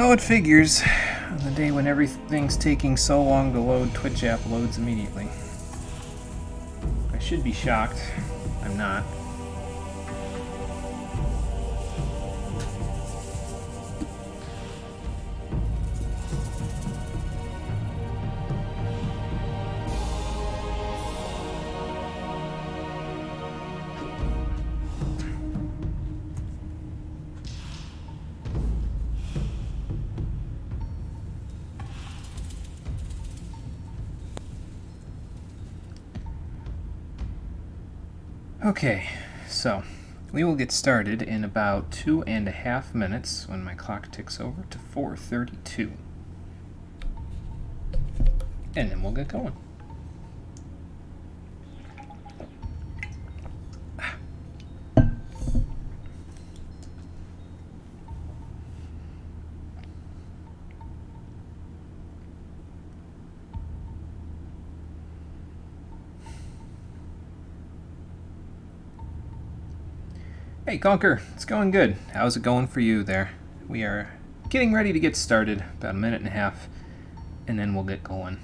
Well, it figures. On the day when everything's taking so long to load, Twitch app loads immediately. I should be shocked. I'm not. Okay, so we will get started in about 2.5 minutes when my clock ticks over to 4:32. And then we'll get going. Hey Conker, it's going good. How's it going for you there? We are getting ready to get started, about 1.5 minutes, and then we'll get going.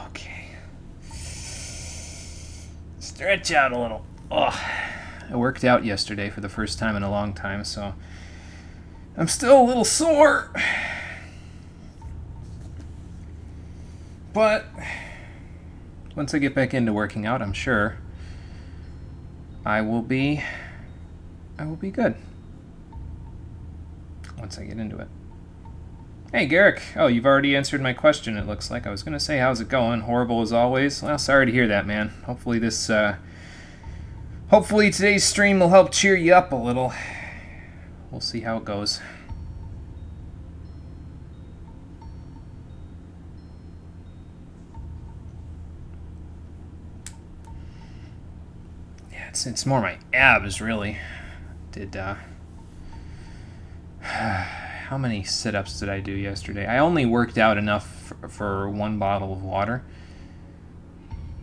Okay. Stretch out a little. Oh, I worked out yesterday for the first time in a long time, so I'm still a little sore. But once I get back into working out, I'm sure I will be good. Once I get into it. Hey, Garrick. Oh, you've already answered my question, it looks like. I was going to say, how's it going? Horrible as always? Well, sorry to hear that, man. Hopefully today's stream will help cheer you up a little. We'll see how it goes. Yeah, it's more my abs, really. How many sit-ups did I do yesterday? I only worked out enough for 1 bottle of water.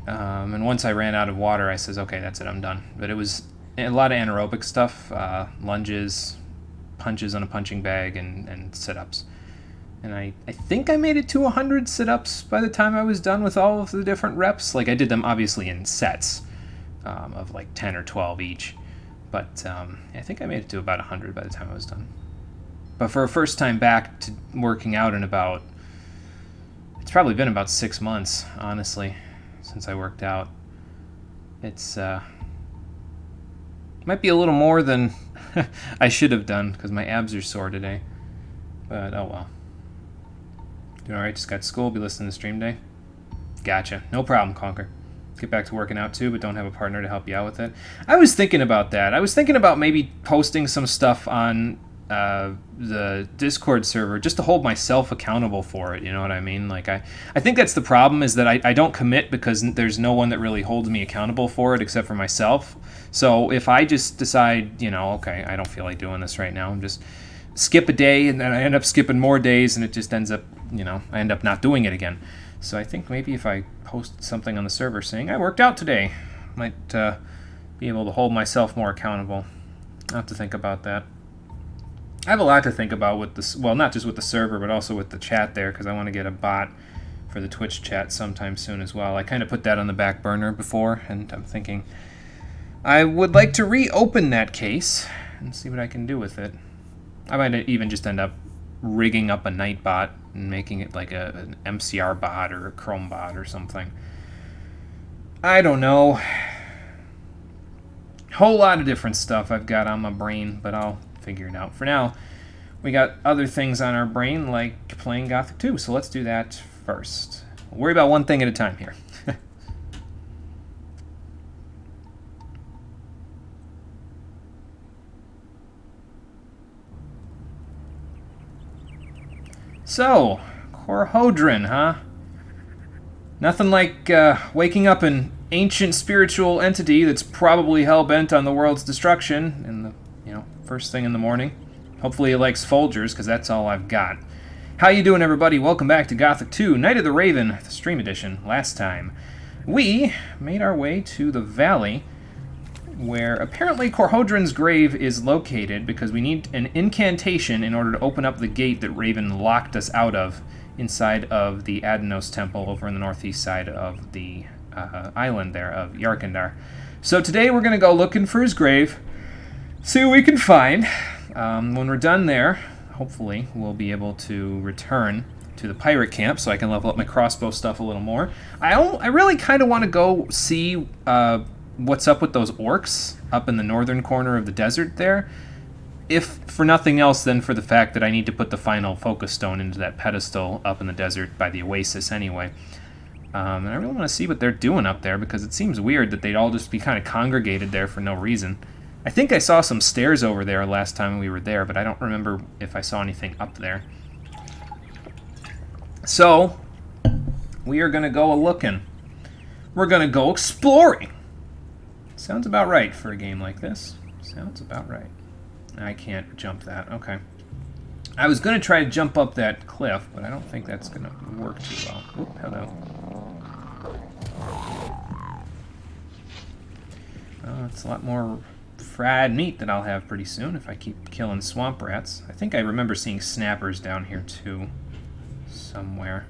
And once I ran out of water, I says, okay, that's it, I'm done. But it was a lot of anaerobic stuff, lunges, punches on a punching bag, and sit-ups. And I think I made it to 100 sit-ups by the time I was done with all of the different reps. Like, I did them obviously in sets of like 10 or 12 each. But I think I made it to about 100 by the time I was done. But for a first time back to working out in it's probably been about 6 months, honestly, since I worked out. It's, might be a little more than I should have done, because my abs are sore today. But, oh well. Doing alright, just got school, be listening to stream day. Gotcha. No problem, Conker. Get back to working out too, but don't have a partner to help you out with it. I was thinking about that. I was thinking about maybe posting some stuff on the Discord server just to hold myself accountable for it, you know what I mean? Like, I think that's the problem, is that I don't commit because there's no one that really holds me accountable for it except for myself. So if I just decide, okay, I don't feel like doing this right now, I'm just skip a day, and then I end up skipping more days, and it just ends up, I end up not doing it again. So I think maybe if I post something on the server saying I worked out today, I might be able to hold myself more accountable. I'll have to think about that. I have a lot to think about with this, well, not just with the server, but also with the chat there, because I want to get a bot for the Twitch chat sometime soon as well. I kind of put that on the back burner before, and I'm thinking I would like to reopen that case and see what I can do with it. I might even just end up rigging up a night bot and making it like an MCR bot or a Chrome bot or something. I don't know. Whole lot of different stuff I've got on my brain, but I'll figure it out. For now, we got other things on our brain, like playing Gothic 2, so let's do that first. We'll worry about one thing at a time here. So, Corhodron, huh? Nothing like waking up and ancient spiritual entity that's probably hell-bent on the world's destruction in the, first thing in the morning. Hopefully it likes Folgers, because that's all I've got. How you doing, everybody? Welcome back to Gothic 2, Night of the Raven, the stream edition. Last time, we made our way to the valley, where apparently Korhodran's grave is located, because we need an incantation in order to open up the gate that Raven locked us out of inside of the Adnos Temple over in the northeast side of the island there of Yarkandar. So today we're going to go looking for his grave, see what we can find. When we're done there, hopefully we'll be able to return to the pirate camp so I can level up my crossbow stuff a little more. I really kind of want to go see what's up with those orcs up in the northern corner of the desert there. If for nothing else than for the fact that I need to put the final focus stone into that pedestal up in the desert by the oasis anyway. And I really want to see what they're doing up there, because it seems weird that they'd all just be kind of congregated there for no reason. I think I saw some stairs over there last time we were there, but I don't remember if I saw anything up there. So, we are going to go a-looking. We're going to go exploring. Sounds about right for a game like this. Sounds about right. I can't jump that. Okay. I was going to try to jump up that cliff, but I don't think that's going to work too well. Oop, hello. It's a lot more fried meat that I'll have pretty soon if I keep killing swamp rats. I think I remember seeing snappers down here too, somewhere.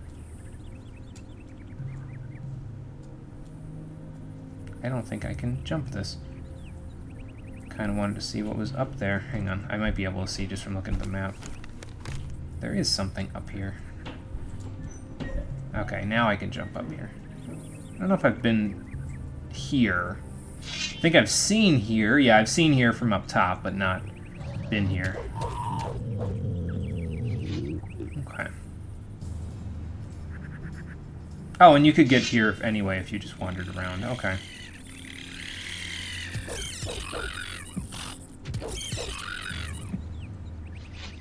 I don't think I can jump this. Kind of wanted to see what was up there. Hang on, I might be able to see just from looking at the map. There is something up here. Okay, now I can jump up here. I don't know if I've been here. I think I've seen here. Yeah, I've seen here from up top, but not been here. Okay. Oh, and you could get here anyway if you just wandered around. Okay.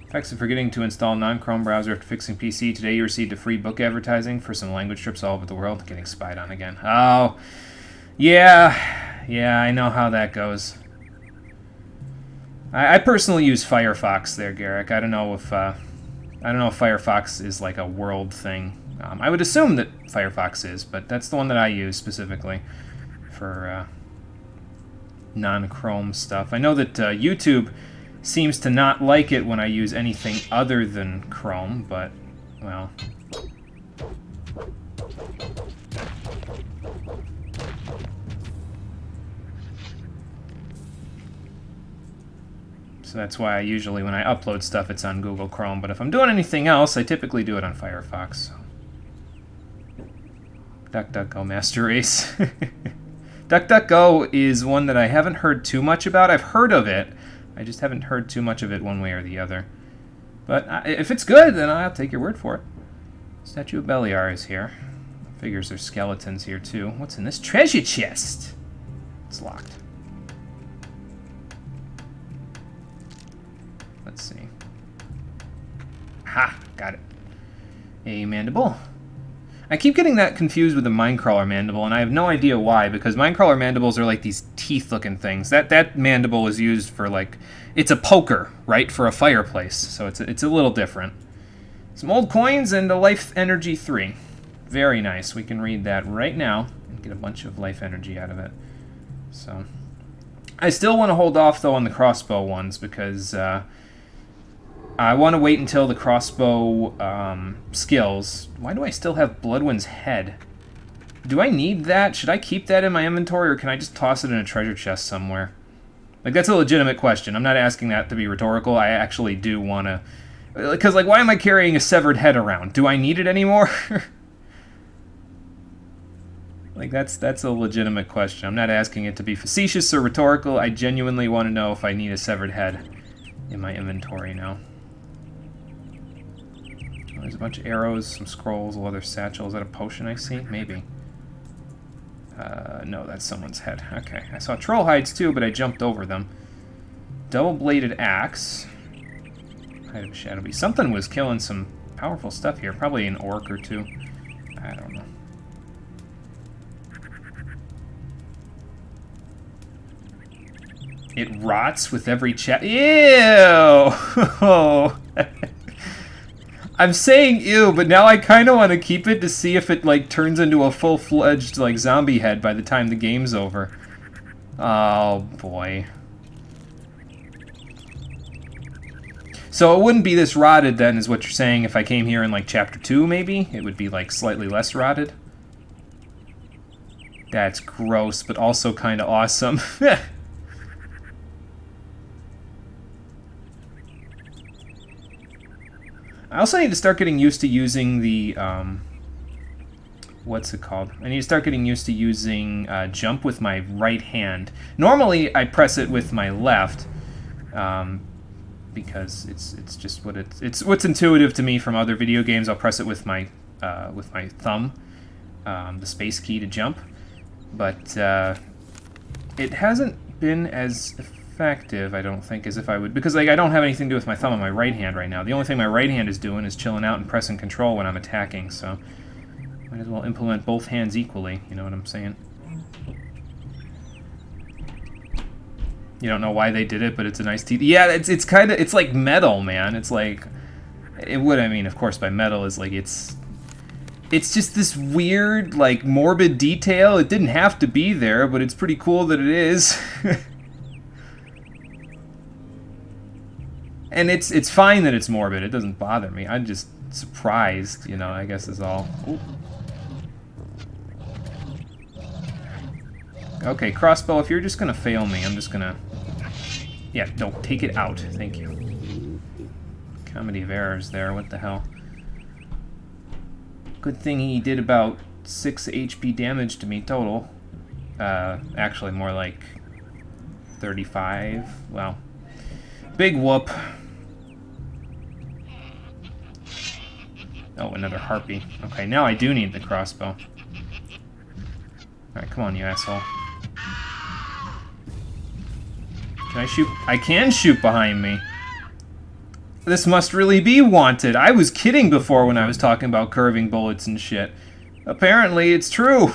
Effects of forgetting to install non-Chrome browser after fixing PC. Today you received a free book advertising for some language strips all over the world. Getting spied on again. Oh, yeah. Yeah, I know how that goes. I personally use Firefox there, Garrick. I don't know if Firefox is like a world thing. I would assume that Firefox is, but that's the one that I use specifically for non-Chrome stuff. I know that YouTube seems to not like it when I use anything other than Chrome, but, well... So that's why I usually, when I upload stuff, it's on Google Chrome. But if I'm doing anything else, I typically do it on Firefox. DuckDuckGo Master Race. DuckDuckGo is one that I haven't heard too much about. I've heard of it. I just haven't heard too much of it one way or the other. But if it's good, then I'll take your word for it. Statue of Beliar is here. Figures there's skeletons here, too. What's in this treasure chest? It's locked. Let's see. Ha! Got it. A mandible. I keep getting that confused with the Minecrawler mandible, and I have no idea why, because Minecrawler mandibles are like these teeth-looking things. That mandible is used for, like, it's a poker, right, for a fireplace, so it's a little different. Some old coins and a life energy 3. Very nice. We can read that right now and get a bunch of life energy out of it. So, I still want to hold off, though, on the crossbow ones, because I want to wait until the crossbow skills. Why do I still have Bloodwind's head? Do I need that? Should I keep that in my inventory, or can I just toss it in a treasure chest somewhere? Like, that's a legitimate question. I'm not asking that to be rhetorical. I actually do want to... Because, like, why am I carrying a severed head around? Do I need it anymore? Like, that's a legitimate question. I'm not asking it to be facetious or rhetorical. I genuinely want to know if I need a severed head in my inventory now. Oh, there's a bunch of arrows, some scrolls, a leather satchel. Is that a potion I see? Maybe. No, that's someone's head. Okay. I saw troll hides too, but I jumped over them. Double-bladed axe. Hide of a shadow beast. Something was killing some powerful stuff here. Probably an orc or two. I don't know. It rots with every Ew! I'm saying ew, but now I kind of want to keep it to see if it, like, turns into a full-fledged, like, zombie head by the time the game's over. Oh, boy. So it wouldn't be this rotted, then, is what you're saying, if I came here in, like, Chapter 2, maybe? It would be, like, slightly less rotted? That's gross, but also kind of awesome. I also need to start getting used to using the, what's it called? I need to start getting used to using jump with my right hand. Normally, I press it with my left, because it's just what it's what's intuitive to me from other video games. I'll press it with my thumb, the space key to jump, but it hasn't been as effective, I don't think, as if I would, because like I don't have anything to do with my thumb on my right hand right now. The only thing my right hand is doing is chilling out and pressing control when I'm attacking, so might as well implement both hands equally, you know what I'm saying? You don't know why they did it, but it's a nice yeah, it's kind of, it's like metal, man. It's like, what I mean, of course, by metal is like it's just this weird, like, morbid detail. It didn't have to be there, but it's pretty cool that it is. And it's fine that it's morbid. It doesn't bother me. I'm just surprised, you know, I guess is all. Ooh. Okay, crossbow, if you're just gonna fail me, I'm just gonna... Yeah, don't take it out. Thank you. Comedy of errors there, what the hell. Good thing he did about 6 HP damage to me total. Actually, more like 35. Well, big whoop. Oh, another harpy. Okay, now I do need the crossbow. Alright, come on, you asshole. Can I shoot? I can shoot behind me. This must really be wanted. I was kidding before when I was talking about curving bullets and shit. Apparently, it's true.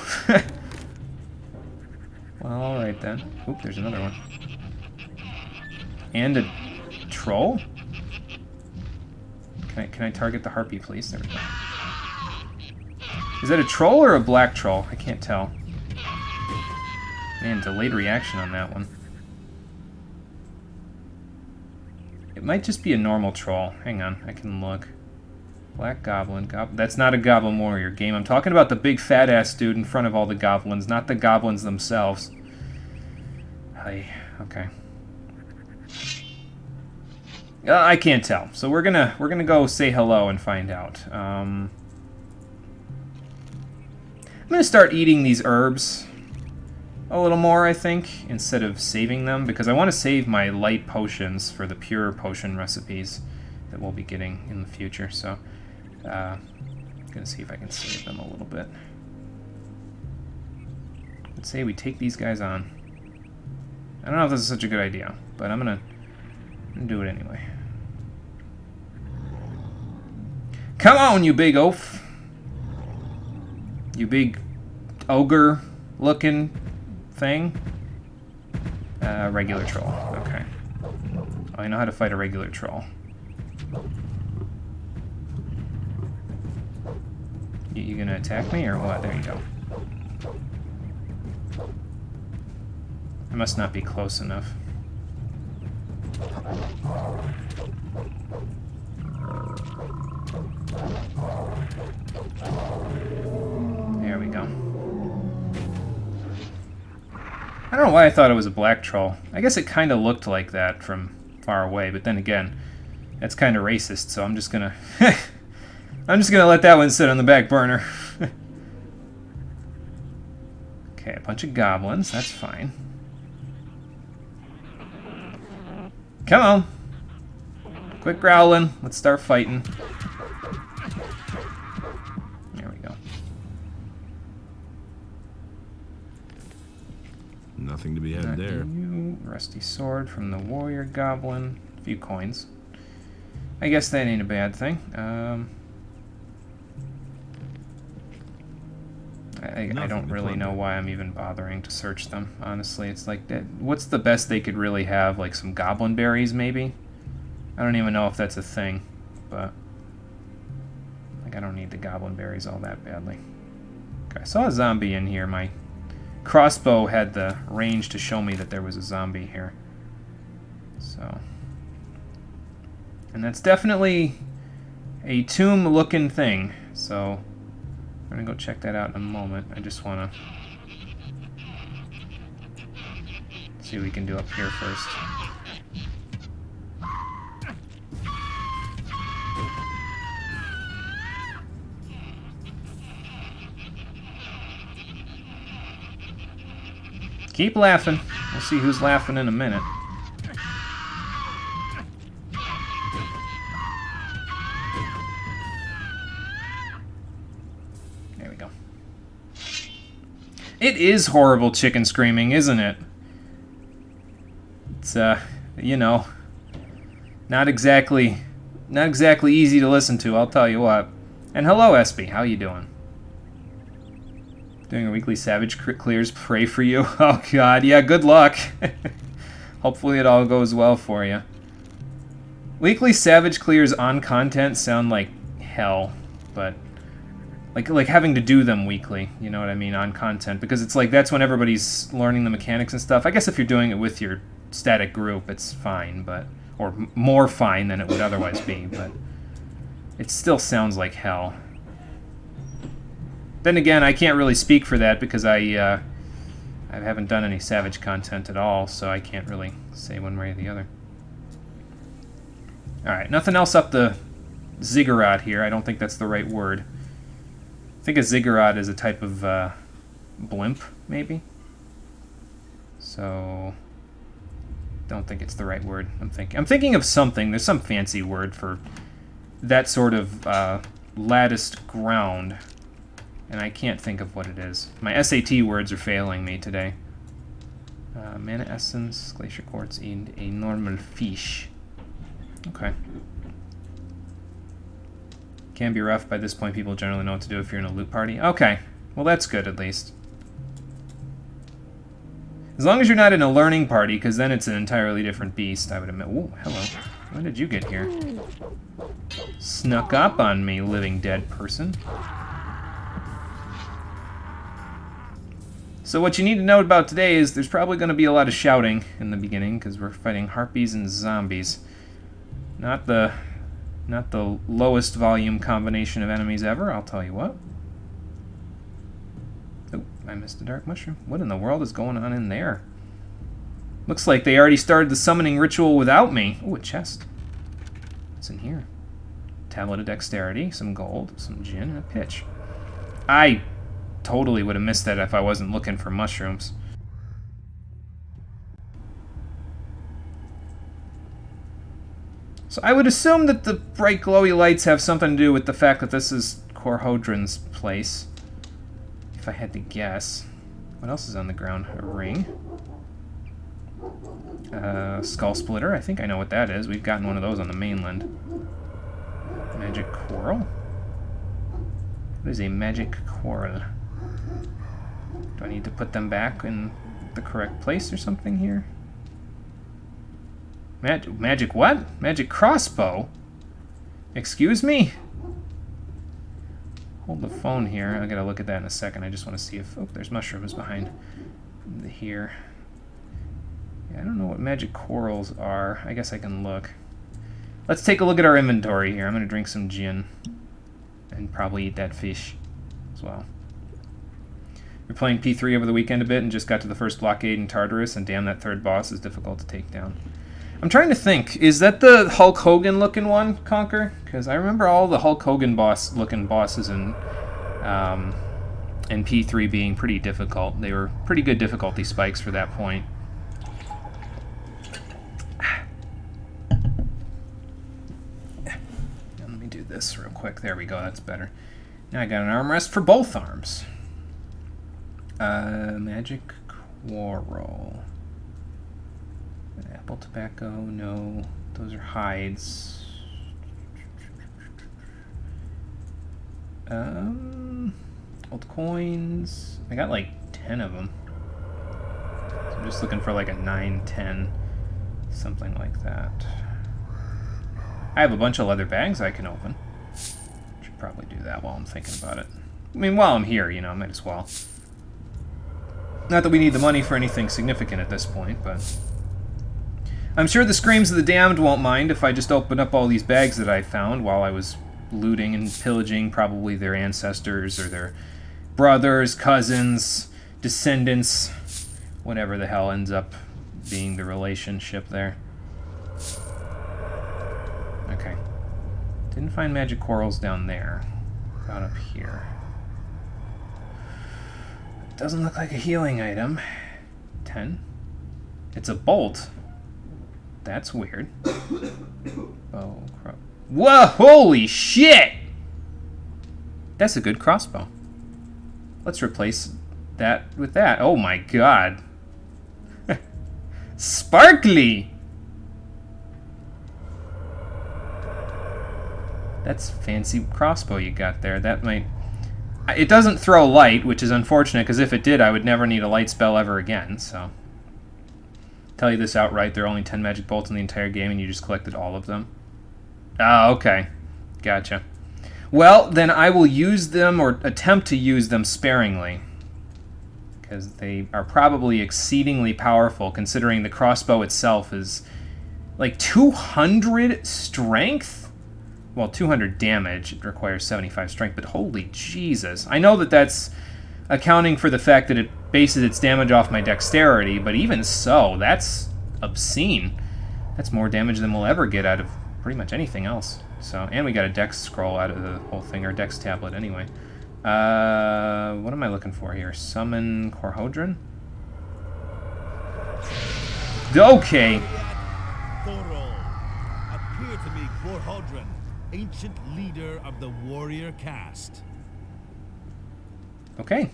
Well, alright then. Oop, there's another one. And a troll? Can I target the harpy, please? There we go. Is that a troll or a black troll? I can't tell. Man, delayed reaction on that one. It might just be a normal troll. Hang on, I can look. Black goblin. That's not a goblin warrior game. I'm talking about the big fat-ass dude in front of all the goblins, not the goblins themselves. Okay. I can't tell. So we're gonna go say hello and find out. I'm gonna start eating these herbs a little more, I think, instead of saving them, because I want to save my light potions for the pure potion recipes that we'll be getting in the future. So, I'm gonna see if I can save them a little bit. Let's say we take these guys on. I don't know if this is such a good idea, but I'm gonna do it anyway. Come on, you big oaf! You big ogre-looking thing. Regular troll. Okay. I know how to fight a regular troll. You gonna attack me or what? There you go. I must not be close enough. There we go. I don't know why I thought it was a black troll. I guess it kind of looked like that from far away, but then again, that's kind of racist, so I'm just gonna... I'm just gonna let that one sit on the back burner. Okay, a bunch of goblins, that's fine. Come on! Quit growling, let's start fighting. There we go. Nothing to be had there. Rusty sword from the warrior goblin. A few coins. I guess that ain't a I Nothing don't to really know plunder. why I'm even bothering to search them, honestly. It's like, what's the best they could really have? Like some goblin berries, maybe? I don't even know if that's a thing, but like I don't need the goblin berries all that badly. Okay, I saw a zombie in here. My crossbow had the range to show me that there was a zombie here. So, and that's definitely a tomb-looking thing. So, I'm gonna go check that out in a moment. I just wanna see what we can do up here first. Keep laughing. We'll see who's laughing in a minute. There we go. It is horrible chicken screaming, isn't it? It's, you know, not exactly easy to listen to, I'll tell you what. And hello, Espy. How you doing? Doing a weekly Savage Clears. Pray for you. Oh, God. Yeah, good luck. Hopefully it all goes well for you. Weekly Savage Clears on content sound like hell, but like having to do them weekly, you know what I mean, on content, because it's like that's when everybody's learning the mechanics and stuff. I guess if you're doing it with your static group, it's fine, but or more fine than it would otherwise be, but it still sounds like hell. Then again, I can't really speak for that because I haven't done any Savage content at all, so I can't really say one way or the other. Alright, nothing else up the ziggurat here. I don't think that's the right word. I think a ziggurat is a type of blimp, maybe? So, don't think it's the right word. I'm thinking of something. There's some fancy word for that sort of latticed ground, and I can't think of what it is. My SAT words are failing me today. Mana essence, glacier quartz, and a normal fish. Okay. Can be rough. By this point, people generally know what to do if you're in a loot party. Okay. Well, that's good, at least. As long as you're not in a learning party, because then it's an entirely different beast, I would admit. Ooh, hello. When did you get here? Snuck up on me, living dead person. So what you need to know about today is there's probably going to be a lot of shouting in the beginning, because we're fighting harpies and zombies. Not the lowest volume combination of enemies ever, I'll tell you what. Oh, I missed a dark mushroom. What in the world is going on in there? Looks like they already started the summoning ritual without me. Oh, a chest. What's in here? Tablet of dexterity, some gold, some gin, and a pitch. I totally would have missed that if I wasn't looking for mushrooms. So I would assume that the bright glowy lights have something to do with the fact that this is Korhodrin's place. If I had to guess. What else is on the ground? A ring. Skull splitter. I think I know what that is. We've gotten one of those on the mainland. Magic coral? What is a magic coral? Do I need to put them back in the correct place or something here? Magic what? Magic crossbow? Excuse me? Hold the phone here. I gotta look at that in a second. I just want to see if... Oh, there's mushrooms behind here. Yeah, I don't know what magic corals are. I guess I can look. Let's take a look at our inventory here. I'm gonna drink some gin. And probably eat that fish as well. We're playing P3 over the weekend a bit and just got to the first blockade in Tartarus, and damn, that third boss is difficult to take down. I'm trying to think. Is that the Hulk Hogan looking one, Conquer? Because I remember all the Hulk Hogan looking bosses in P3 being pretty difficult. They were pretty good difficulty spikes for that point. Let me do this real quick. There we go. That's better. Now I got an armrest for both arms. Magic Quarrel. Apple tobacco, no. Those are hides. Old coins. I got like 10 of them. So I'm just looking for like a 9, 10, something like that. I have a bunch of leather bags I can open. Should probably do that while I'm thinking about it. I mean, while I'm here, you know, I might as well. Not that we need the money for anything significant at this point, but... I'm sure the Screams of the Damned won't mind if I just open up all these bags that I found while I was looting and pillaging probably their ancestors or their brothers, cousins, descendants, whatever the hell ends up being the relationship there. Okay. Didn't find magic corals down there. Got up here. Doesn't look like a healing item. 10. It's a bolt. That's weird. Oh, crap. Whoa, holy shit! That's a good crossbow. Let's replace that with that. Oh my god. Sparkly! That's fancy crossbow you got there. That might... It doesn't throw light, which is unfortunate, because if it did, I would never need a light spell ever again, so... Tell you this outright, there are only 10 magic bolts in the entire game, and you just collected all of them. Oh, okay. Gotcha. Well, then I will use them, or attempt to use them sparingly. Because they are probably exceedingly powerful, considering the crossbow itself is like 200 strength? Well, 200 damage. It requires 75 strength, but holy Jesus. I know that that's accounting for the fact that it bases its damage off my dexterity, but even so, that's obscene. That's more damage than we'll ever get out of pretty much anything else. So, and we got a dex scroll out of the whole thing, or dex tablet anyway. What am I looking for here? Summon Korhodron? Okay. Thorol, appear to me Korhodron, ancient leader of the warrior caste. Okay.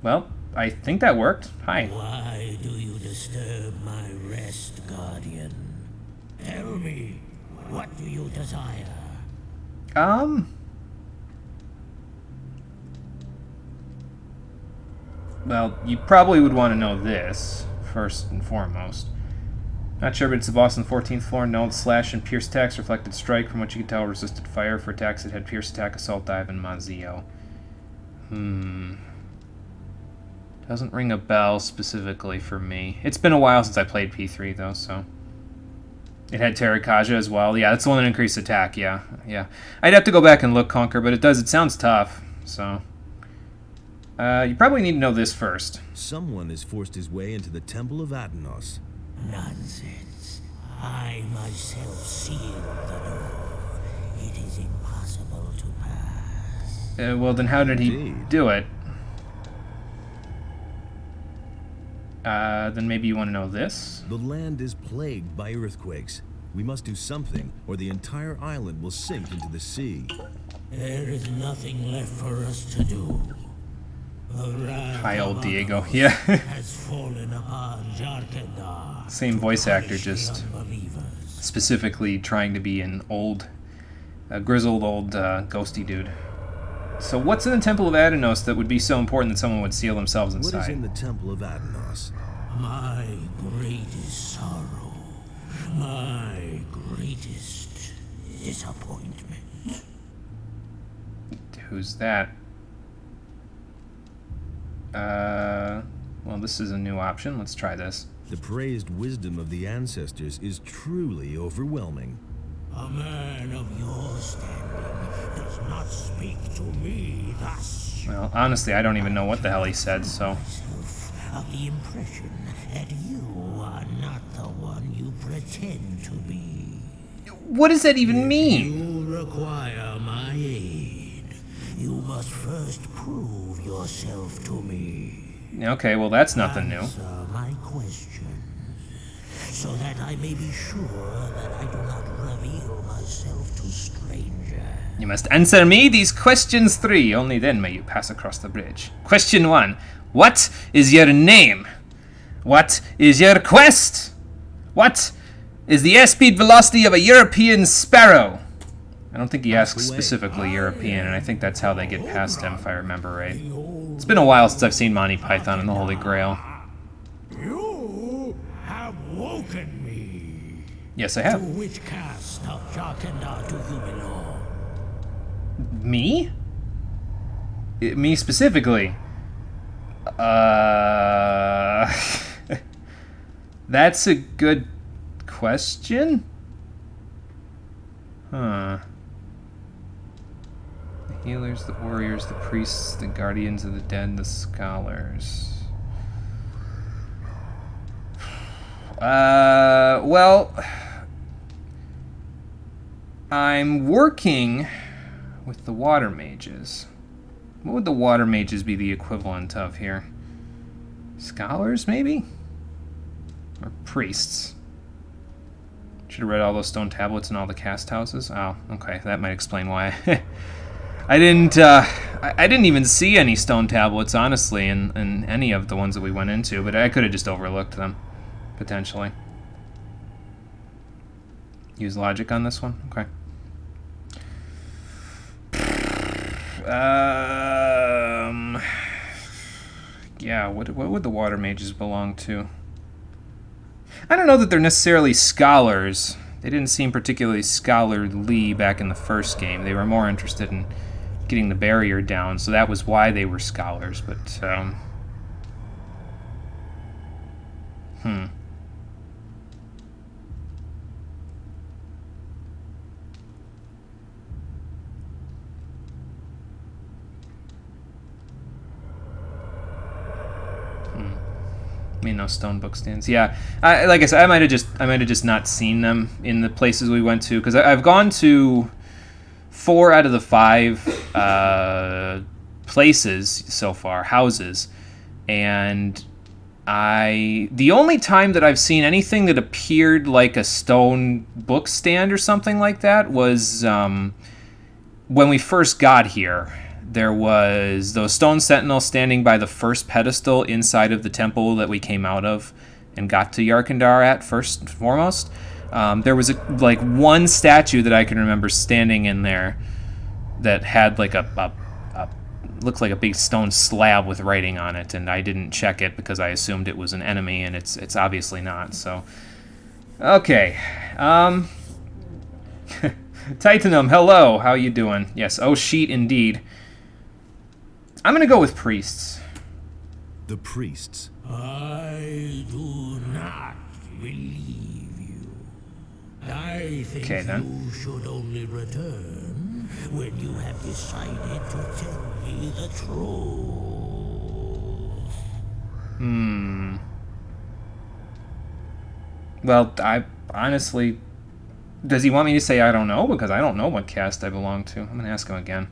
Well, I think that worked. Hi. Why do you disturb my rest, Guardian? Tell me, what do you desire? Well, you probably would want to know this, first and foremost. Not sure, but it's the boss on the 14th floor. No, slash and pierce attacks, reflected strike, from what you can tell, resisted fire. For attacks that had pierce attack, assault dive, and Mazio. Doesn't ring a bell specifically for me. It's been a while since I played P3, though, so... It had Terrakaja as well. Yeah, that's the one that increased attack, yeah. I'd have to go back and look, Conquer, but it sounds tough, so... you probably need to know this first. Someone has forced his way into the Temple of Adanos. Nonsense. I myself sealed the door. It is impossible to pass. Well, then how did he Indeed. do it? Then maybe you want to know this? The land is plagued by earthquakes. We must do something, or the entire island will sink into the sea. There is nothing left for us to do. The wrath Hi, old of Diego. Adanos Yeah. has fallen upon Jarkendar. Same voice actor, just Unbelievers. specifically trying to be an old, grizzled old ghosty dude. So what's in the Temple of Adanos that would be so important that someone would seal themselves What is inside? in the Temple of Adanos? My greatest sorrow, my greatest disappointment. Who's that? Well, this is a new option. Let's try this. The praised wisdom of the ancestors is truly overwhelming. A man of your standing does not speak to me thus. Well, honestly, I don't even know what the hell he said, so... Of the impression that you are not the one you pretend to be. What does that even mean? You require my aid. You must first prove yourself to me. Okay, well, that's nothing new. Answer my questions, so that I may be sure that I do not reveal myself to strangers. You must answer me these questions 3. Only then may you pass across the bridge. Question 1. What is your name? What is your quest? What is the airspeed velocity of a European sparrow? I don't think he asks specifically European, and I think that's how they get past him, if I remember right. It's been a while since I've seen Monty Python and the Holy Grail. You have woken me. Yes, I have. To which caste of Jarkendar do you belong? Me? Me specifically? That's a good question? Huh. The healers, the warriors, the priests, the guardians of the dead, the scholars. Well, I'm working with the water mages. What would the water mages be the equivalent of here? Scholars, maybe? Or priests? Should have read all those stone tablets and all the cast houses. Oh, okay, that might explain why. I didn't even see any stone tablets, honestly, in any of the ones that we went into, but I could have just overlooked them, potentially. Use logic on this one? Okay. Yeah, what would the water mages belong to? I don't know that they're necessarily scholars. They didn't seem particularly scholarly back in the first game. They were more interested in getting the barrier down, so that was why they were scholars, but, no stone book stands. Yeah, like I said, I might have just not seen them in the places we went to, because I've gone to 4 out of the 5 places so far, houses, and the only time that I've seen anything that appeared like a stone book stand or something like that was when we first got here. There was those stone sentinels standing by the first pedestal inside of the temple that we came out of and got to Yarkandar at first and foremost. There was one statue that I can remember standing in there that had like looked like a big stone slab with writing on it, and I didn't check it because I assumed it was an enemy, and it's obviously not. So, okay. Titanum, hello. How you doing? Yes. Oh, sheet indeed. I'm gonna go with priests. The priests. I do not believe you. I think you should only return when you have decided to tell me the truth. Well, I honestly... Does he want me to say I don't know? Because I don't know what caste I belong to. I'm gonna ask him again.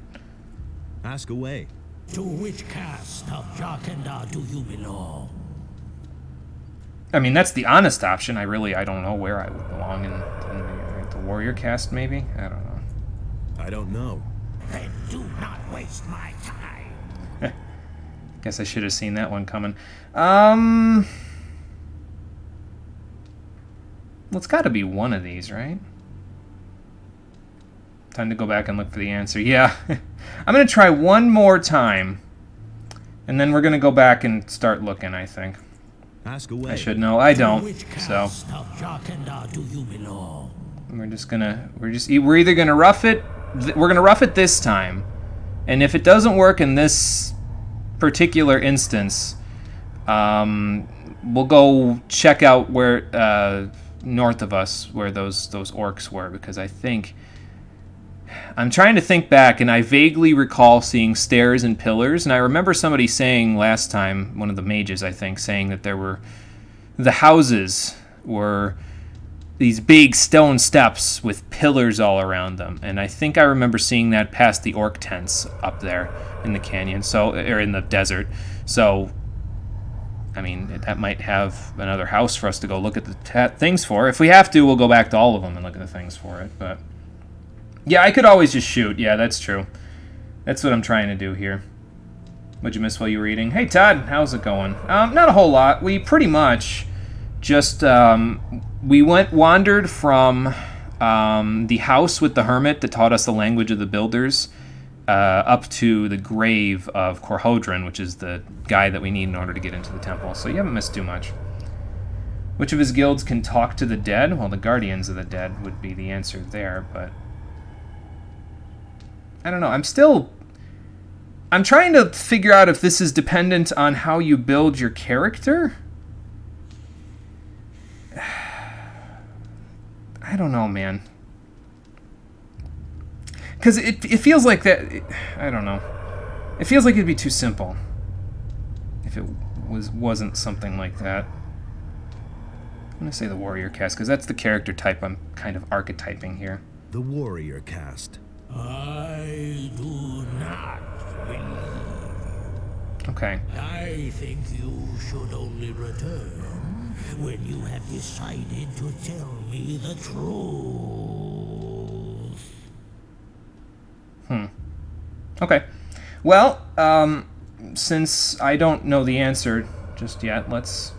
Ask away. To which caste of Jarkendar do you belong? I mean, that's the honest option. I don't know where I would belong in the warrior caste, maybe? I don't know. I don't know. Then do not waste my time. Guess I should have seen that one coming. Well, it's got to be one of these, right? Time to go back and look for the answer. Yeah. I'm going to try one more time, and then we're going to go back and start looking, I think. Ask away. I should know. I don't. So Do you belong? We're either going to rough it. We're going to rough it this time, and if it doesn't work in this particular instance, we'll go check out where north of us where those orcs were, because I'm trying to think back, and I vaguely recall seeing stairs and pillars, and I remember somebody saying last time, one of the mages, I think, saying that the houses were these big stone steps with pillars all around them, and I think I remember seeing that past the orc tents up there in the canyon, or in the desert. So, I mean, that might have another house for us to go look at the things for. If we have to, we'll go back to all of them and look at the things for it, but... Yeah, I could always just shoot. Yeah, that's true. That's what I'm trying to do here. What'd you miss while you were eating? Hey, Todd, how's it going? Not a whole lot. We pretty much just, we wandered from the house with the hermit that taught us the language of the builders, up to the grave of Korhodron, which is the guy that we need in order to get into the temple. So you haven't missed too much. Which of his guilds can talk to the dead? Well, the Guardians of the Dead would be the answer there, but... I don't know. I'm trying to figure out if this is dependent on how you build your character. I don't know, man. Because it feels like that... I don't know. It feels like it'd be too simple if it wasn't something like that. I'm going to say the warrior caste, because that's the character type I'm kind of archetyping here. The warrior caste. I do not believe you. Okay. I think you should only return when you have decided to tell me the truth. Okay. Well, since I don't know the answer just yet, let's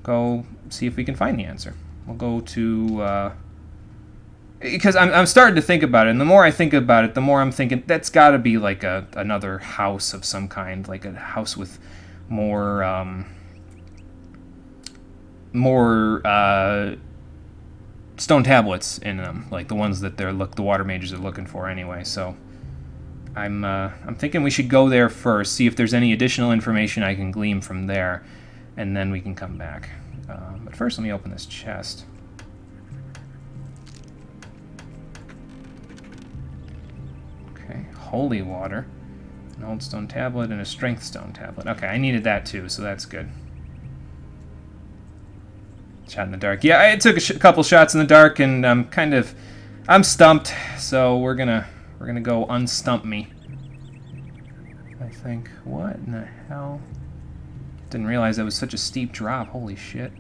go see if we can find the answer. We'll go to... because I'm starting to think about it, and the more I think about it, the more I'm thinking that's got to be like another house of some kind, like a house with more stone tablets in them, like the ones that the water mages are looking for anyway. So I'm thinking we should go there first, see if there's any additional information I can glean from there, and then we can come back. But first, let me open this chest. Okay, holy water, an old stone tablet, and a strength stone tablet. Okay, I needed that too, so that's good. Shot in the dark. Yeah, I took a couple shots in the dark, and I'm stumped. So we're gonna go unstump me. I think. What in the hell? Didn't realize that was such a steep drop. Holy shit.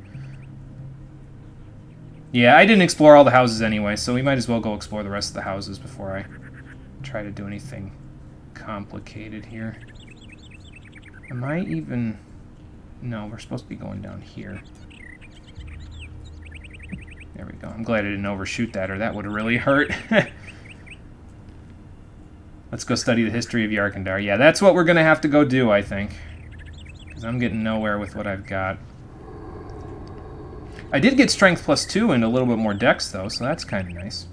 Yeah, I didn't explore all the houses anyway, so we might as well go explore the rest of the houses before I try to do anything complicated here. Am I even... No, we're supposed to be going down here. There we go. I'm glad I didn't overshoot that, or that would have really hurt. Let's go study the history of Yarkandar. Yeah, that's what we're going to have to go do, I think. Because I'm getting nowhere with what I've got. I did get Strength +2 and a little bit more Dex, though, so that's kind of nice.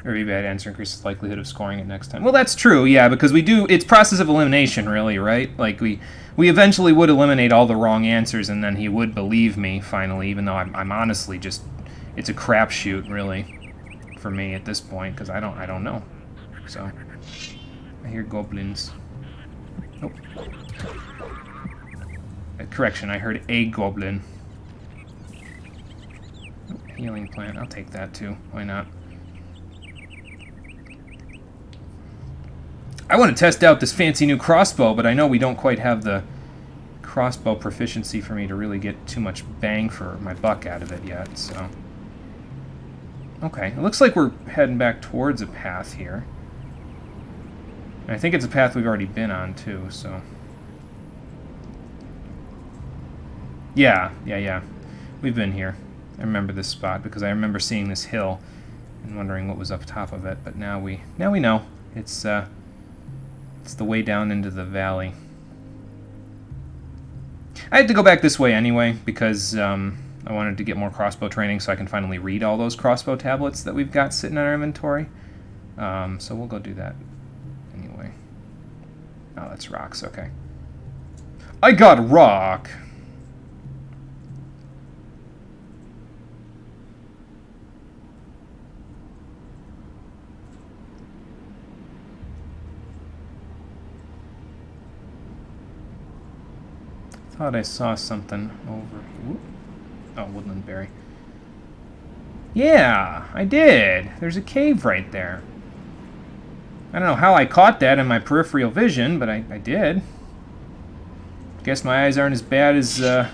Very bad answer increases the likelihood of scoring it next time. Well, that's true, yeah, because we do... It's process of elimination, really, right? Like, we eventually would eliminate all the wrong answers, and then he would believe me, finally, even though I'm honestly just... It's a crapshoot, really, for me at this point, because I don't know. So, I hear goblins. Oh. Correction, I heard a goblin. Oh, healing plant, I'll take that too. Why not? I want to test out this fancy new crossbow, but I know we don't quite have the crossbow proficiency for me to really get too much bang for my buck out of it yet, so... Okay, it looks like we're heading back towards a path here. And I think it's a path we've already been on, too, so... Yeah. We've been here. I remember this spot, because I remember seeing this hill and wondering what was up top of it, but now we know. It's the way down into the valley. I had to go back this way anyway, because I wanted to get more crossbow training so I can finally read all those crossbow tablets that we've got sitting in our inventory. So we'll go do that anyway. Oh, that's rocks, okay. I got a rock! Thought I saw something over here. Oh, woodland berry. Yeah, I did. There's a cave right there. I don't know how I caught that in my peripheral vision, but I did. Guess my eyes aren't as bad as that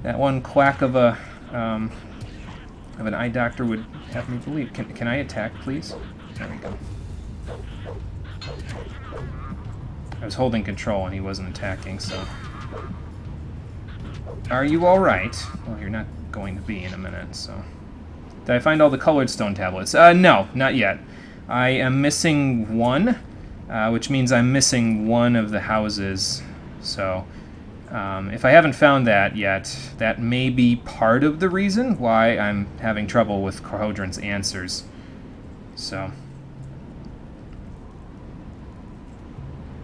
one quack of an eye doctor would have me believe. Can I attack, please? There we go. I was holding control and he wasn't attacking, so... Are you alright? Well, you're not going to be in a minute, so... Did I find all the colored stone tablets? No, not yet. I am missing one, which means I'm missing one of the houses. So, if I haven't found that yet, that may be part of the reason why I'm having trouble with Corhodron's answers. So...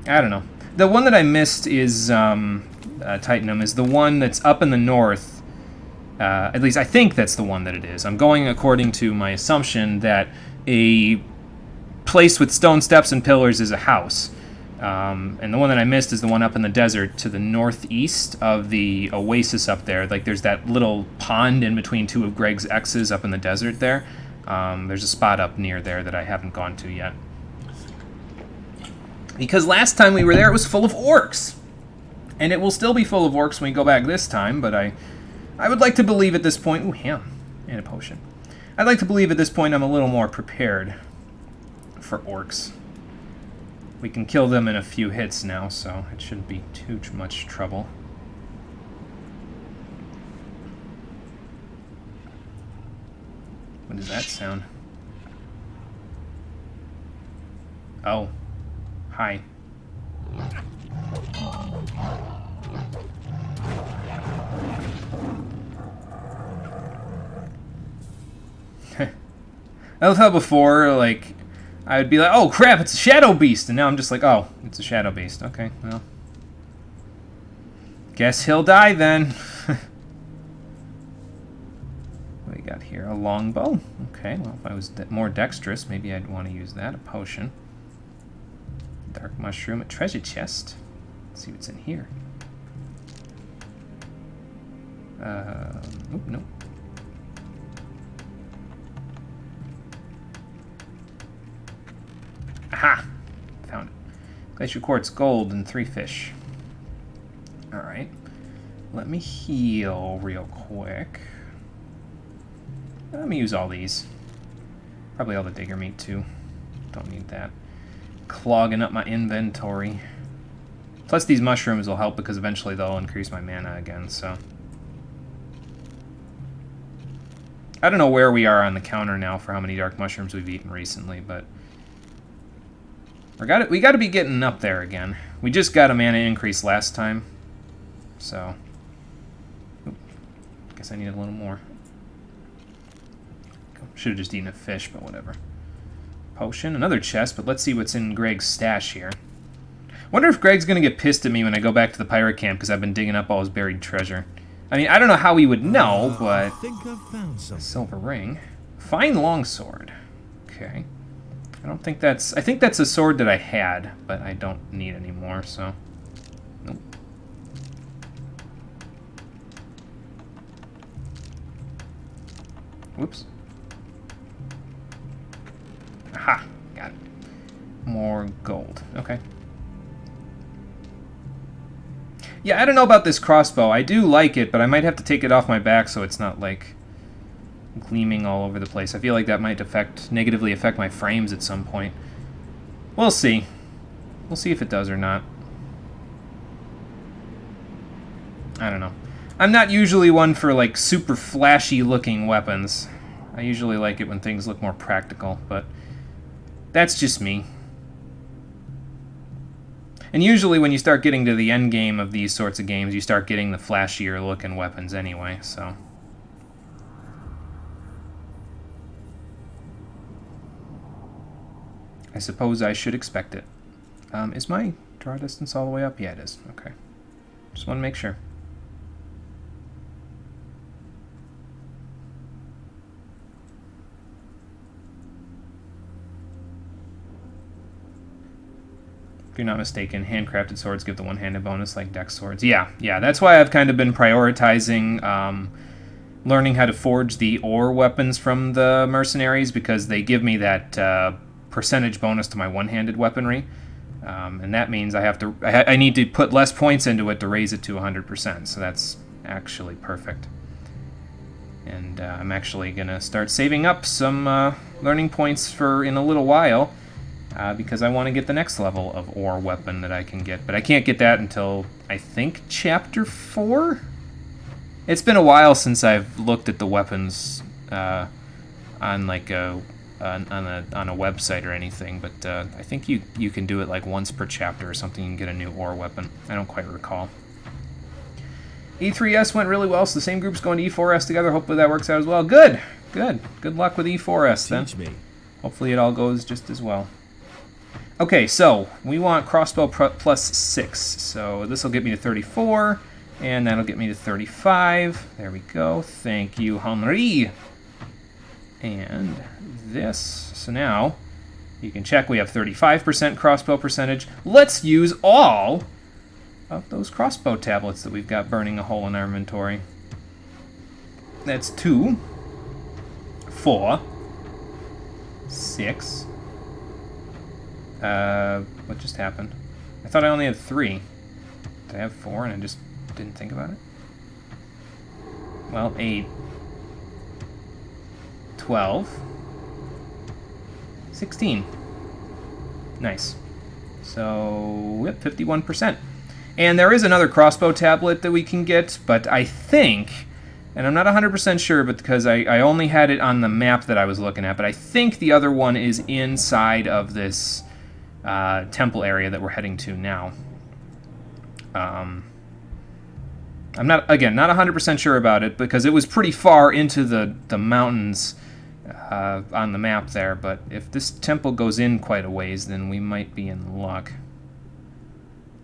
I don't know. The one that I missed is, Titanum, is the one that's up in the north. At least I think that's the one that it is. I'm going according to my assumption that a place with stone steps and pillars is a house. And the one that I missed is the one up in the desert to the northeast of the oasis up there. Like, there's that little pond in between two of Greg's X's up in the desert there. There's a spot up near there that I haven't gone to yet. Because last time we were there, it was full of orcs. And it will still be full of orcs when we go back this time, but I would like to believe at this point... Ooh, ham. And a potion. I'd like to believe at this point I'm a little more prepared for orcs. We can kill them in a few hits now, so it shouldn't be too much trouble. What does that sound? Oh. Hi. I love how before, like, I would be like, oh crap, it's a shadow beast, and now I'm just like, oh, it's a shadow beast. Okay, well. Guess he'll die then. What do we got here? A longbow. Okay, well, if I was more dexterous, maybe I'd want to use that. A potion. Dark mushroom, a treasure chest. Let's see what's in here. Nope, nope. Aha! Found it. Glacier quartz, gold, and 3 fish. Alright. Let me heal real quick. Let me use all these. Probably all the digger meat, too. Don't need that. Clogging up my inventory. Plus these mushrooms will help because eventually they'll increase my mana again, so... I don't know where we are on the counter now for how many dark mushrooms we've eaten recently, but... we gotta be getting up there again. We just got a mana increase last time, so... Oop. Guess I need a little more. Should have just eaten a fish, but whatever. Potion, another chest, but let's see what's in Greg's stash here. Wonder if Greg's gonna get pissed at me when I go back to the pirate camp because I've been digging up all his buried treasure. I mean, I don't know how he would know, but... I think I've found something. Silver ring. Fine longsword. Okay. I don't think that's... I think that's a sword that I had, but I don't need anymore, so... Nope. Whoops. Aha! Got it. More gold. Okay. Yeah, I don't know about this crossbow. I do like it, but I might have to take it off my back so it's not, like, gleaming all over the place. I feel like that might negatively affect my frames at some point. We'll see. We'll see if it does or not. I don't know. I'm not usually one for, like, super flashy-looking weapons. I usually like it when things look more practical, but that's just me. And usually when you start getting to the end game of these sorts of games, you start getting the flashier-looking weapons anyway, so... I suppose I should expect it. Is my draw distance all the way up? Yeah, it is. Okay. Just want to make sure. If you're not mistaken, handcrafted swords give the one-handed bonus like dex swords. Yeah, that's why I've kind of been prioritizing learning how to forge the ore weapons from the mercenaries, because they give me that percentage bonus to my one-handed weaponry. And that means I need to put less points into it to raise it to 100%, so that's actually perfect. And I'm actually going to start saving up some learning points for in a little while, because I want to get the next level of ore weapon that I can get. But I can't get that until, I think, Chapter 4? It's been a while since I've looked at the weapons on like on a website or anything, but I think you can do it like once per chapter or something. You can get a new ore weapon. I don't quite recall. E3S went really well, so the same group's going to E4S together. Hopefully that works out as well. Good, good. Good luck with E4S then. Teach me. Hopefully it all goes just as well. Okay, so we want crossbow plus 6. So this will get me to 34, and that'll get me to 35. There we go. Thank you, Henri. And this. So now you can check we have 35% crossbow percentage. Let's use all of those crossbow tablets that we've got burning a hole in our inventory. That's 2, 4, 6. What just happened? I thought I only had 3. Did I have 4 and I just didn't think about it? Well, 8, 12, 16. Nice. So, yep, 51%. And there is another crossbow tablet that we can get, but I think, and I'm not 100% sure, but because I only had it on the map that I was looking at, but I think the other one is inside of this temple area that we're heading to now. I'm not 100% sure about it, because it was pretty far into the mountains on the map there, but if this temple goes in quite a ways, then we might be in luck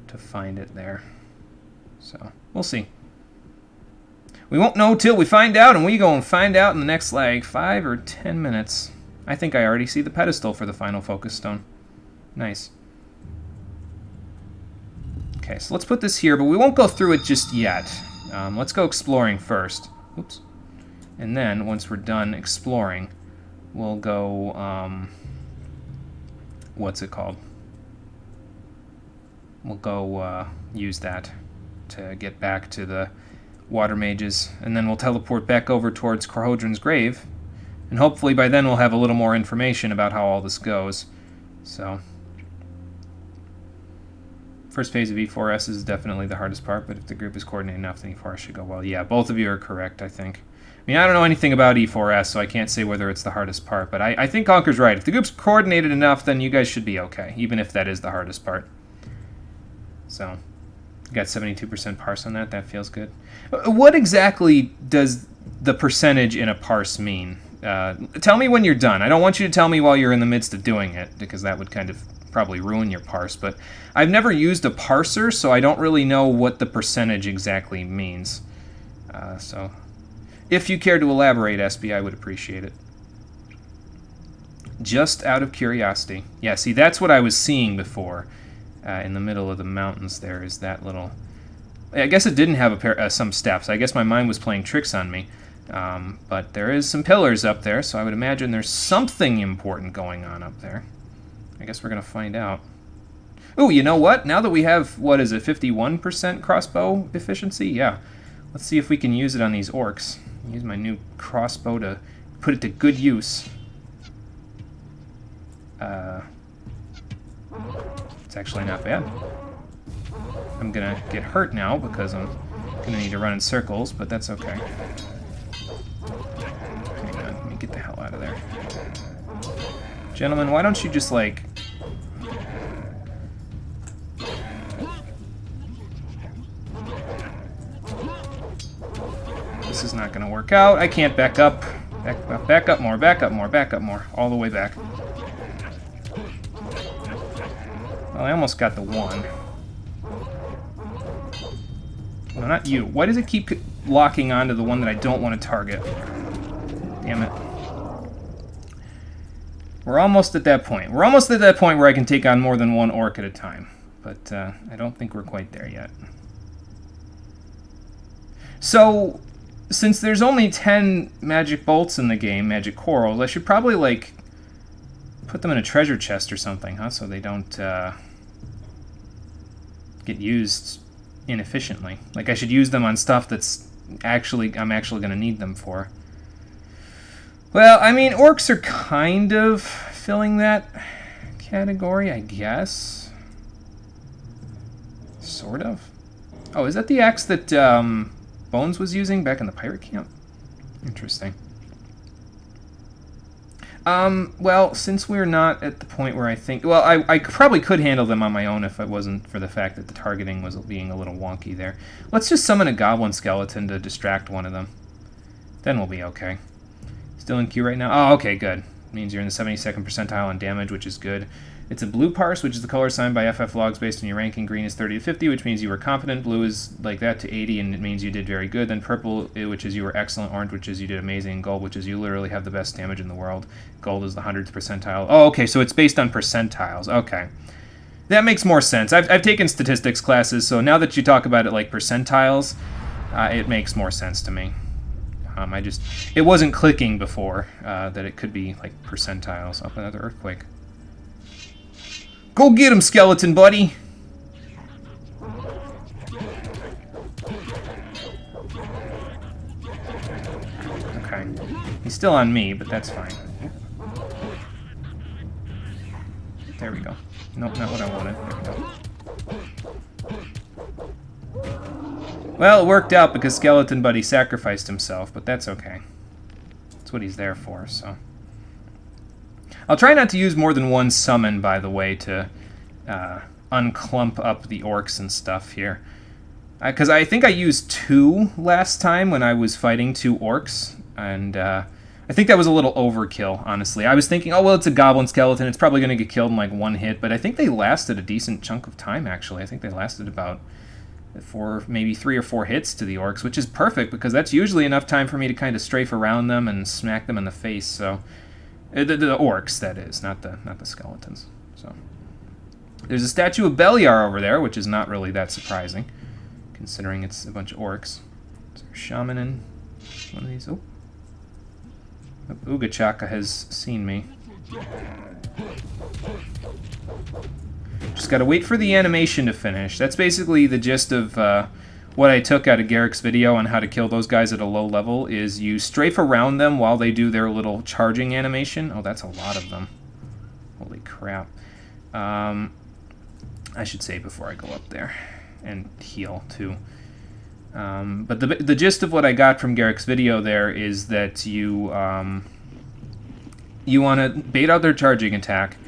to find it there. So, we'll see. We won't know till we find out, and we go and find out in the next, like, 5 or 10 minutes. I think I already see the pedestal for the final focus stone. Nice. Okay, so let's put this here, but we won't go through it just yet. Let's go exploring first. Oops. And then, once we're done exploring, we'll go, what's it called? We'll go use that to get back to the water mages, and then we'll teleport back over towards Corhodron's grave, and hopefully by then we'll have a little more information about how all this goes. So, first phase of E4S is definitely the hardest part, but if the group is coordinated enough, then E4S should go well. Yeah, both of you are correct, I think. I mean, I don't know anything about E4S, so I can't say whether it's the hardest part, but I think Conker's right. If the group's coordinated enough, then you guys should be okay, even if that is the hardest part. So, got 72% parse on that. That feels good. What exactly does the percentage in a parse mean? Tell me when you're done. I don't want you to tell me while you're in the midst of doing it, because that would kind of probably ruin your parse. But I've never used a parser, so I don't really know what the percentage exactly means. So, if you care to elaborate, SB, I would appreciate it. Just out of curiosity. Yeah, see, that's what I was seeing before. In the middle of the mountains there is that little... I guess it didn't have some steps. I guess my mind was playing tricks on me. But there is some pillars up there, so I would imagine there's something important going on up there. I guess we're going to find out. Ooh, you know what? Now that we have, what is it, 51% crossbow efficiency? Yeah. Let's see if we can use it on these orcs. Use my new crossbow to put it to good use. It's actually not bad. I'm gonna get hurt now because I'm gonna need to run in circles, but that's okay. Hang on, let me get the hell out of there. Gentlemen, why don't you just, like... This is not gonna work out. I can't back up. Back up more, back up more, back up more. All the way back. Well, I almost got the one. No, not you. Why does it keep locking onto the one that I don't want to target? Damn it. We're almost at that point. We're almost at that point where I can take on more than one orc at a time. But I don't think we're quite there yet. So, since there's only 10 magic bolts in the game, magic corals, I should probably, like... put them in a treasure chest or something, huh? So they don't get used inefficiently. Like, I should use them on stuff that's I'm actually going to need them for. Well, I mean, orcs are kind of filling that category, I guess. Sort of. Oh, is that the axe that Bones was using back in the pirate camp? Interesting. Well, since we're not at the point where I think... Well, I probably could handle them on my own if it wasn't for the fact that the targeting was being a little wonky there. Let's just summon a goblin skeleton to distract one of them. Then we'll be okay. Still in queue right now? Oh, okay, good. Means you're in the 72nd percentile on damage, which is good. It's a blue parse, which is the color assigned by FF logs based on your ranking. Green is 30 to 50, which means you were competent. Blue is like that to 80, and it means you did very good. Then purple, which is you were excellent. Orange, which is you did amazing. And gold, which is you literally have the best damage in the world. Gold is the 100th percentile. Oh, okay, so it's based on percentiles. Okay. That makes more sense. I've taken statistics classes, so now that you talk about it like percentiles, it makes more sense to me. It wasn't clicking before that it could be like percentiles. Up another earthquake. Go get him, skeleton buddy! Okay. He's still on me, but that's fine. There we go. Nope, not what I wanted. There we go. Well, it worked out because Skeleton Buddy sacrificed himself, but that's okay. That's what he's there for, so... I'll try not to use more than one summon, by the way, to unclump up the orcs and stuff here. Because I think I used 2 last time when I was fighting 2 orcs, and I think that was a little overkill, honestly. I was thinking, oh, well, it's a goblin skeleton, it's probably going to get killed in like 1 hit, but I think they lasted a decent chunk of time, actually. I think they lasted about 4, maybe 3 or 4 hits to the orcs, which is perfect, because that's usually enough time for me to kind of strafe around them and smack them in the face, so... The orcs, that is, not the skeletons. So there's a statue of Beliar over there, which is not really that surprising, considering it's a bunch of orcs. Is there a shaman in one of these? Oh, Ugachaka has seen me. Just gotta wait for the animation to finish. That's basically the gist of what I took out of Garrick's video on how to kill those guys at a low level, is you strafe around them while they do their little charging animation. Oh, that's a lot of them. Holy crap. I should say before I go up there and heal, too. But the gist of what I got from Garrick's video there is that you want to bait out their charging attack,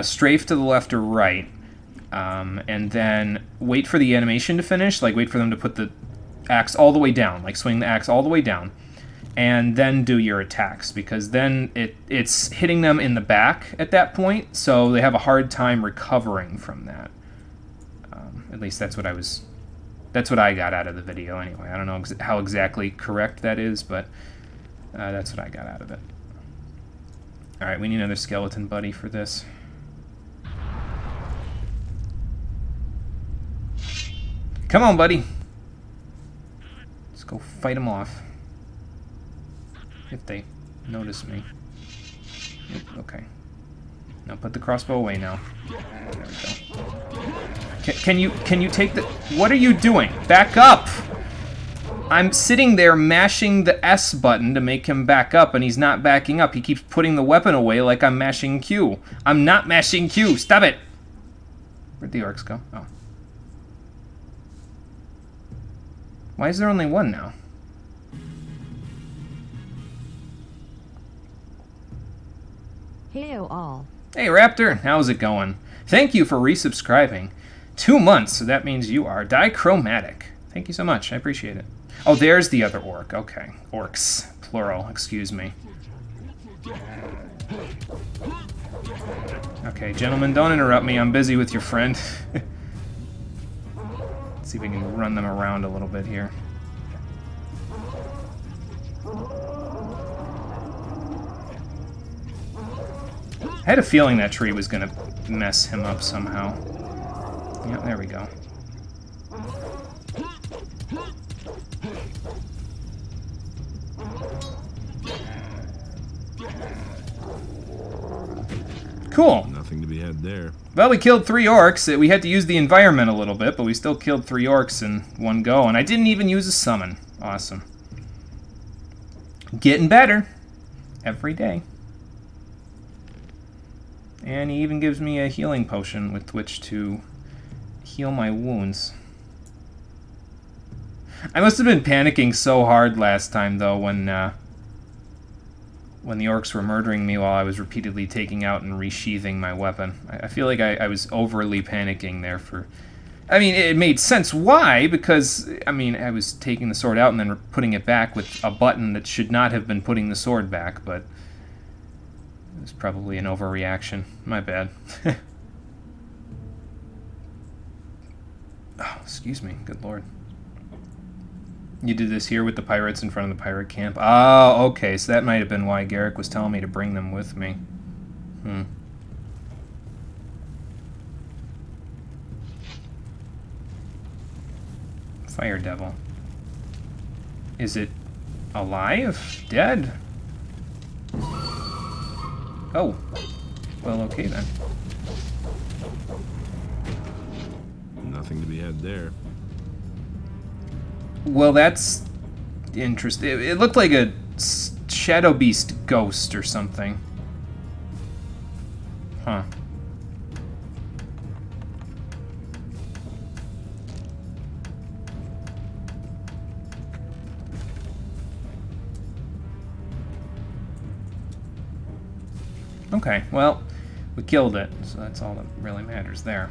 strafe to the left or right, and then wait for the animation to finish, like wait for them to put the axe all the way down, like swing the axe all the way down, and then do your attacks, because then it's hitting them in the back at that point, so they have a hard time recovering from that. At least that's what I got out of the video anyway. I don't know how exactly correct that is, but that's what I got out of it. Alright, we need another skeleton buddy for this. Come on, buddy. Let's go fight them off. If they notice me. Oop, okay. Now put the crossbow away now. There we go. Can you take the... What are you doing? Back up! I'm sitting there mashing the S button to make him back up, and he's not backing up. He keeps putting the weapon away like I'm mashing Q. I'm not mashing Q. Stop it! Where'd the orcs go? Oh. Why is there only one now? Hello all. Hey Raptor, how's it going? Thank you for resubscribing. 2 months, so that means you are dichromatic. Thank you so much, I appreciate it. Oh, there's the other orc. Okay. Orcs. Plural, excuse me. Okay, gentlemen, don't interrupt me. I'm busy with your friend. Let's see if we can run them around a little bit here. I had a feeling that tree was going to mess him up somehow. Yep, there we go. Cool. Nothing to be had there. Well, we killed 3 orcs. We had to use the environment a little bit, but we still killed 3 orcs in one go, and I didn't even use a summon. Awesome. Getting better. Every day. And he even gives me a healing potion with which to heal my wounds. I must have been panicking so hard last time, though, when the orcs were murdering me while I was repeatedly taking out and resheathing my weapon. I feel like I was overly panicking there for... I mean, it made sense. Why? Because, I mean, I was taking the sword out and then putting it back with a button that should not have been putting the sword back, but it was probably an overreaction. My bad. Oh, excuse me. Good lord. You did this here with the pirates in front of the pirate camp? Oh, okay, so that might have been why Garrick was telling me to bring them with me. Fire Devil. Is it alive? Dead? Oh. Well, okay then. Nothing to be had there. Well, that's interesting. It looked like a Shadow Beast ghost or something. Huh. Okay, well, we killed it, so that's all that really matters there.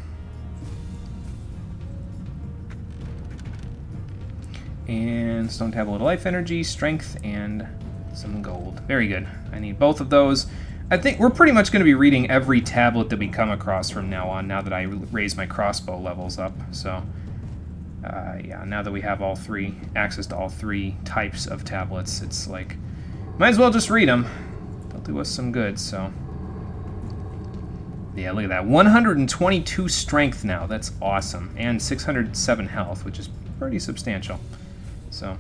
And stone tablet of life energy, strength, and some gold. Very good. I need both of those. I think we're pretty much going to be reading every tablet that we come across from now on, now that I raise my crossbow levels up. So, yeah, now that we have all three, access to all three types of tablets, it's like, might as well just read them. They'll do us some good, so... Yeah, look at that. 122 strength now. That's awesome. And 607 health, which is pretty substantial. So.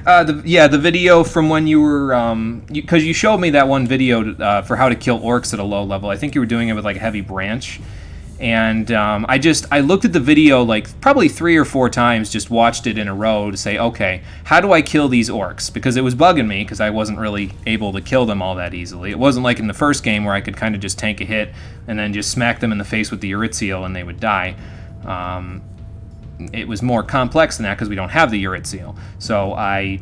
The video from when you were, because you showed me that one video for how to kill orcs at a low level. I think you were doing it with like a heavy branch. And I looked at the video like probably 3 or 4 times, just watched it in a row to say, okay, how do I kill these orcs? Because it was bugging me because I wasn't really able to kill them all that easily. It wasn't like in the first game where I could kind of just tank a hit and then just smack them in the face with the Eurytziel and they would die. It was more complex than that because we don't have the Eurytziel. So I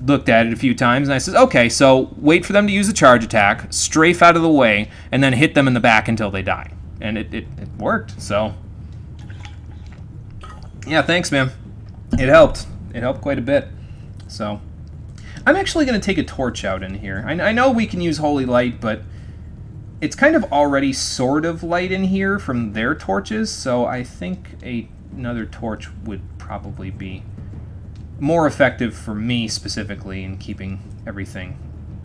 looked at it a few times and I said, okay, so wait for them to use the charge attack, strafe out of the way, and then hit them in the back until they die. And it worked, so... Yeah, thanks, man. It helped. It helped quite a bit. So, I'm actually going to take a torch out in here. I know we can use Holy Light, but it's kind of already sort of light in here from their torches, so I think another torch would probably be more effective for me specifically in keeping everything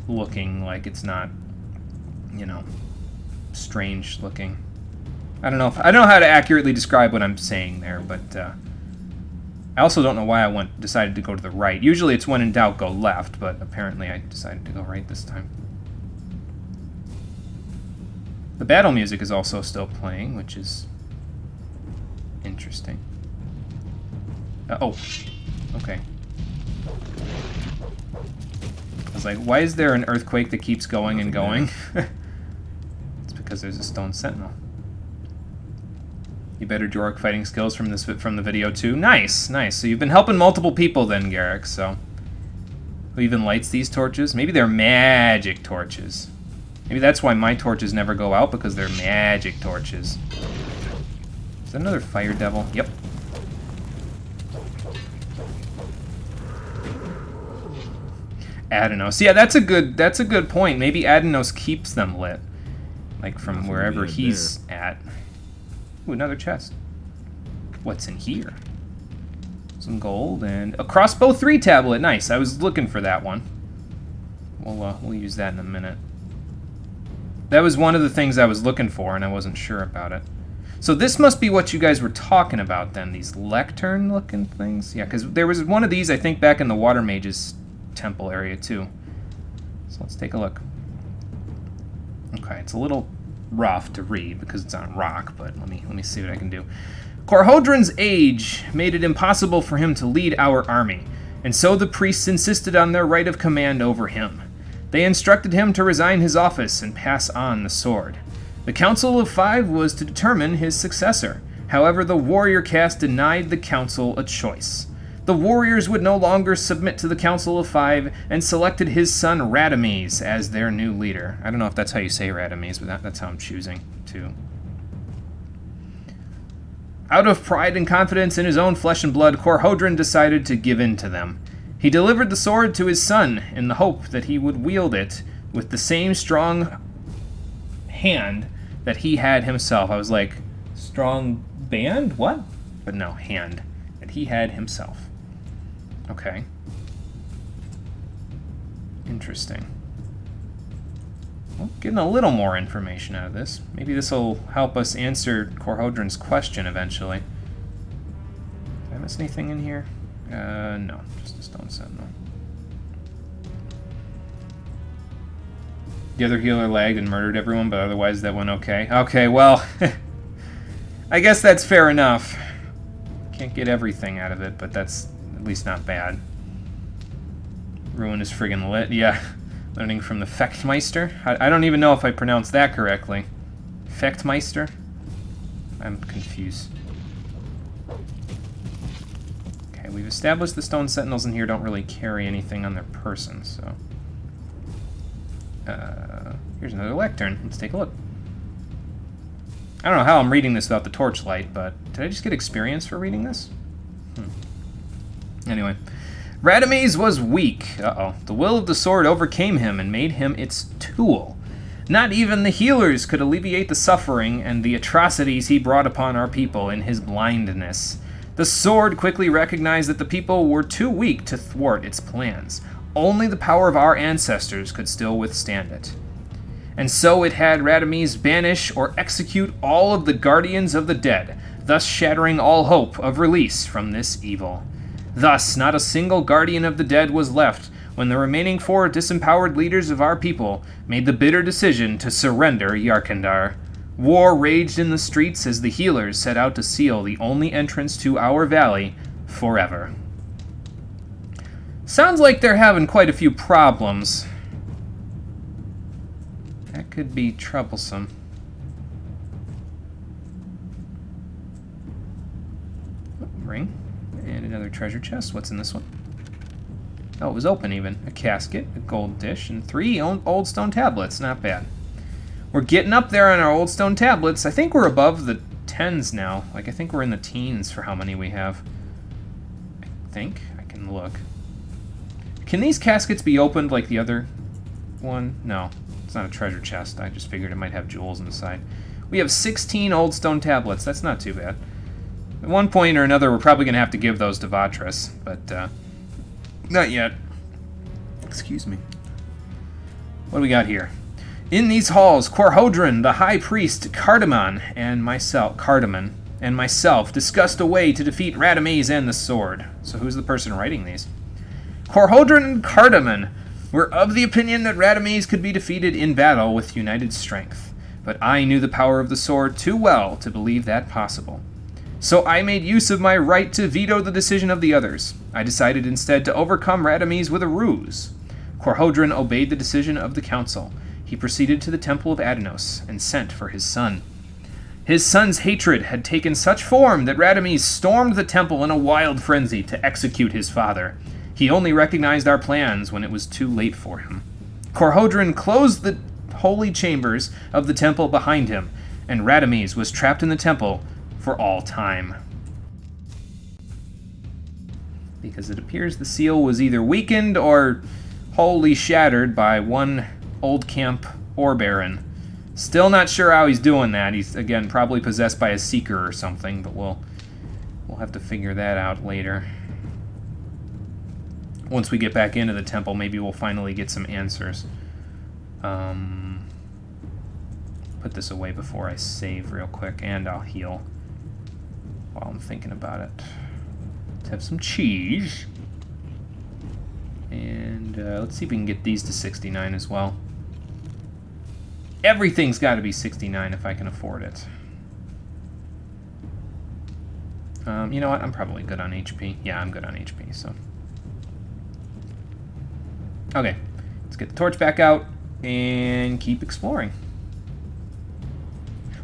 looking like it's not, you know, strange looking. I don't know how to accurately describe what I'm saying there, but I also don't know why I decided to go to the right. Usually it's when in doubt, go left, but apparently I decided to go right this time. The battle music is also still playing, which is interesting. Oh, okay. I was like, why is there an earthquake that keeps going and going? It's because there's a stone sentinel. You bettered your orc fighting skills from the video too. Nice, nice. So you've been helping multiple people then, Garrick. So who even lights these torches? Maybe they're magic torches. Maybe that's why my torches never go out, because they're magic torches. Is that another fire devil? Yep. Adenos. Yeah, that's a good point. Maybe Adenos keeps them lit, like from wherever he's at. Ooh, another chest. What's in here? Some gold and a crossbow 3 tablet. Nice. I was looking for that one. We'll use that in a minute. That was one of the things I was looking for, and I wasn't sure about it. So this must be what you guys were talking about then, these lectern-looking things? Yeah, because there was one of these, I think, back in the Water Mage's temple area, too. So let's take a look. Okay, it's a little rough to read because it's on rock, but let me see what I can do. Korhodran's age made it impossible for him to lead our army, and so the priests insisted on their right of command over him. They instructed him to resign his office and pass on the sword. The Council of Five was to determine his successor. However, the warrior caste denied the council a choice. The warriors would no longer submit to the Council of Five and selected his son Radames as their new leader. I don't know if that's how you say Radames, but that's how I'm choosing to. Out of pride and confidence in his own flesh and blood, Korhodrin decided to give in to them. He delivered the sword to his son in the hope that he would wield it with the same strong hand that he had himself. I was like, strong band? What? But no, hand that he had himself. Okay. Interesting. Well, getting a little more information out of this. Maybe this will help us answer Korhodrin's question eventually. Did I miss anything in here? No, just a stone sentinel. The other healer lagged and murdered everyone, but otherwise that went okay. Okay, well, I guess that's fair enough. Can't get everything out of it, but that's at least not bad. Ruin is friggin' lit, yeah. Learning from the Fechtmeister. I don't even know if I pronounced that correctly. Fechtmeister? I'm confused. Okay, we've established the stone sentinels in here don't really carry anything on their person, so... here's another lectern. Let's take a look. I don't know how I'm reading this without the torchlight, but did I just get experience for reading this? Anyway. Radames was weak. The will of the sword overcame him and made him its tool. Not even the healers could alleviate the suffering and the atrocities he brought upon our people in his blindness. The sword quickly recognized that the people were too weak to thwart its plans. Only the power of our ancestors could still withstand it. And so it had Radames banish or execute all of the guardians of the dead, thus shattering all hope of release from this evil. Thus, not a single guardian of the dead was left when the remaining 4 disempowered leaders of our people made the bitter decision to surrender Yarkandar. War raged in the streets as the healers set out to seal the only entrance to our valley forever. Sounds like they're having quite a few problems. That could be troublesome. Ring. And another treasure chest. What's in this one? Oh, it was open even. A casket, a gold dish, and 3 old stone tablets. Not bad. We're getting up there on our old stone tablets. I think we're above the 10s now. Like, I think we're in the teens for how many we have. I think. I can look. Can these caskets be opened like the other one? No. It's not a treasure chest. I just figured it might have jewels inside. We have 16 old stone tablets. That's not too bad. At one point or another, we're probably going to have to give those to Vatras, but not yet. Excuse me. What do we got here? In these halls, Korhodrin, the High Priest, Cardamon, and myself discussed a way to defeat Radames and the sword. So who's the person writing these? Korhodrin and Cardamon were of the opinion that Radames could be defeated in battle with united strength, but I knew the power of the sword too well to believe that possible. So I made use of my right to veto the decision of the others. I decided instead to overcome Radames with a ruse. Korhodrin obeyed the decision of the council. He proceeded to the temple of Adenos and sent for his son. His son's hatred had taken such form that Radames stormed the temple in a wild frenzy to execute his father. He only recognized our plans when it was too late for him. Korhodrin closed the holy chambers of the temple behind him, and Radames was trapped in the temple for all time. Because it appears the seal was either weakened or wholly shattered by one old camp ore baron. Still not sure how he's doing that. He's, again, probably possessed by a seeker or something, but we'll have to figure that out later. Once we get back into the temple, maybe we'll finally get some answers. Put this away before I save real quick, and I'll heal while I'm thinking about it. Let's have some cheese. And let's see if we can get these to 69 as well. Everything's got to be 69 if I can afford it. You know what? I'm probably good on HP. Yeah, I'm good on HP, so. Okay, let's get the torch back out and keep exploring.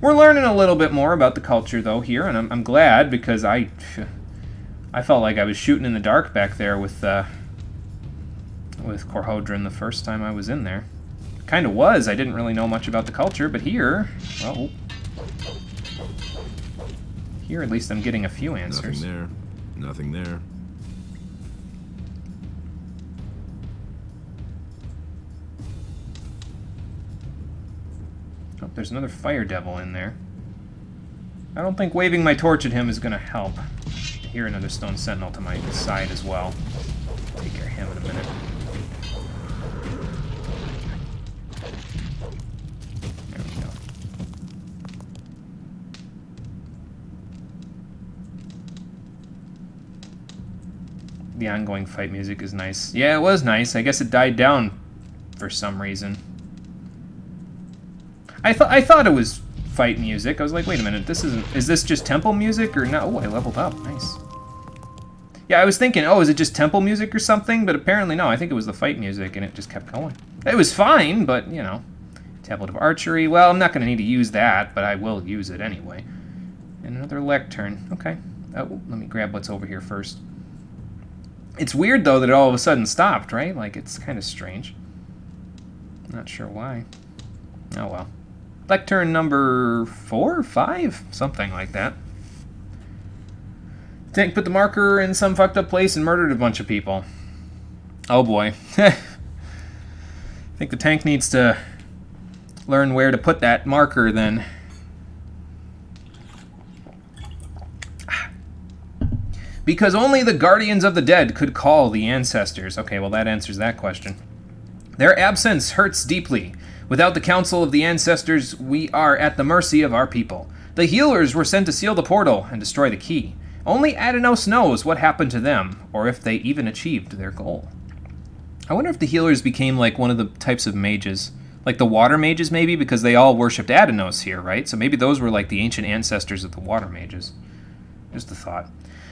We're learning a little bit more about the culture, though, here, and I'm glad, because I felt like I was shooting in the dark back there with Corhodron the first time I was in there. Kind of was. I didn't really know much about the culture, but here, well, here at least I'm getting a few answers. Nothing there. Nothing there. Oh, there's another fire devil in there. I don't think waving my torch at him is going to help. I hear another stone sentinel to my side as well. Take care of him in a minute. There we go. The ongoing fight music is nice. Yeah, it was nice. I guess it died down for some reason. I thought it was fight music. I was like, wait a minute, is this just temple music or no? Oh, I leveled up. Nice. Yeah, I was thinking, oh, is it just temple music or something? But apparently no, I think it was the fight music and it just kept going. It was fine, but, you know, tablet of archery. Well, I'm not going to need to use that, but I will use it anyway. And another lectern. Okay. Oh, let me grab what's over here first. It's weird, though, that it all of a sudden stopped, right? Like, it's kind of strange. Not sure why. Oh, well. Lectern number 4 or 5? Something like that. Tank put the marker in some fucked up place and murdered a bunch of people. Oh boy. I think the tank needs to learn where to put that marker then. Because only the guardians of the dead could call the ancestors. Okay, well that answers that question. Their absence hurts deeply. Without the counsel of the ancestors, we are at the mercy of our people. The healers were sent to seal the portal and destroy the key. Only Adanos knows what happened to them, or if they even achieved their goal. I wonder if the healers became like one of the types of mages. Like the water mages, maybe, because they all worshipped Adanos here, right? So maybe those were like the ancient ancestors of the water mages. Just a thought.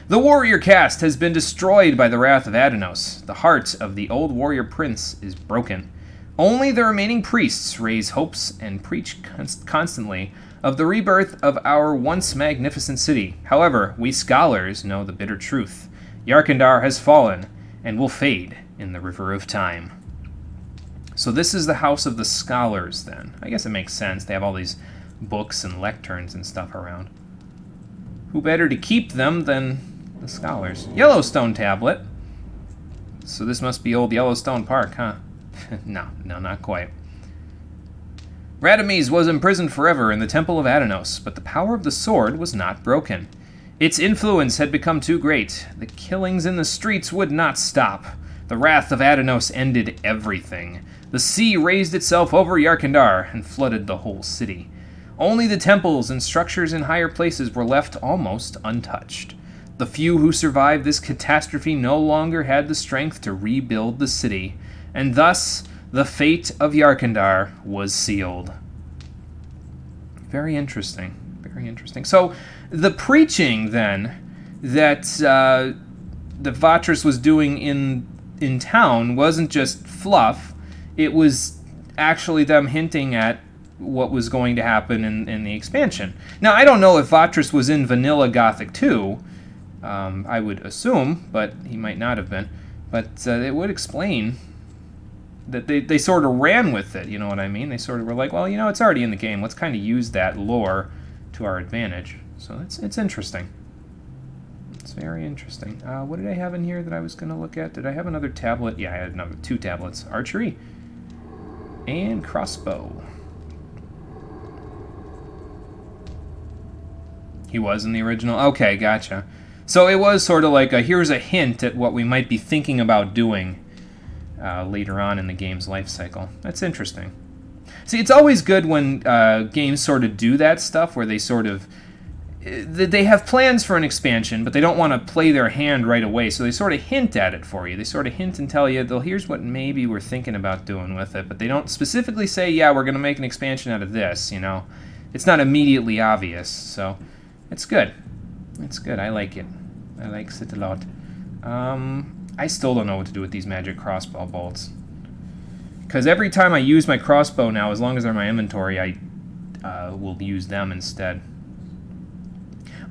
The warrior caste has been destroyed by the wrath of Adanos. The heart of the old warrior prince is broken. Only the remaining priests raise hopes and preach constantly of the rebirth of our once magnificent city. However, we scholars know the bitter truth. Yarkandar has fallen and will fade in the river of time. So this is the house of the scholars, then. I guess it makes sense. They have all these books and lecterns and stuff around. Who better to keep them than the scholars? Yellowstone tablet. So this must be old Yellowstone Park, huh? No, not quite. Radames was imprisoned forever in the Temple of Adanos, but the power of the sword was not broken. Its influence had become too great. The killings in the streets would not stop. The wrath of Adanos ended everything. The sea raised itself over Yarkandar and flooded the whole city. Only the temples and structures in higher places were left almost untouched. The few who survived this catastrophe no longer had the strength to rebuild the city, and thus the fate of Yarkandar was sealed. Very interesting. Very interesting. So the preaching, then, that Vatras was doing in town wasn't just fluff. It was actually them hinting at what was going to happen in the expansion. Now, I don't know if Vatras was in Vanilla Gothic 2. I would assume, but he might not have been. But it would explain that they sort of ran with it, you know what I mean? They sort of were like, well, you know, it's already in the game. Let's kind of use that lore to our advantage. So it's interesting. It's very interesting. What did I have in here that I was going to look at? Did I have another tablet? Yeah, I had another 2 tablets. Archery and crossbow. He was in the original? Okay, gotcha. So it was sort of like here's a hint at what we might be thinking about doing later on in the game's life cycle. That's interesting. See, it's always good when games sort of do that stuff where they sort of... They have plans for an expansion, but they don't want to play their hand right away, so they sort of hint at it for you. They sort of hint and tell you, well, here's what maybe we're thinking about doing with it, but they don't specifically say, yeah, we're going to make an expansion out of this, you know. It's not immediately obvious, so it's good. It's good. I like it. I like it a lot. I still don't know what to do with these magic crossbow bolts. Because every time I use my crossbow now, as long as they're in my inventory, we'll use them instead.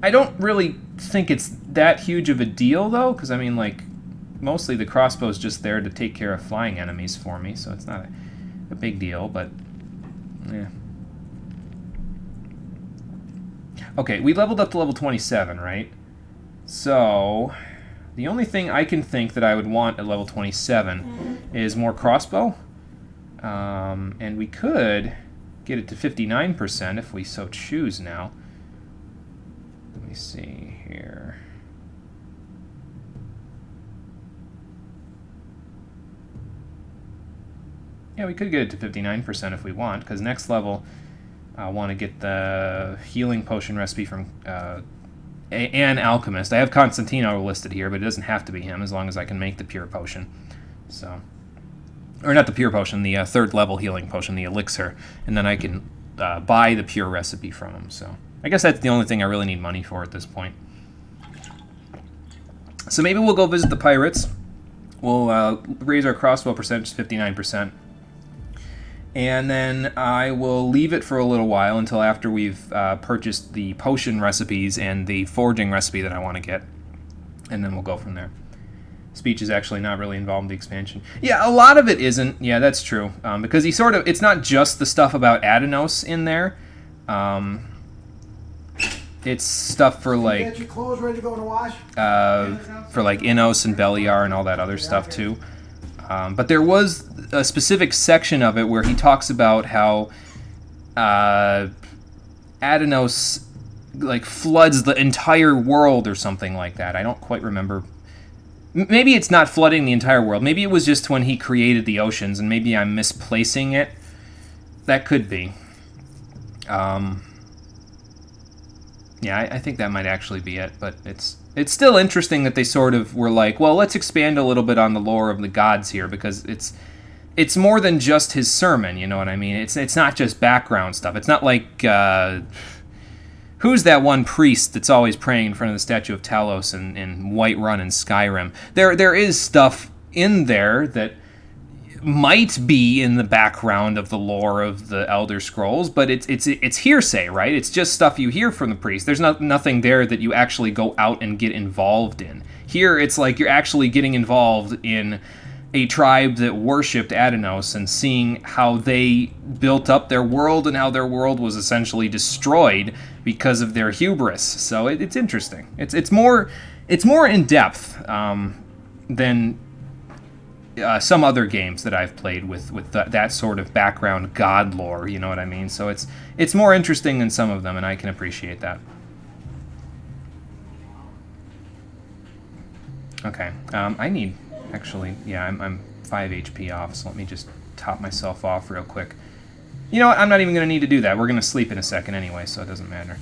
I don't really think it's that huge of a deal, though, because, I mean, like, mostly the crossbow's just there to take care of flying enemies for me, so it's not a big deal, but, yeah. Okay, we leveled up to level 27, right? So, the only thing I can think that I would want at level 27 is more crossbow. And we could get it to 59% if we so choose now. Let me see here. Yeah, we could get it to 59% if we want, because next level I want to get the healing potion recipe from an alchemist. I have Constantino listed here, but it doesn't have to be him as long as I can make the pure potion. So, or not the pure potion, the third level healing potion, the elixir, and then I can buy the pure recipe from him. So I guess that's the only thing I really need money for at this point. So maybe we'll go visit the pirates. We'll raise our crossbow percentage to 59%. And then I will leave it for a little while until after we've purchased the potion recipes and the forging recipe that I want to get. And then we'll go from there. Speech is actually not really involved in the expansion. Yeah, a lot of it isn't. Yeah, that's true. Because he sort of... It's not just the stuff about Adanos in there. It's stuff for, like... Get your clothes ready to go in the wash? For, like, Innos and Beliar and all that other stuff, too. But there was a specific section of it where he talks about how Adanos, like, floods the entire world or something like that. I don't quite remember. Maybe it's not flooding the entire world. Maybe it was just when he created the oceans, and maybe I'm misplacing it. That could be. Yeah, I think that might actually be it, but it's still interesting that they sort of were like, well, let's expand a little bit on the lore of the gods here, because it's more than just his sermon, you know what I mean? It's not just background stuff. It's not like, who's that one priest that's always praying in front of the statue of Talos in Whiterun and Skyrim? There is stuff in there that might be in the background of the lore of the Elder Scrolls, but it's hearsay, right? It's just stuff you hear from the priest. There's nothing there that you actually go out and get involved in. Here, it's like you're actually getting involved in a tribe that worshipped Adanos and seeing how they built up their world and how their world was essentially destroyed because of their hubris. So it's interesting. It's more in depth than some other games that I've played with that sort of background god lore, you know what I mean? So it's more interesting than some of them, and I can appreciate that. Okay, I need, actually, yeah, I'm 5 HP off, so let me just top myself off real quick. You know what, I'm not even going to need to do that. We're going to sleep in a second anyway, so it doesn't matter.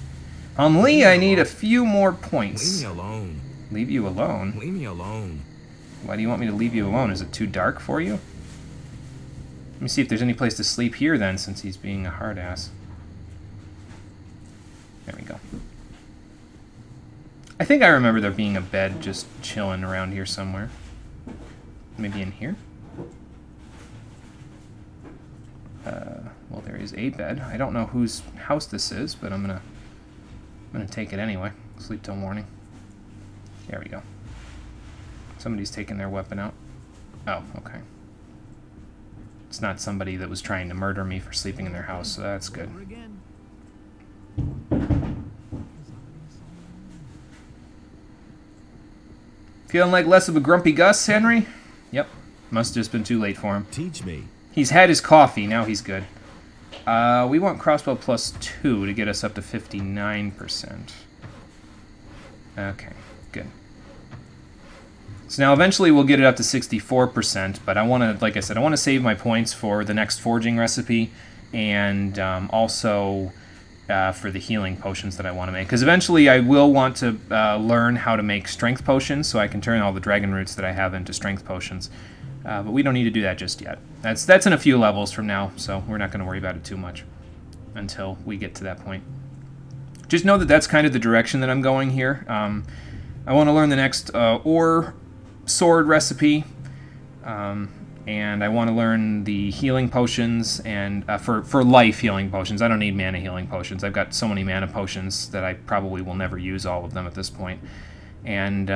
Lee, I need a few more points. Leave me alone. Leave you alone? Leave me alone. Why do you want me to leave you alone? Is it too dark for you? Let me see if there's any place to sleep here then, since he's being a hard ass. There we go. I think I remember there being a bed just chilling around here somewhere. Maybe in here? Well, there is a bed. I don't know whose house this is, but I'm gonna take it anyway. Sleep till morning. There we go. Somebody's taking their weapon out. Oh, okay. It's not somebody that was trying to murder me for sleeping in their house, so that's good. Feeling like less of a grumpy Gus, Henry? Yep. Must have just been too late for him. Teach me. He's had his coffee, now he's good. We want crossbow plus 2 to get us up to 59%. Okay, good. So now eventually we'll get it up to 64%, but I want to, like I said, I want to save my points for the next forging recipe and also for the healing potions that I want to make. Because eventually I will want to learn how to make strength potions so I can turn all the dragon roots that I have into strength potions. But we don't need to do that just yet. That's in a few levels from now, so we're not going to worry about it too much until we get to that point. Just know that that's kind of the direction that I'm going here. I want to learn the next ore sword recipe, And I want to learn the healing potions, and for life healing potions. I don't need mana healing potions. I've got so many mana potions that I probably will never use all of them at this point. And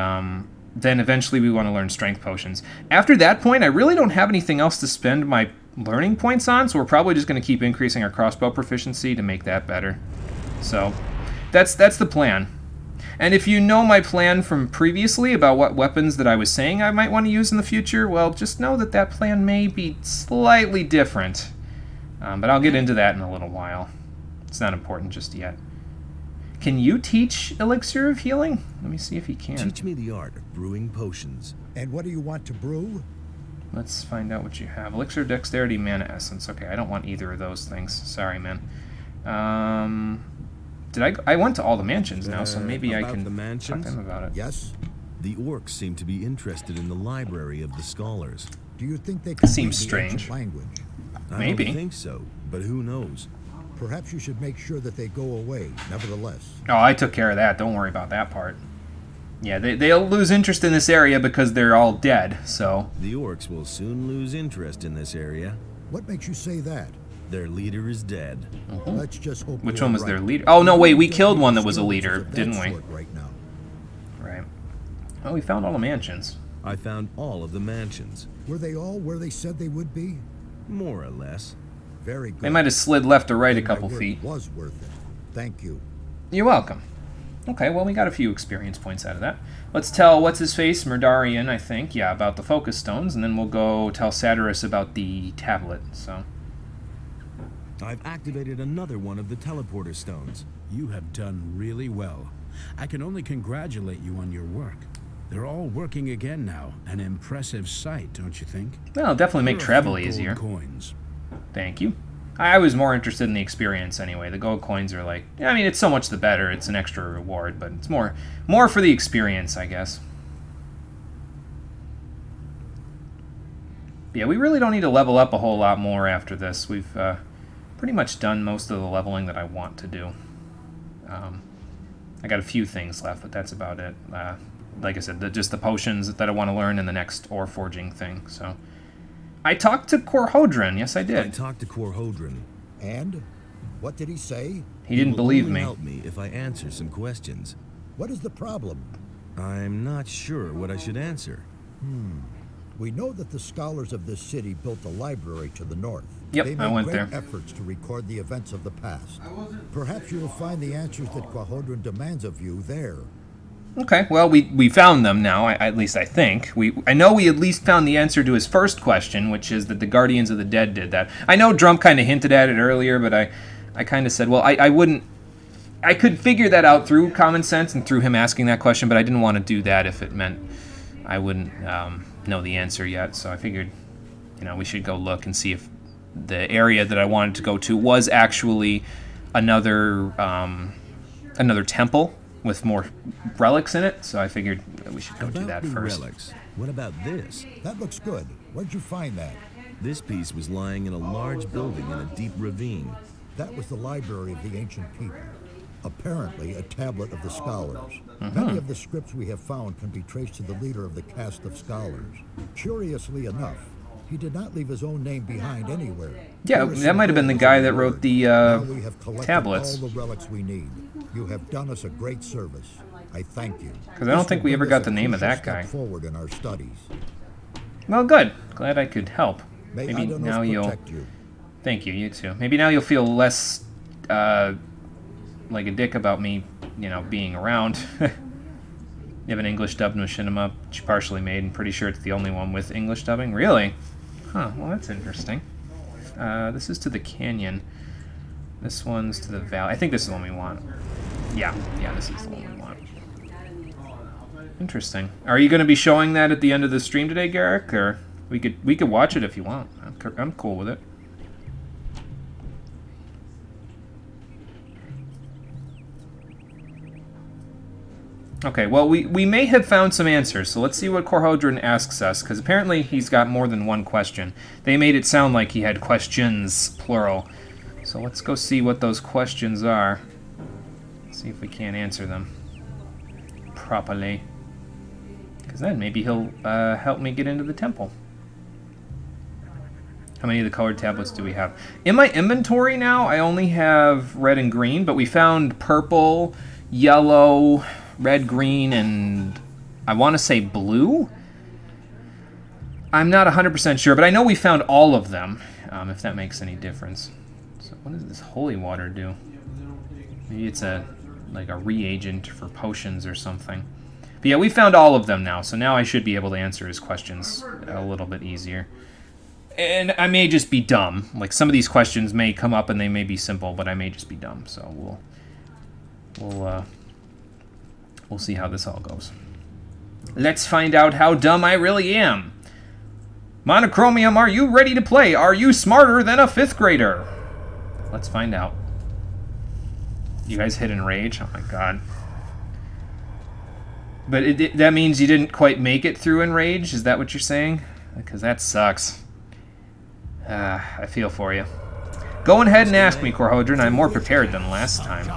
then eventually we want to learn strength potions. After that point, I really don't have anything else to spend my learning points on, so we're probably just going to keep increasing our crossbow proficiency to make that better. So that's the plan. And if you know my plan from previously about what weapons that I was saying I might want to use in the future, well, just know that that plan may be slightly different. But I'll get into that in a little while. It's not important just yet. Can you teach Elixir of Healing? Let me see if he can. Teach me the art of brewing potions. And what do you want to brew? Let's find out what you have. Elixir, Dexterity, Mana Essence. Okay, I don't want either of those things. Sorry, man. I went to all the mansions now, so maybe I can talk to them about it. Yes? The orcs seem to be interested in the library of the scholars. Do you think they can Seems read the strange. ancient language? Maybe. I don't think so, but who knows? Perhaps you should make sure that they go away, nevertheless. Oh, I took care of that. Don't worry about that part. Yeah, they'll lose interest in this area because they're all dead, so... The orcs will soon lose interest in this area. What makes you say that? Their leader is dead. Let's just hope Which you're one was right. their leader? Oh, no, wait, we don't killed need one that was a skirmishes leader, of that didn't we? sort right now. Right. Oh, we found all the mansions. I found all of the mansions, Were they all where they said they would be? more or less. Very good. They might have slid left or right a Then my couple work feet. was worth it. Thank you. You're welcome. Okay, well, we got a few experience points out of that. Let's tell what's-his-face, Murdarian, I think, yeah, about the focus stones, and then we'll go tell Satyrus about the tablet, so... I've activated another one of the teleporter stones. You have done really well. I can only congratulate you on your work. They're all working again now. An impressive sight, don't you think? Well, it'll definitely make Here are a travel few gold easier. coins. Thank you. I was more interested in the experience anyway. The gold coins are like... I mean, it's so much the better. It's an extra reward, but it's more for the experience, I guess. Yeah, we really don't need to level up a whole lot more after this. We've pretty much done most of the leveling that I want to do. I got a few things left, but that's about it. Like I said, just the potions that I want to learn in the next ore forging thing, so... I talked to Korhodron. Yes, I I did. talked to Korhodron. And? What did he say? He didn't will believe only me. help me if I answer some questions. What is the problem? I'm not sure what I should answer. We know that the scholars of this city built a library to the north. Yep, they I made went great there. efforts to record the events of the past. Perhaps you will find the answers that Korhodron demands of you there. Okay, well, we found them now, at least I think. I know we at least found the answer to his first question, which is that the Guardians of the Dead did that. I know Drum kind of hinted at it earlier, but I kind of said, well, I wouldn't... I could figure that out through common sense and through him asking that question, but I didn't want to do that if it meant I wouldn't know the answer yet. So I figured, we should go look and see if the area that I wanted to go to was actually another temple with more relics in it, so I figured we should go do that the first. relics, what about this? That looks good. Where'd you find that? This piece was lying in a large building in a deep ravine. That was the library of the ancient people. Apparently, a tablet of the scholars. Many of the scripts we have found can be traced to the leader of the caste of scholars. Curiously enough, he did not leave his own name behind anywhere. Yeah, Here is that some might have been the gold guy as a that wrote reward. the Now we have collected tablets. all the relics we need. You have done us a great service. I thank you. 'Cause I don't This think will we ever bring got us the a name of crucial that guy. step forward in our studies. Well, good. Glad I could help. May Maybe Adonis now you'll... protect you. Thank you, you too. Maybe now you'll feel less like a dick about me, being around. You have an English dubbed machinima, which you partially made, and pretty sure it's the only one with English dubbing. Really? Huh, well that's interesting. This is to the canyon. This one's to the valley. I think this is the one we want. Yeah, this is the one we want. Interesting. Are you going to be showing that at the end of the stream today, Garrick? Or we could watch it if you want. I'm cool with it. Okay, well, we may have found some answers, so let's see what Korhodron asks us, because apparently he's got more than one question. They made it sound like he had questions, plural. So let's go see what those questions are. See if we can't answer them properly. Because then maybe he'll help me get into the temple. How many of the colored tablets do we have? In my inventory now, I only have red and green, but we found purple, yellow, red, green, and I want to say blue? I'm not 100% sure, but I know we found all of them, if that makes any difference. So what does this holy water do? Maybe it's like a reagent for potions or something. But yeah, we found all of them now, so now I should be able to answer his questions a little bit easier. And I may just be dumb. Like, some of these questions may come up and they may be simple, but I may just be dumb. So we'll see how this all goes. Let's find out how dumb I really am. Monochromium, are you ready to play? Are you smarter than a 5th grader? Let's find out. You guys hit Enrage? Oh my god. But that means you didn't quite make it through Enrage? Is that what you're saying? Because that sucks. I feel for you. Go ahead and ask me, Korhodron. I'm more prepared than last time.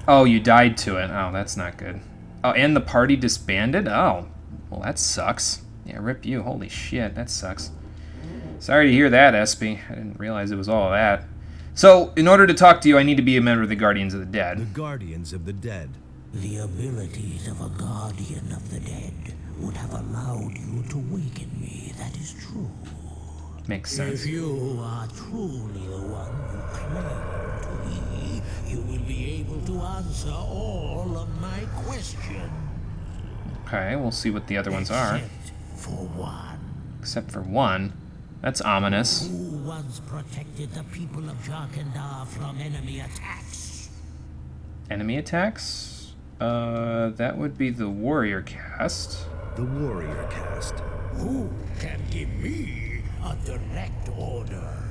Oh, you died to it. Oh, that's not good. Oh, and the party disbanded? Oh, well, that sucks. Yeah, rip you. Holy shit, that sucks. Sorry to hear that, Espy. I didn't realize it was all of that. So, in order to talk to you, I need to be a member of the Guardians of the Dead. The Guardians of the Dead. The abilities of a Guardian of the Dead would have allowed you to waken me, that is true. Makes sense. If you are truly the one you claim to be, you will be able to answer all of my questions. Okay, we'll see what the other ones are. Except for one. Except for one. That's ominous. Who once protected the people of Jarkandar from enemy attacks? Enemy attacks? That would be the warrior caste. The warrior caste. Who can give me a direct order?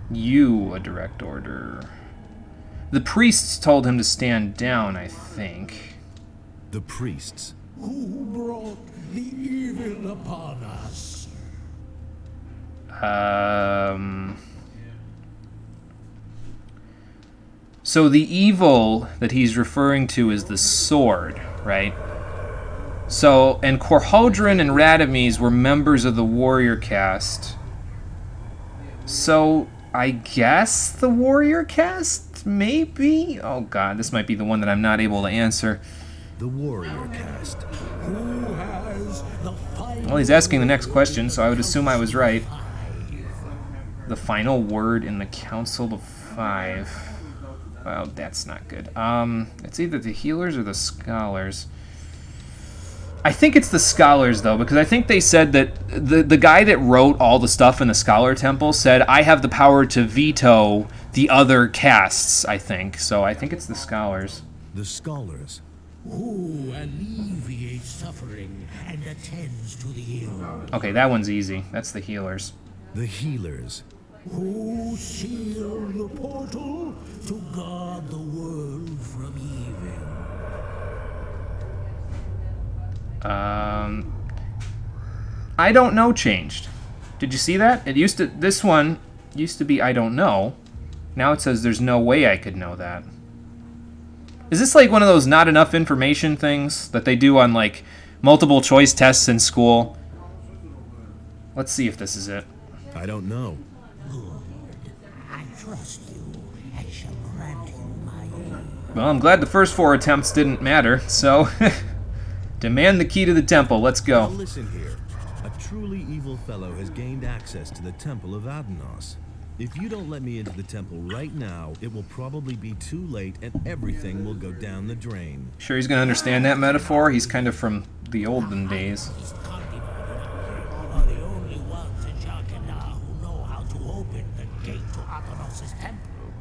You a direct order. The priests told him to stand down, I think. The priests. Who brought the evil upon us? So the evil that he's referring to is the sword, right? So, and Korhodron and Radames were members of the warrior caste. So, I guess the warrior caste? Maybe? Oh god, this might be the one that I'm not able to answer. The warrior caste. Who has the final Well, he's asking the next question, so I would assume I was right. The final word in the Council of Five. Well, that's not good. It's either the healers or the scholars. I think it's the scholars, though, because I think they said that the guy that wrote all the stuff in the Scholar Temple said, I have the power to veto the other castes, I think. So I think it's the scholars. The scholars. who alleviates suffering and attends to the ill. Okay, that one's easy. That's the healers. The healers. Who seal the portal to guard the world from evil. I don't know changed. Did you see that? This one used to be I don't know. Now it says there's no way I could know that. Is this like one of those not enough information things that they do on like multiple choice tests in school? Let's see if this is it. I don't know. Good. I trust you and shall grant you my aid. Well, I'm glad the first 4 attempts didn't matter, so demand the key to the temple. Let's Now go. listen here. A truly evil fellow has gained access to the Temple of Adnos. If you don't let me into the temple right now, it will probably be too late and everything will go down the drain. Sure he's gonna understand that metaphor? He's kind of from the olden days. These Condivider are the only ones in Jarkandar who know how to open the gate to Athenos' temple.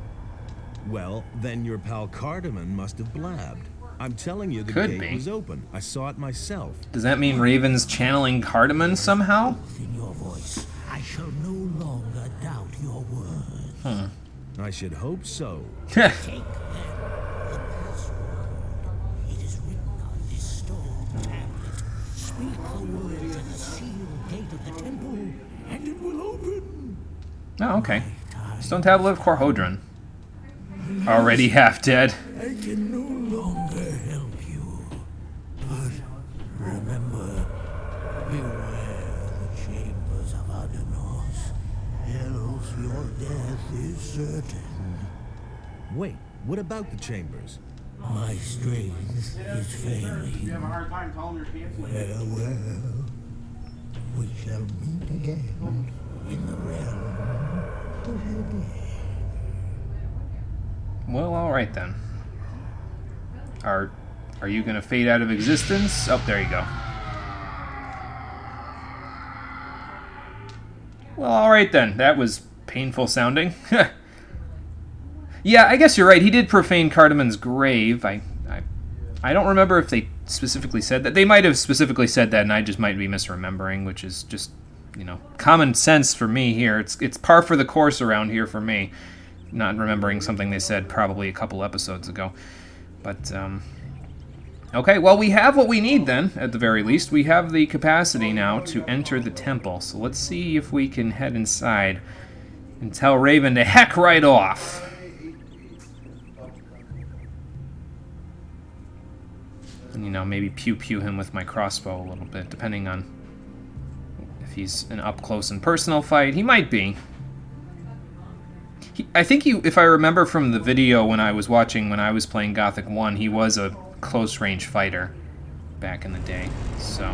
Well, then your pal Cardamon must have blabbed. I'm telling you, the Could gate be. was open. I saw it myself. Does that mean Raven's channeling Cardamon somehow? In your voice, I shall no longer doubt your words. I should hope so. Take then the password. It is written on this stone tablet. Speak the words at the sealed gate of the temple, and it will open. Oh, okay. Stone Tablet of Korhodron. Already half dead. I can no longer help you. But remember, death is certain. Wait, what about the chambers? My strength is failing. Well, we shall meet again in the realm of the dead. Well, all right then. Are you gonna fade out of existence? Oh, there you go. Well, all right then. That was painful sounding. Yeah, I guess you're right. He did profane Cardamon's grave. I don't remember if they specifically said that. They might have specifically said that, and I just might be misremembering, which is just, you know, common sense for me here. It's par for the course around here for me, not remembering something they said probably a couple episodes ago. But, okay, well, we have what we need then, at the very least. We have the capacity now to enter the temple. So let's see if we can head inside and tell Raven to heck right off. And, you know, maybe pew-pew him with my crossbow a little bit, depending on if he's an up-close and personal fight. He might be. I think if I remember from the video when I was watching, when I was playing Gothic 1, he was a close-range fighter back in the day, so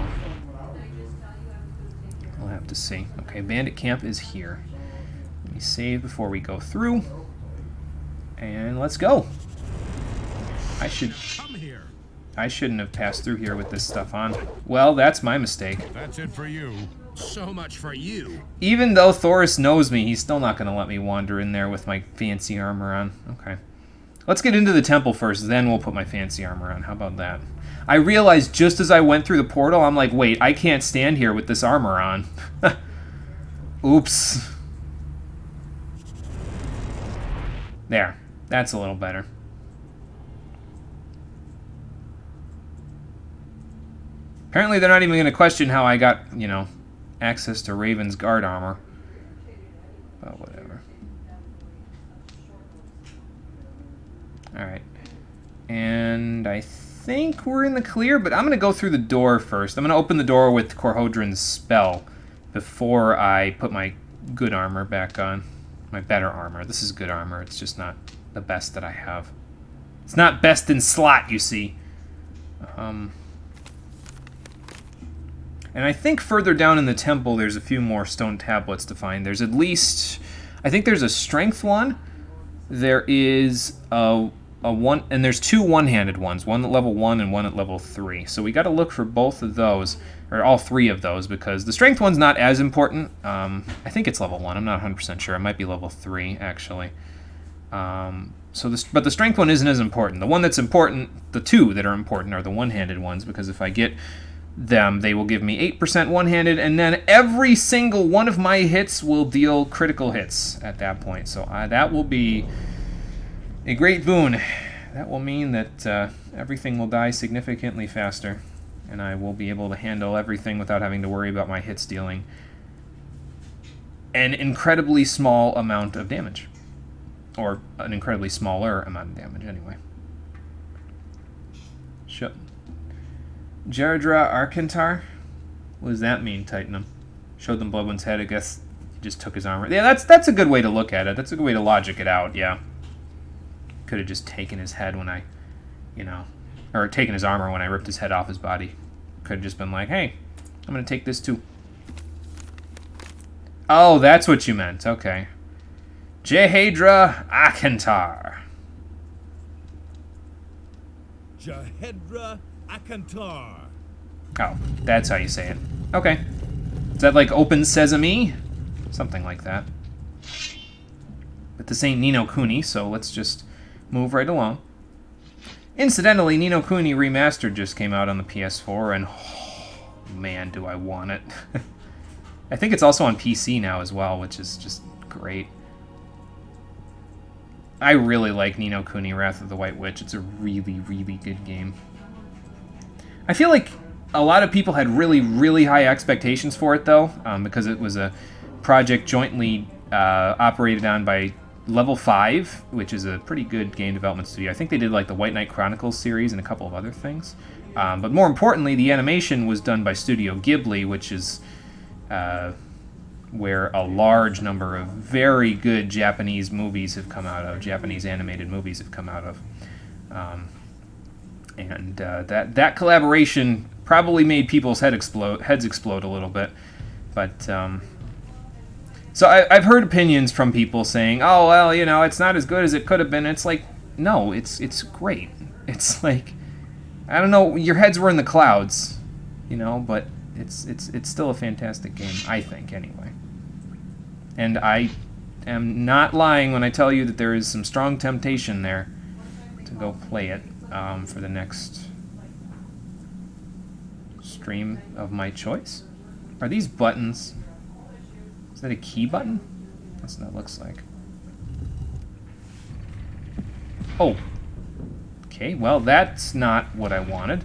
we'll have to see. Okay, bandit camp is here. Let me save before we go through, and let's go. I shouldn't have passed through here with this stuff on. Well, that's my mistake. That's it for you. So much for you. Even though Thoris knows me, he's still not going to let me wander in there with my fancy armor on. Okay. Let's get into the temple first, then we'll put my fancy armor on. How about that? I realized just as I went through the portal, I'm like, wait, I can't stand here with this armor on. Oops. There. That's a little better. Apparently they're not even going to question how I got, you know, access to Raven's guard armor. But whatever. Alright. And I think we're in the clear, but I'm going to go through the door first. I'm going to open the door with Corhodron's spell before I put my good armor back on. My better armor. This is good armor. It's just not the best that I have. It's not best in slot, you see. And I think further down in the temple, there's a few more stone tablets to find. There's at least, I think there's a strength one. There is a one, and there's two one-handed ones, one at level 1 and one at level 3. So we got to look for both of those, or all three of those, because the strength one's not as important. I think it's level 1. I'm not 100% sure. It might be level 3 actually. But the strength one isn't as important. The one that's important, the two that are important, are the one-handed ones, because if I get them, they will give me 8% one-handed, and then every single one of my hits will deal critical hits at that point. So that will be a great boon. That will mean that everything will die significantly faster, and I will be able to handle everything without having to worry about my hits dealing an incredibly small amount of damage. Or an incredibly smaller amount of damage, anyway. Shut. Jaredra Arkantar? What does that mean, Titanum? Showed them Bloodwind's head, I guess he just took his armor. Yeah, that's a good way to look at it. That's a good way to logic it out, yeah. Could have just taken his head when I, you know, or taken his armor when I ripped his head off his body. Could have just been like, hey, I'm going to take this too. Oh, that's what you meant. Okay. Jehedra Akantar. Jehedra Akantar. Oh, that's how you say it. Okay. Is that like open sesame? Something like that. But this ain't Ni no Kuni, so let's just move right along. Incidentally, Ni no Kuni Remastered just came out on the PS4, and oh, man, do I want it. I think it's also on PC now as well, which is just great. I really like Ni no Kuni Wrath of the White Witch. It's a really, really good game. I feel like a lot of people had really, really high expectations for it, though, because it was a project jointly operated on by Level 5, which is a pretty good game development studio. I think they did like the White Knight Chronicles series and a couple of other things. But more importantly, the animation was done by Studio Ghibli, which is where a large number of very good Japanese movies have come out of, Japanese animated movies have come out of. And that collaboration probably made people's heads explode a little bit. But, so I've heard opinions from people saying, oh, well, you know, it's not as good as it could have been. It's like, no, it's great. It's like, I don't know, your heads were in the clouds, you know, but it's still a fantastic game, I think, anyway. And I am not lying when I tell you that there is some strong temptation there to go play it for the next stream of my choice. Are these buttons? Is that a key button? That's what that looks like. Oh. Okay, well, that's not what I wanted.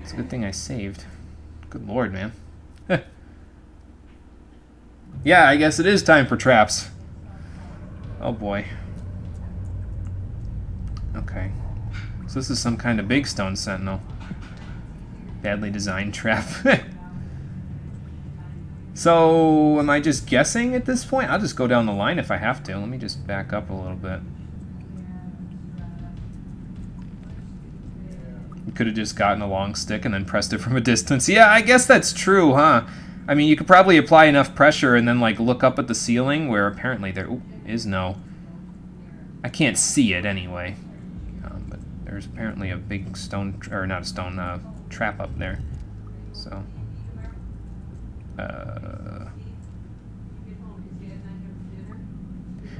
It's a good thing I saved. Good lord, man. Yeah, I guess it is time for traps. Oh boy. Okay. So this is some kind of big stone sentinel. Badly designed trap. So, am I just guessing at this point? I'll just go down the line if I have to. Let me just back up a little bit. You could have just gotten a long stick and then pressed it from a distance. Yeah, I guess that's true, huh? I mean, you could probably apply enough pressure and then, like, look up at the ceiling where apparently there is no... I can't see it anyway. But there's apparently a big stone... or not a stone, trap up there. So...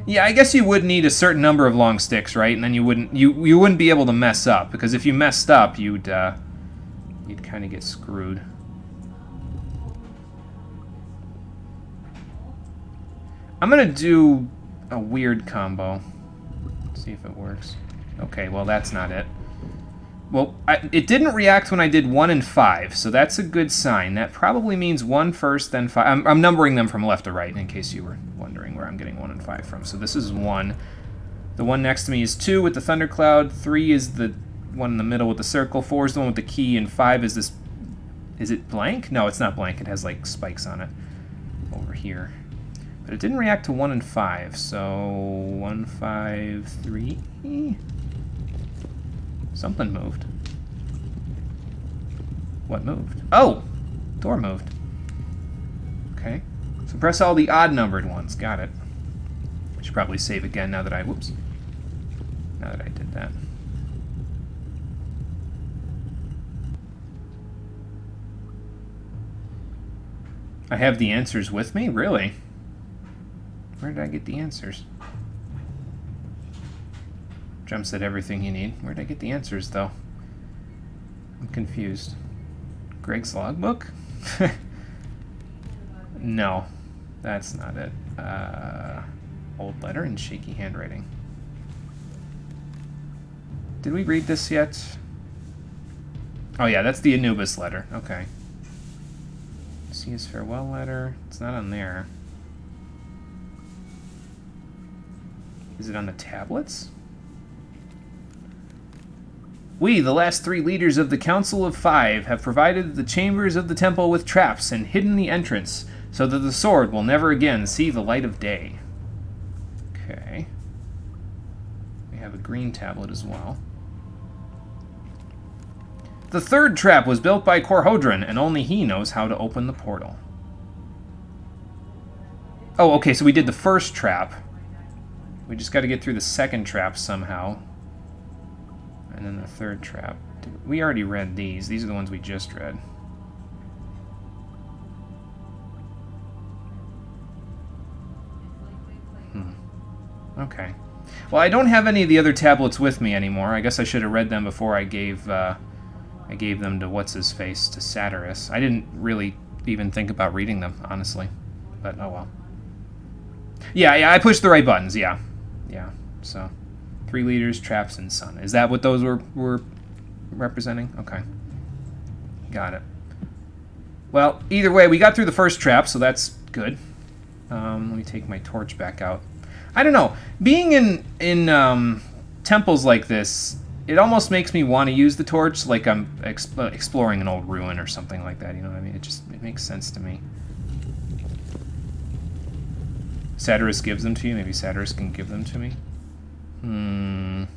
yeah, I guess you would need a certain number of long sticks, right? And then you wouldn't be able to mess up, because if you messed up, you'd kind of get screwed. I'm gonna do a weird combo. See if it works. Okay, well that's not it. Well, it didn't react when I did 1 and 5, so that's a good sign. That probably means 1 first, then 5. I'm numbering them from left to right, in case you were wondering where I'm getting 1 and 5 from. So this is 1. The one next to me is 2 with the thundercloud. 3 is the one in the middle with the circle. 4 is the one with the key, and 5 is this... Is it blank? No, it's not blank. It has, like, spikes on it over here. But it didn't react to 1 and 5, so 1, 5, 3... Something moved. What moved? Oh! Door moved. Okay. So press all the odd-numbered ones. Got it. I should probably save again now that I... Whoops. Now that I did that. I have the answers with me? Really? Where did I get the answers? Jump said everything you need. Where did I get the answers, though? I'm confused. Greg's logbook? No, that's not it. Old letter and shaky handwriting. Did we read this yet? Oh yeah, that's the Anubis letter. Okay. See his farewell letter. It's not on there. Is it on the tablets? We, the last 3 leaders of the Council of 5, have provided the chambers of the temple with traps and hidden the entrance, so that the sword will never again see the light of day. Okay. We have a green tablet as well. The 3rd trap was built by Korhodron, and only he knows how to open the portal. Oh, okay, so we did the 1st trap. We just got to get through the 2nd trap somehow. And then the 3rd trap. We already read these. These are the ones we just read. Okay. Well, I don't have any of the other tablets with me anymore. I guess I should have read them before I gave them to what's-his-face, to Satyrus. I didn't really even think about reading them, honestly. But, oh well. Yeah, I pushed the right buttons, yeah. Yeah, so... 3 leaders, traps, and sun. Is that what those were representing? Okay. Got it. Well, either way, we got through the 1st trap, so that's good. Let me take my torch back out. I don't know. Being in temples like this, it almost makes me want to use the torch like I'm exploring an old ruin or something like that. You know what I mean? It makes sense to me. Satyrus gives them to you. Maybe Satyrus can give them to me. So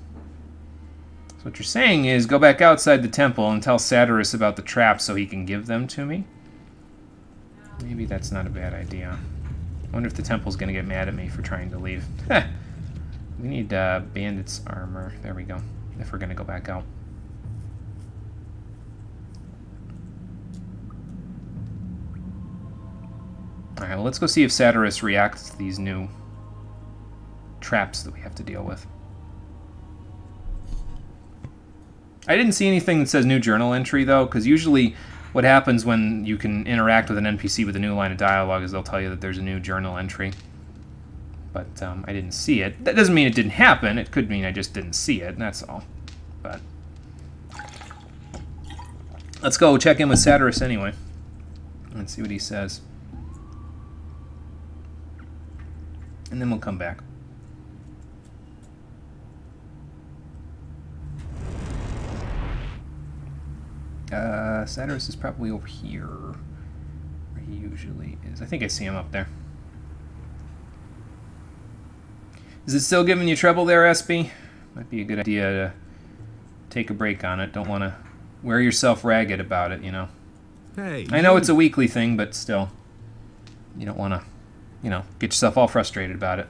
what you're saying is go back outside the temple and tell Satyrus about the traps so he can give them to me? Maybe that's not a bad idea. I wonder if the temple's going to get mad at me for trying to leave. We need bandit's armor. There we go. If we're going to go back out. Alright, well, let's go see if Satyrus reacts to these new traps that we have to deal with. I didn't see anything that says new journal entry, though, because usually what happens when you can interact with an NPC with a new line of dialogue is they'll tell you that there's a new journal entry. But I didn't see it. That doesn't mean it didn't happen. It could mean I just didn't see it, and that's all. But let's go check in with Satyrus anyway. Let's see what he says. And then we'll come back. Satyrus is probably over here, where he usually is. I think I see him up there. Is it still giving you trouble there, SB? Might be a good idea to take a break on it. Don't want to wear yourself ragged about it, you know. Hey, I know it's a weekly thing, but still, you don't want to, you know, get yourself all frustrated about it.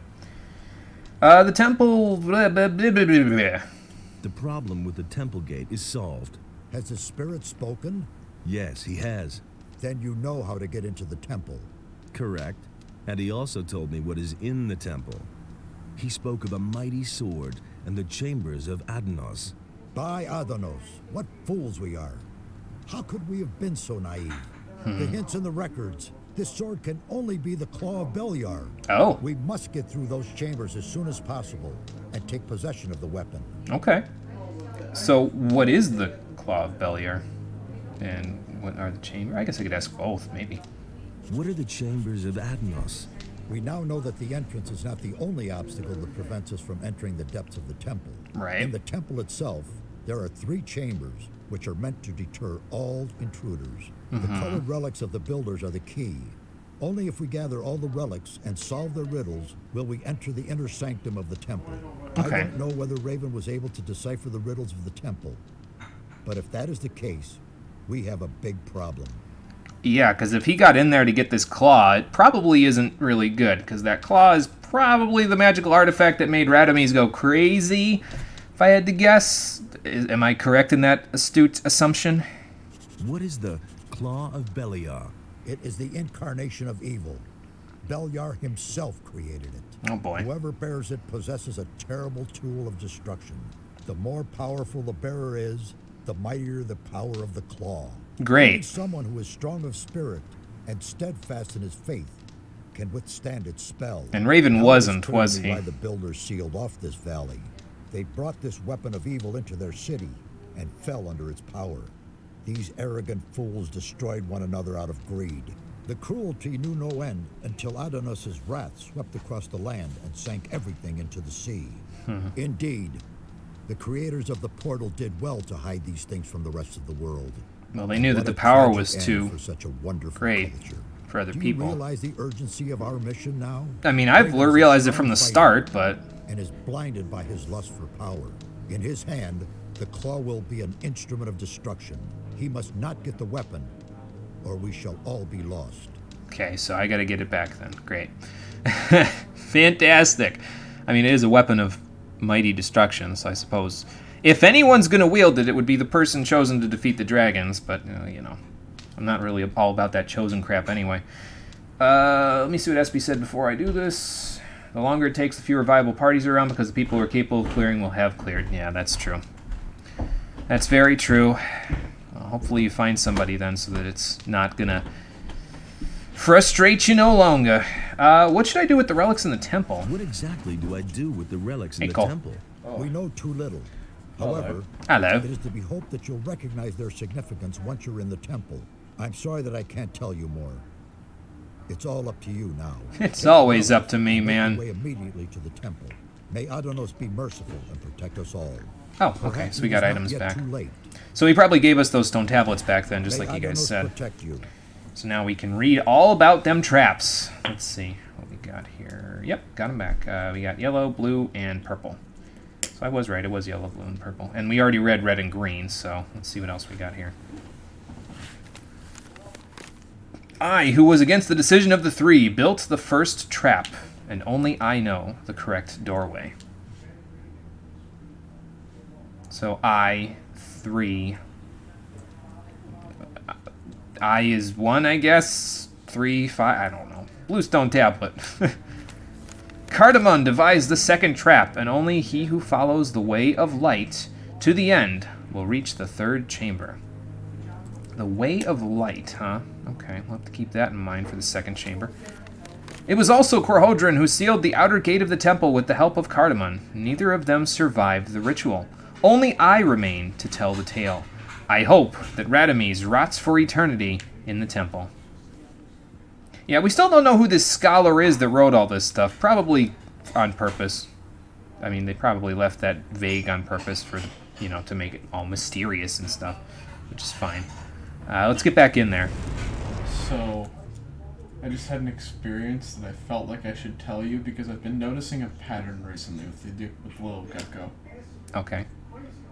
The temple... Blah, blah, blah, blah, blah, blah. The problem with the temple gate is solved. Has the spirit spoken? Yes, he has. Then you know how to get into the temple. Correct. And he also told me what is in the temple. He spoke of a mighty sword and the chambers of Adanos. By Adanos, what fools we are. How could we have been so naive? The hints in the records. This sword can only be the Claw of Beliar. Oh. We must get through those chambers as soon as possible and take possession of the weapon. Okay. So, what is the Claw of Beliar? And what are the chambers? I guess I could ask both, maybe. What are the chambers of Adanos? We now know that the entrance is not the only obstacle that prevents us from entering the depths of the temple. Right. In the temple itself, there are 3 chambers which are meant to deter all intruders. The colored relics of the builders are the key. Only if we gather all the relics and solve their riddles will we enter the inner sanctum of the temple. Okay. I don't know whether Raven was able to decipher the riddles of the temple, but if that is the case, we have a big problem. Yeah, because if he got in there to get this claw, it probably isn't really good, because that claw is probably the magical artifact that made Radames go crazy, if I had to guess. Am I correct in that astute assumption? What is the Claw of Beliar? It is the incarnation of evil. Beliar himself created it. Oh boy. Whoever bears it possesses a terrible tool of destruction. The more powerful the bearer is, the mightier the power of the claw. Great. Only someone who is strong of spirit and steadfast in his faith can withstand its spell. And Raven Now wasn't, is was clearly he? Why the builders sealed off this valley. They brought this weapon of evil into their city and fell under its power. These arrogant fools destroyed one another out of greed. The cruelty knew no end until Adanos' wrath swept across the land and sank everything into the sea. Indeed, the creators of the portal did well to hide these things from the rest of the world. Well, they knew that What the a power tragic was end too for such a wonderful great culture. for other Do you people. realize the urgency of our mission now? I mean, I've Raven's a realized it strong from the fighter start, but... and is blinded by his lust for power. In his hand, the claw will be an instrument of destruction. He must not get the weapon, or we shall all be lost. Okay, so I gotta get it back then. Great. Fantastic. I mean, it is a weapon of mighty destruction, so I suppose if anyone's gonna wield it, it would be the person chosen to defeat the dragons, but, you know, I'm not really all about that chosen crap anyway. Let me see what SB said before I do this. The longer it takes, the fewer viable parties are around, because the people who are capable of clearing will have cleared. Yeah, that's true. That's very true. Well, hopefully you find somebody then, so that it's not gonna frustrate you no longer. What should I do with the relics in the temple? What exactly do I do with the relics in Hey, the Cole. temple? We know too little. However, Hello. it is to be hoped that you'll recognize their significance once you're in the temple. I'm sorry that I can't tell you more. It's all up to you now. It's always up to me, Make man. your way immediately to the temple. May Adanos be merciful and protect us all. Oh, okay, Perhaps so we it got is not items yet back. Too late. So he probably gave us those stone tablets back then, just May like you guys Adanos said. protect you. So now we can read all about them traps. Let's see. what we got here. Yep, got them back. We got yellow, blue, and purple. So I was right, it was yellow, blue, and purple. And we already read red and green, so let's see what else we got here. I, who was against the decision of the three, built the first trap, and only I know the correct doorway. So I, 3. I is 1, I guess. 3, 5, I don't know. Bluestone tablet. Cardamon devised the second trap, and only he who follows the way of light to the end will reach the third chamber. The way of light, huh? Okay, we'll have to keep that in mind for the second chamber. It was also Corhodron who sealed the outer gate of the temple with the help of Cardamon. Neither of them survived the ritual. Only I remain to tell the tale. I hope that Radames rots for eternity in the temple. Yeah, we still don't know who this scholar is that wrote all this stuff. Probably on purpose. I mean, they probably left that vague on purpose for, you know, to make it all mysterious and stuff, which is fine. Let's get back in there. So, I just had an experience that I felt like I should tell you because I've been noticing a pattern recently with the little gecko. Okay.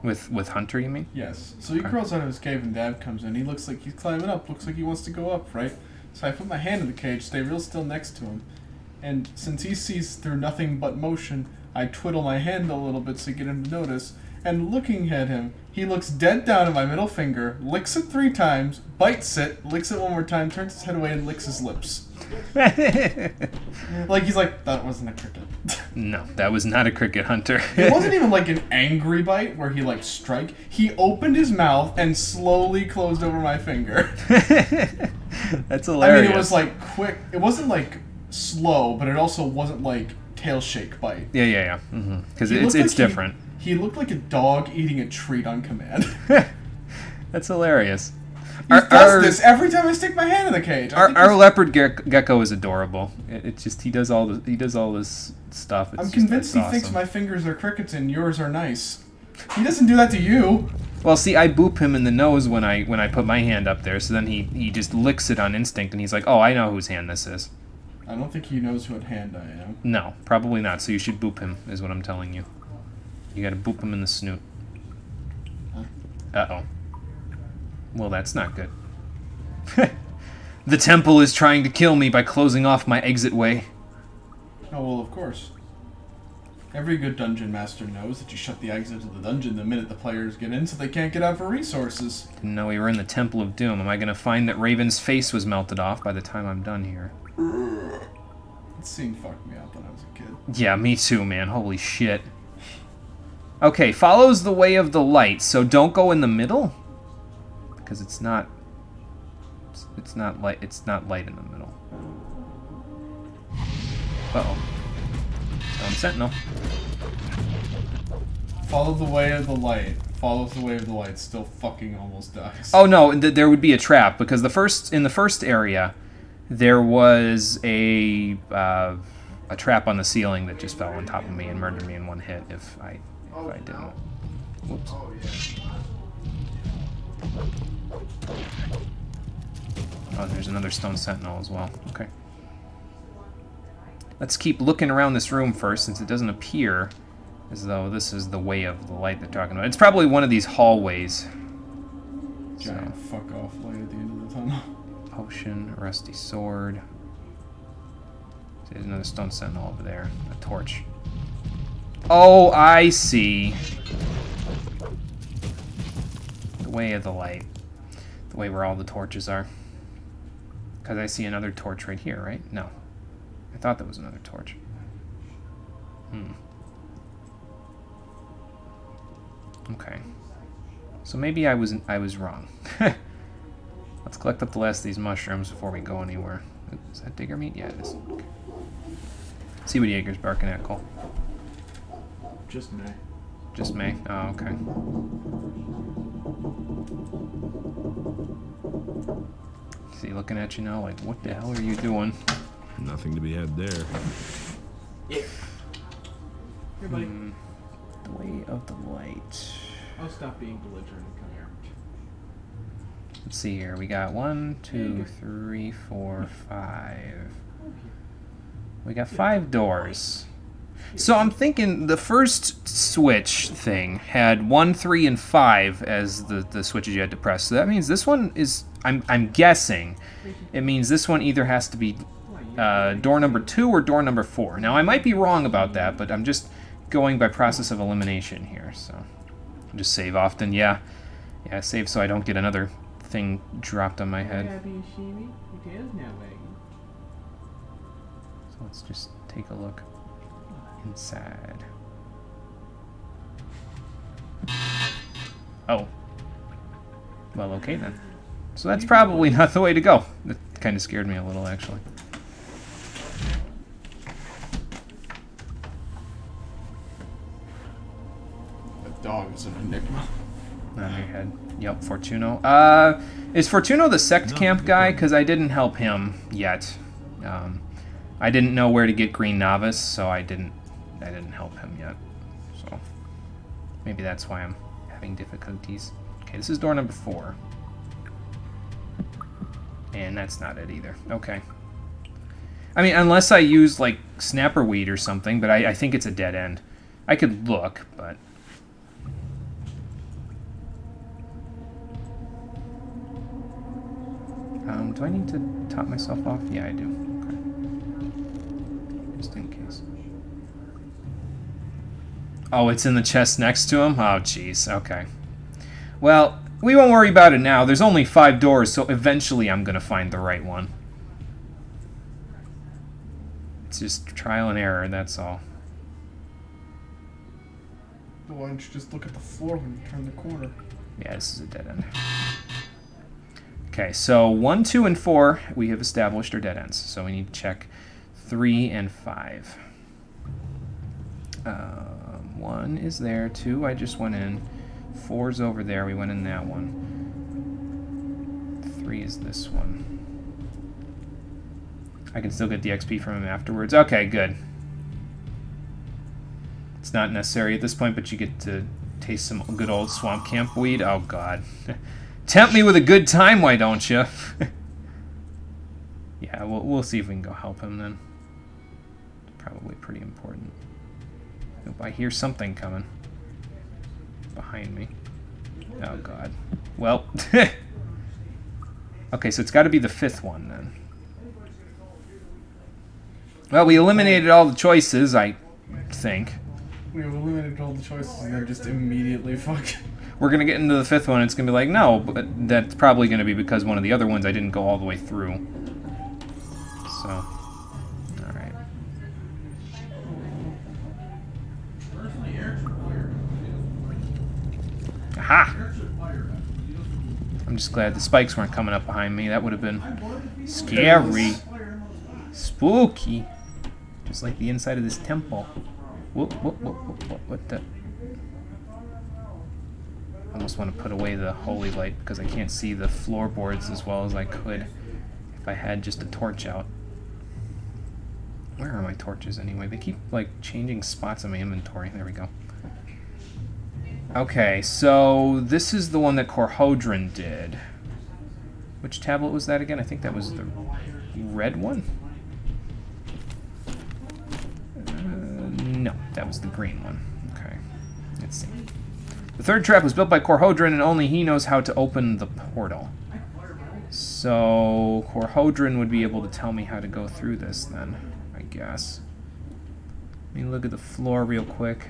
With Hunter, you mean? Yes. So he crawls out of his cave and Dad comes in. He looks like he's climbing up. Looks like he wants to go up, right? So I put my hand in the cage, stay real still next to him. And since he sees through nothing but motion, I twiddle my hand a little bit to get him to notice. And looking at him, he looks dead down at my middle finger, licks it 3 times, bites it, licks it 1 more time, turns his head away, and licks his lips. Like, he's like, that wasn't a cricket. No, that was not a cricket, Hunter. It wasn't even like an angry bite where he, like, strike. He opened his mouth and slowly closed over my finger. That's hilarious. I mean, it was, like, quick. It wasn't, like, slow, but it also wasn't, like, tail shake bite. Yeah. Because it's different. He looked like a dog eating a treat on command. That's hilarious. He does this every time I stick my hand in the cage. Our leopard gecko is adorable. It's just he does all this stuff. I'm convinced he thinks my fingers are crickets and yours are nice. He doesn't do that to you. Well, see, I boop him in the nose when I put my hand up there, so then he just licks it on instinct, and he's like, oh, I know whose hand this is. I don't think he knows what hand I am. No, probably not. So you should boop him, is what I'm telling you. You gotta boop him in the snoot. Uh-oh. Well, that's not good. The temple is trying to kill me by closing off my exit way. Oh, well, of course. Every good dungeon master knows that you shut the exit to the dungeon the minute the players get in so they can't get out for resources. Didn't know we were in the Temple of Doom. Am I gonna find that Raven's face was melted off by the time I'm done here? That scene fucked me up when I was a kid. Yeah, me too, man. Holy shit. Okay, follows the way of the light, so don't go in the middle? Because it's not light in the middle. Uh-oh. Stone Sentinel. Follow the way of the light. Follows the way of the light. Still fucking almost dies. Oh no, there would be a trap because in the first area there was a trap on the ceiling that just fell on top of me and murdered me in 1 hit if I didn't. Whoops. Oh, there's another Stone Sentinel as well. Okay. Let's keep looking around this room first, since it doesn't appear as though this is the way of the light they're talking about. It's probably one of these hallways. Giant fuck off light at the end of the tunnel. Potion, rusty sword. There's another Stone Sentinel over there. A torch. Oh, I see. The way of the light. The way where all the torches are. Because I see another torch right here, right? No. I thought that was another torch. Okay. So maybe I was wrong. Let's collect up the last of these mushrooms before we go anywhere. Is that digger meat? Yeah, it is. Okay. See what Jaeger's barking at, Cole. Just me. Just me? Oh, okay. Is he looking at you now like, what the hell are you doing? Nothing to be had there. Yeah. Here, buddy. The way of the light. I'll stop being belligerent and come here. Let's see here. We got 1, 2, 3, 4, 5. We got 5 doors. So I'm thinking the first switch thing had 1, 3, and 5 as the switches you had to press. So that means this one is, I'm guessing, it means this one either has to be door number 2 or door number 4. Now I might be wrong about that, but I'm just going by process of elimination here. So I'll just save often. Yeah, save so I don't get another thing dropped on my head. So let's just take a look inside. Oh. Well, okay then. So that's probably not the way to go. That kind of scared me a little, actually. That dog is an enigma. On your head. Yep, Fortuno. Is Fortuno the sect camp guy? Because I didn't help him yet. I didn't know where to get Green Novice, so I didn't help him yet. So maybe that's why I'm having difficulties. Okay, this is door number 4. And that's not it either. Okay. I mean, unless I use, like, snapper weed or something, but I think it's a dead end. I could look, but... do I need to top myself off? Yeah, I do. Okay. Just in case. Oh, it's in the chest next to him? Oh, jeez. Okay. Well, we won't worry about it now. There's only 5 doors, so eventually I'm going to find the right one. It's just trial and error, that's all. Why don't you just look at the floor when you turn the corner? Yeah, this is a dead end. Okay, so 1, 2, and 4 we have established are dead ends. So we need to check 3 and 5. 1 is there, 2 I just went in, 4's over there, we went in that one. 3 is this one. I can still get the XP from him afterwards. Okay, good. It's not necessary at this point, but you get to taste some good old swamp camp weed. Oh, God. Tempt me with a good time, why don't you? Yeah, we'll see if we can go help him then. It's probably pretty important. Nope, I hear something coming behind me. Oh, God. Well, okay, so it's got to be the 5th one then. Well, we eliminated all the choices, I think. We eliminated all the choices and then just immediately fucking... We're going to get into the 5th one, and it's going to be like, no, but that's probably going to be because one of the other ones I didn't go all the way through. So, alright. Aha! I'm just glad the spikes weren't coming up behind me. That would have been scary. Spooky. Just like the inside of this temple. Whoop, whoop, whoop, whoop, whoop, what the... I almost want to put away the holy light because I can't see the floorboards as well as I could if I had just a torch out. Where are my torches anyway? They keep, like, changing spots in my inventory. There we go. Okay, so this is the one that Korhodrin did. Which tablet was that again? I think that was the red one? No, that was the green one. Okay, let's see. The 3rd trap was built by Korhodrin, and only he knows how to open the portal. So Korhodrin would be able to tell me how to go through this then, I guess. Let me look at the floor real quick.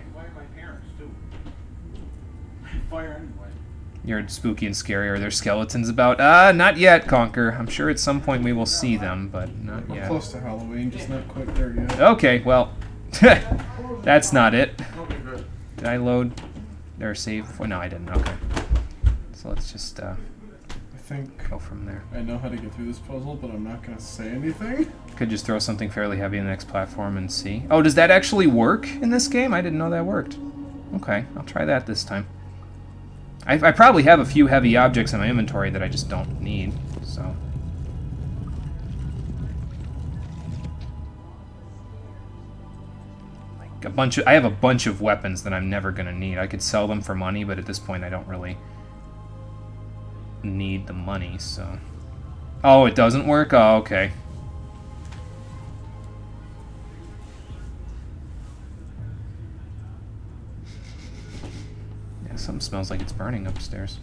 You're spooky and scary. Are there skeletons about? Not yet, Conquer. I'm sure at some point we will see them, but not yet. We're close to Halloween, just not quite there yet. Okay, well, that's not it. Did I load or save before? No, I didn't. Okay. So let's just I think go from there. I know how to get through this puzzle, but I'm not going to say anything. Could just throw something fairly heavy in the next platform and see. Oh, does that actually work in this game? I didn't know that worked. Okay, I'll try that this time. I probably have a few heavy objects in my inventory that I just don't need, so... I have a bunch of weapons that I'm never gonna need. I could sell them for money, but at this point I don't really need the money, so... Oh, it doesn't work? Oh, okay. Something smells like it's burning upstairs.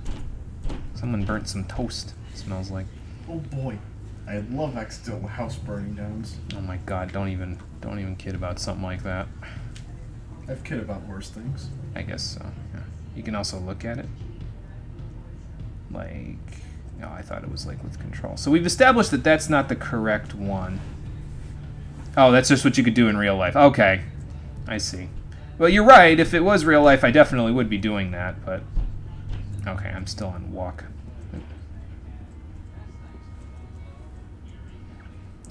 Someone burnt some toast, it smells like. Oh boy. I love accidental house burning downs. Oh my god, don't even kid about something like that. I've kid about worse things. I guess so, yeah. You can also look at it. Like, oh, I thought it was like with control. So we've established that that's not the correct one. Oh, that's just what you could do in real life. Okay, I see. Well, you're right. If it was real life, I definitely would be doing that, but... Okay, I'm still on walk.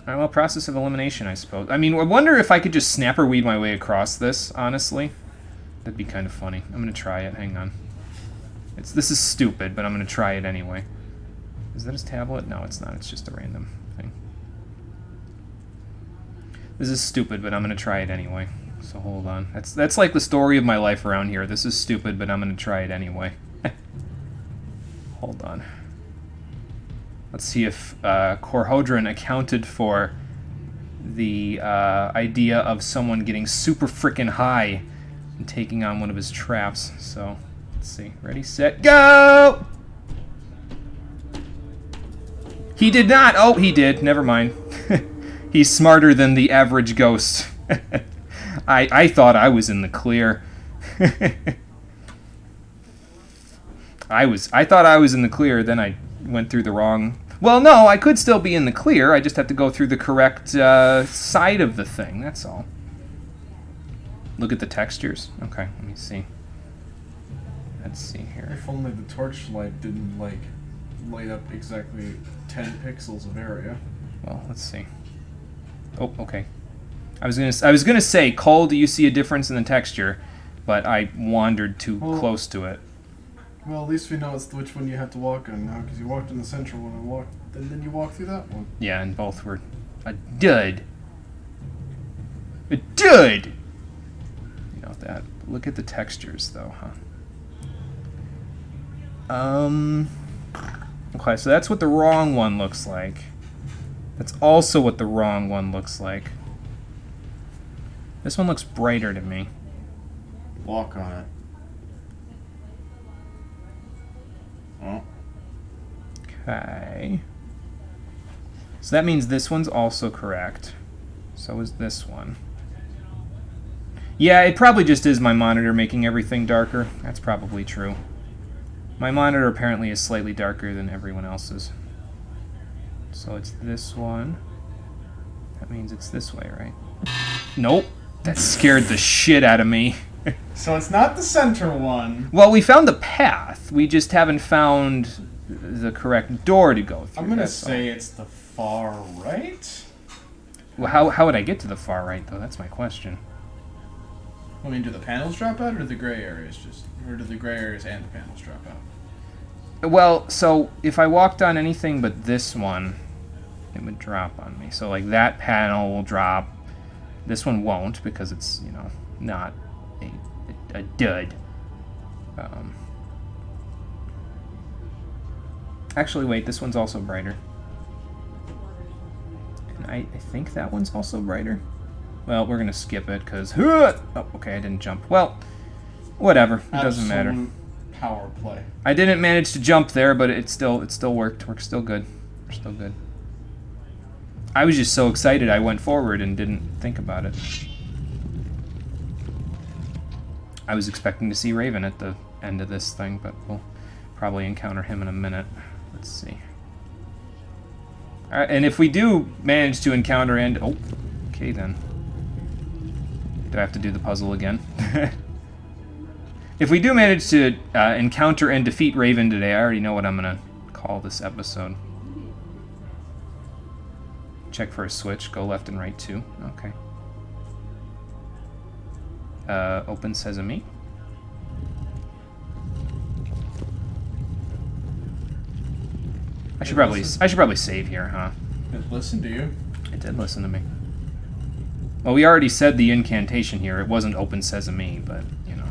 Alright, well, process of elimination, I suppose. I mean, I wonder if I could just snapper weed my way across this, honestly. That'd be kind of funny. I'm gonna try it. Hang on. This is stupid, but I'm gonna try it anyway. Is that his tablet? No, it's not. It's just a random thing. This is stupid, but I'm gonna try it anyway. So hold on. That's like the story of my life around here. This is stupid, but I'm gonna try it anyway. Hold on. Let's see if Corhodron accounted for the idea of someone getting super frickin' high and taking on one of his traps. So, let's see. Ready, set, go! He did not! Oh, he did. Never mind. He's smarter than the average ghost. I thought I was in the clear. I thought I was in the clear, then I went through the wrong... Well, no, I could still be in the clear. I just have to go through the correct side of the thing, that's all. Look at the textures. Okay, let me see. Let's see here. If only the torchlight didn't, like, light up exactly 10 pixels of area. Well, let's see. Oh, okay. I was gonna say, Cole, do you see a difference in the texture? But I wandered too close to it. Well, at least we know it's which one you have to walk on now, because you walked in the central one and then you walked through that one. Yeah, and both were a dud. A dud! You know that. Look at the textures, though, huh? Okay, so that's what the wrong one looks like. That's also what the wrong one looks like. This one looks brighter to me. Walk on it. Oh. Okay. So that means this one's also correct. So is this one. Yeah, it probably just is my monitor making everything darker. That's probably true. My monitor apparently is slightly darker than everyone else's. So it's this one. That means it's this way, right? Nope. That scared the shit out of me. So it's not the center one. Well, we found the path. We just haven't found the correct door to go through. I'm gonna say it's the far right. Well, how would I get to the far right, though? That's my question. I mean, do the panels drop out, or do the gray areas or do the gray areas and the panels drop out? Well, so if I walked on anything but this one, it would drop on me. So, like, that panel will drop. This one won't, because it's, you know, not a dud. Actually, wait, this one's also brighter. And I think that one's also brighter. Well, we're gonna skip it, because... Oh, okay, I didn't jump. Well, whatever. It doesn't matter. Power play. I didn't manage to jump there, but it still worked. We're still good. We're still good. I was just so excited I went forward and didn't think about it. I was expecting to see Raven at the end of this thing, but we'll probably encounter him in a minute. Let's see. Alright, and if we do manage to encounter and... Oh, okay then. Do I have to do the puzzle again? If we do manage to encounter and defeat Raven today, I already know what I'm going to call this episode. Check for a switch. Go left and right, too. Okay. Open Sesame. I should probably save here, huh? It listened to you. It did listen to me. Well, we already said the incantation here. It wasn't Open Sesame, but, you know.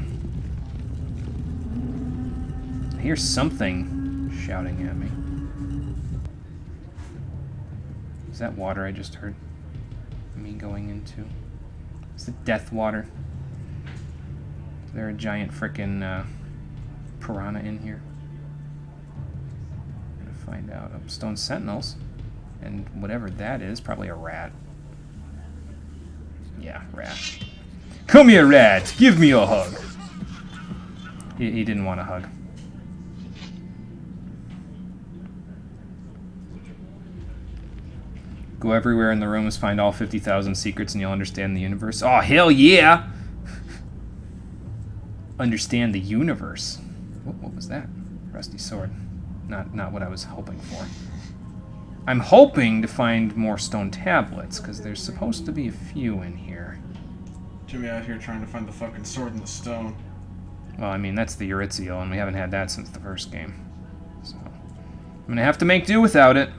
I hear something shouting at me. Is that water I just heard me going into? Is it death water? Is there a giant frickin' piranha in here? I'm gonna find out. Oh, stone sentinels. And whatever that is, probably a rat. Yeah, rat. Come here, rat! Give me a hug! He didn't want a hug. Go everywhere in the rooms, find all 50,000 secrets, and you'll understand the universe. Oh, hell yeah! Understand the universe. What was that? Rusty sword. Not what I was hoping for. I'm hoping to find more stone tablets, because there's supposed to be a few in here. Jimmy out here trying to find the fucking sword in the stone. Well, I mean, that's the Eurythiel, and we haven't had that since the first game. So, I'm gonna have to make do without it.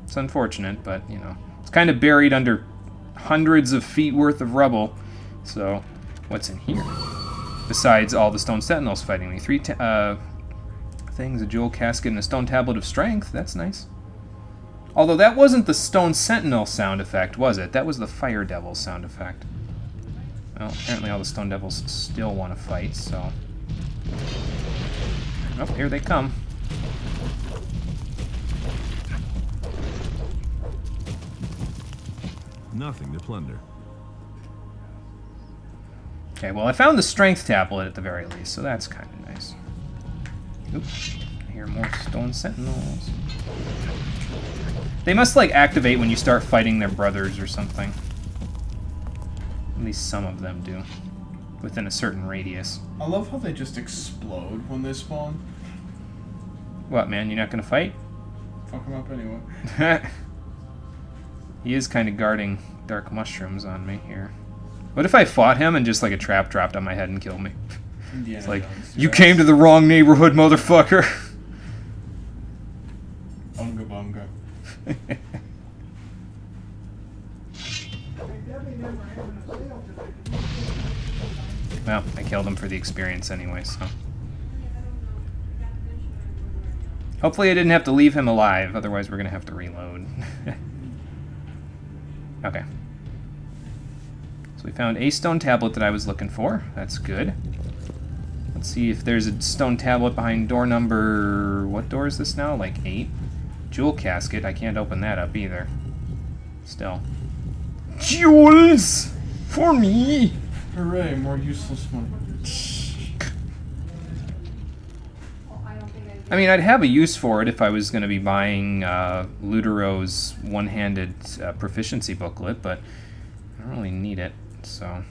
It's unfortunate, but, you know, it's kind of buried under hundreds of feet worth of rubble. So, what's in here? Besides all the stone sentinels fighting me. 3 things, a jewel casket, and a stone tablet of strength. That's nice. Although that wasn't the stone sentinel sound effect, was it? That was the fire devil sound effect. Well, apparently all the stone devils still want to fight, so... Oh, here they come. Nothing to plunder. Okay, well, I found the strength tablet at the very least, so that's kind of nice. Oops, I hear more stone sentinels. They must, like, activate when you start fighting their brothers or something. At least some of them do. Within a certain radius. I love how they just explode when they spawn. What, man? You're not gonna fight? Fuck them up anyway. He is kind of guarding dark mushrooms on me here. What if I fought him and just, like, a trap dropped on my head and killed me? Indiana It's like, Jones, you yes. came to the wrong neighborhood, motherfucker! Unga bunga. Well, I killed him for the experience anyway, so... Hopefully I didn't have to leave him alive, otherwise we're gonna have to reload. Okay. So we found a stone tablet that I was looking for. That's good. Let's see if there's a stone tablet behind door number... What door is this now? Like 8? Jewel casket. I can't open that up either. Still. Jewels! For me! Hooray, more useless money. I mean, I'd have a use for it if I was going to be buying Ludero's one-handed proficiency booklet, but I don't really need it, so...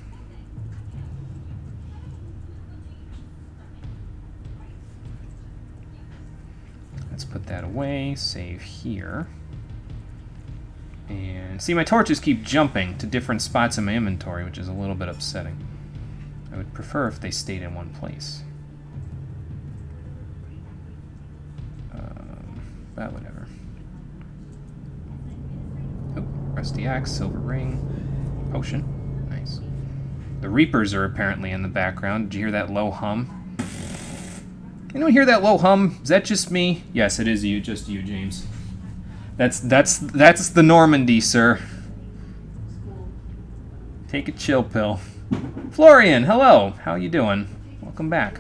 Let's put that away, save here. And see, my torches keep jumping to different spots in my inventory, which is a little bit upsetting. I would prefer if they stayed in one place. But whatever. Oh, rusty axe, silver ring, potion. Nice. The Reapers are apparently in the background. Did you hear that low hum? Anyone hear that low hum? Is that just me? Yes, it is you, just you, James. That's the Normandy, sir. Take a chill pill. Florian, hello. How you doing? Welcome back.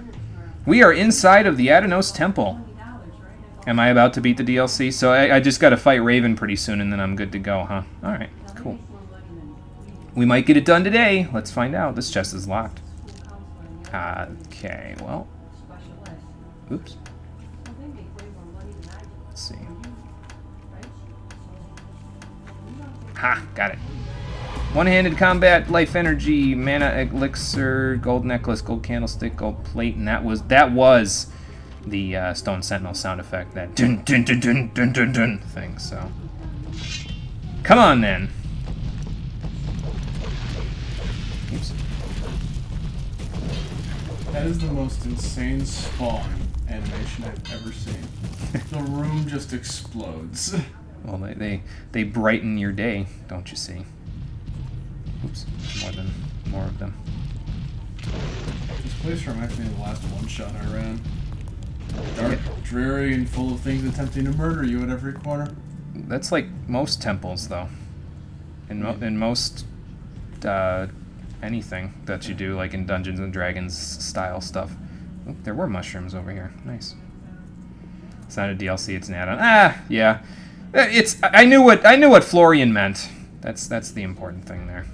We are inside of the Adanos Temple. Am I about to beat the DLC? So I just got to fight Raven pretty soon, and then I'm good to go, huh? Alright, cool. We might get it done today. Let's find out. This chest is locked. Okay, well. Oops. Let's see. Ha! Got it. One-handed combat, life energy, mana elixir, gold necklace, gold candlestick, gold plate, and that was the Stone Sentinel sound effect, that dun dun dun dun dun dun dun thing, so. Come on then. Oops. That is the most insane spawn animation I've ever seen. The room just explodes. Well, they brighten your day, don't you see? Oops, more of them. This place reminds me of the last one-shot I ran. Dark, dreary, and full of things attempting to murder you at every corner. That's like most temples, though. In most anything that you do, like in Dungeons and Dragons style stuff. Oh, there were mushrooms over here. Nice. It's not a DLC, it's an add-on. Ah, yeah. I knew what Florian meant. That's the important thing there.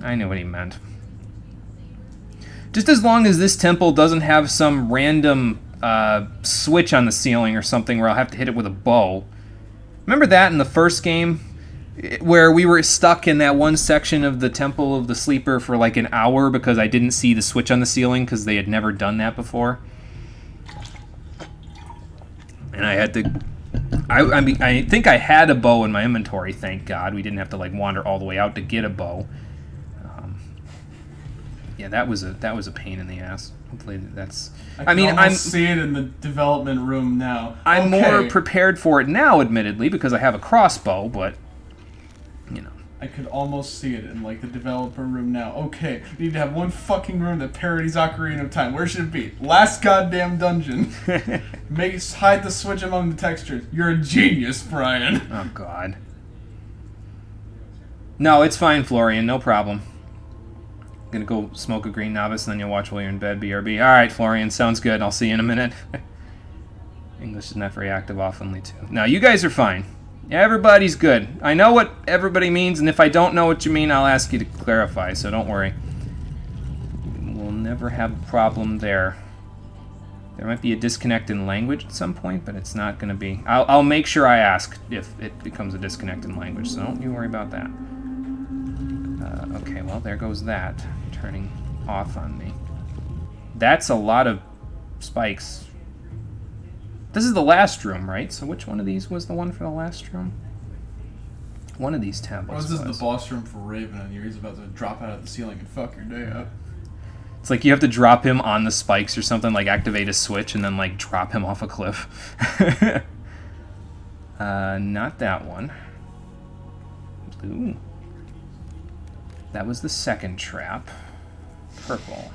I knew what he meant. Just as long as this temple doesn't have some random switch on the ceiling or something where I'll have to hit it with a bow. Remember that in the first game? Where we were stuck in that one section of the Temple of the Sleeper for like an hour because I didn't see the switch on the ceiling because they had never done that before. And I had to... I mean, I think I had a bow in my inventory, thank God. We didn't have to like wander all the way out to get a bow. Yeah, that was a pain in the ass. Hopefully that's... I'm see it in the development room now. I'm more prepared for it now, admittedly, because I have a crossbow, but... You know. I could almost see it in, like, the developer room now. Okay, we need to have one fucking room that parodies Ocarina of Time. Where should it be? Last goddamn dungeon. Hide the switch among the textures. You're a genius, Brian. Oh, God. No, it's fine, Florian. No problem. Gonna go smoke a green novice, and then you'll watch while you're in bed, BRB. Alright, Florian. Sounds good. I'll see you in a minute. English is not very active oftenly, too. No, you guys are fine. Everybody's good. I know what everybody means, and if I don't know what you mean, I'll ask you to clarify, so don't worry. We'll never have a problem there. There might be a disconnect in language at some point, but it's not going to be. I'll make sure I ask if it becomes a disconnect in language, so don't you worry about that. Okay, well, there goes that. Turning off on me. That's a lot of spikes. This is the last room, right? So which one of these was the one for the last room? One of these tablets this is the boss room for Raven, and he's about to drop out of the ceiling and fuck your day up. It's like you have to drop him on the spikes or something, like activate a switch and then like drop him off a cliff. Not that one. Blue. That was the second trap. Purple.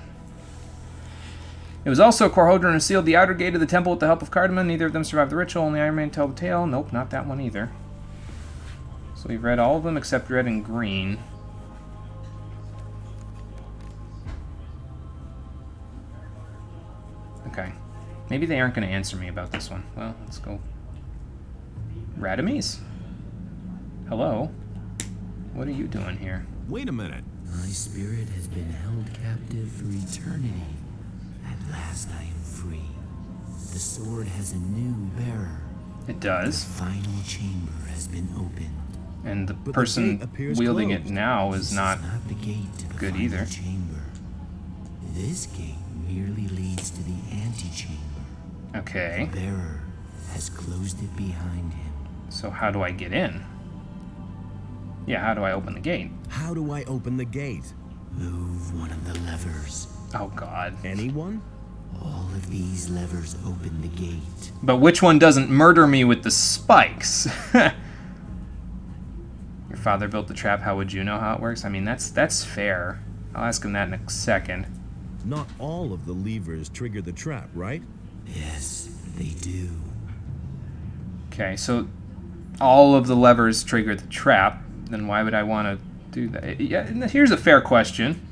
It was also Corhodron who sealed the outer gate of the temple with the help of Cardamom. Neither of them survived the ritual, only Iron Man tell the tale. Nope, not that one either. So we've read all of them except red and green. Okay. Maybe they aren't going to answer me about this one. Well, let's go. Radames? Hello? What are you doing here? Wait a minute. My spirit has been held captive for eternity. At last I am free. The sword has a new bearer. It does. The final chamber has been opened. And the person wielding it now is not the gate to the good final either. chamber. This gate merely leads to the antechamber. Okay. The bearer has closed it behind him. So how do I get in? Yeah, how do I open the gate? How do I open the gate? Move one of the levers. Oh, God. Anyone? All of these levers open the gate. But which one doesn't murder me with the spikes? Your father built the trap, how would you know how it works? I mean, that's fair. I'll ask him that in a second. Not all of the levers trigger the trap, right? Yes, they do. Okay, so all of the levers trigger the trap. Then why would I want to do that? Yeah, here's a fair question.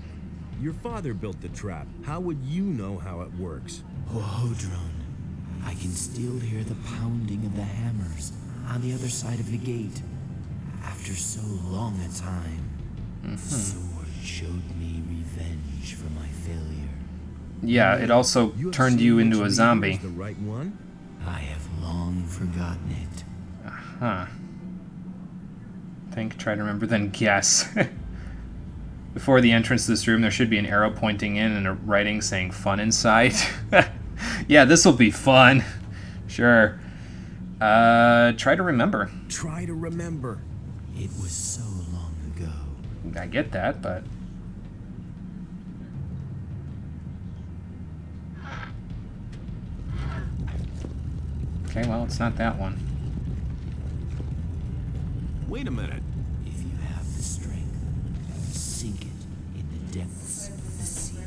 Your father built the trap. How would you know how it works? Corhodron, I can still hear the pounding of the hammers on the other side of the gate. After so long a time, the sword showed me revenge for my failure. Yeah, it also turned you into a zombie. The right one? I have long forgotten it. Huh. Think, try to remember, then guess. Before the entrance to this room, there should be an arrow pointing in and a writing saying fun inside. Yeah, this will be fun. Sure. Try to remember. Try to remember. It was so long ago. I get that, but... Okay, well, it's not that one. Wait a minute. If you have the strength, sink it in the depths of the sea.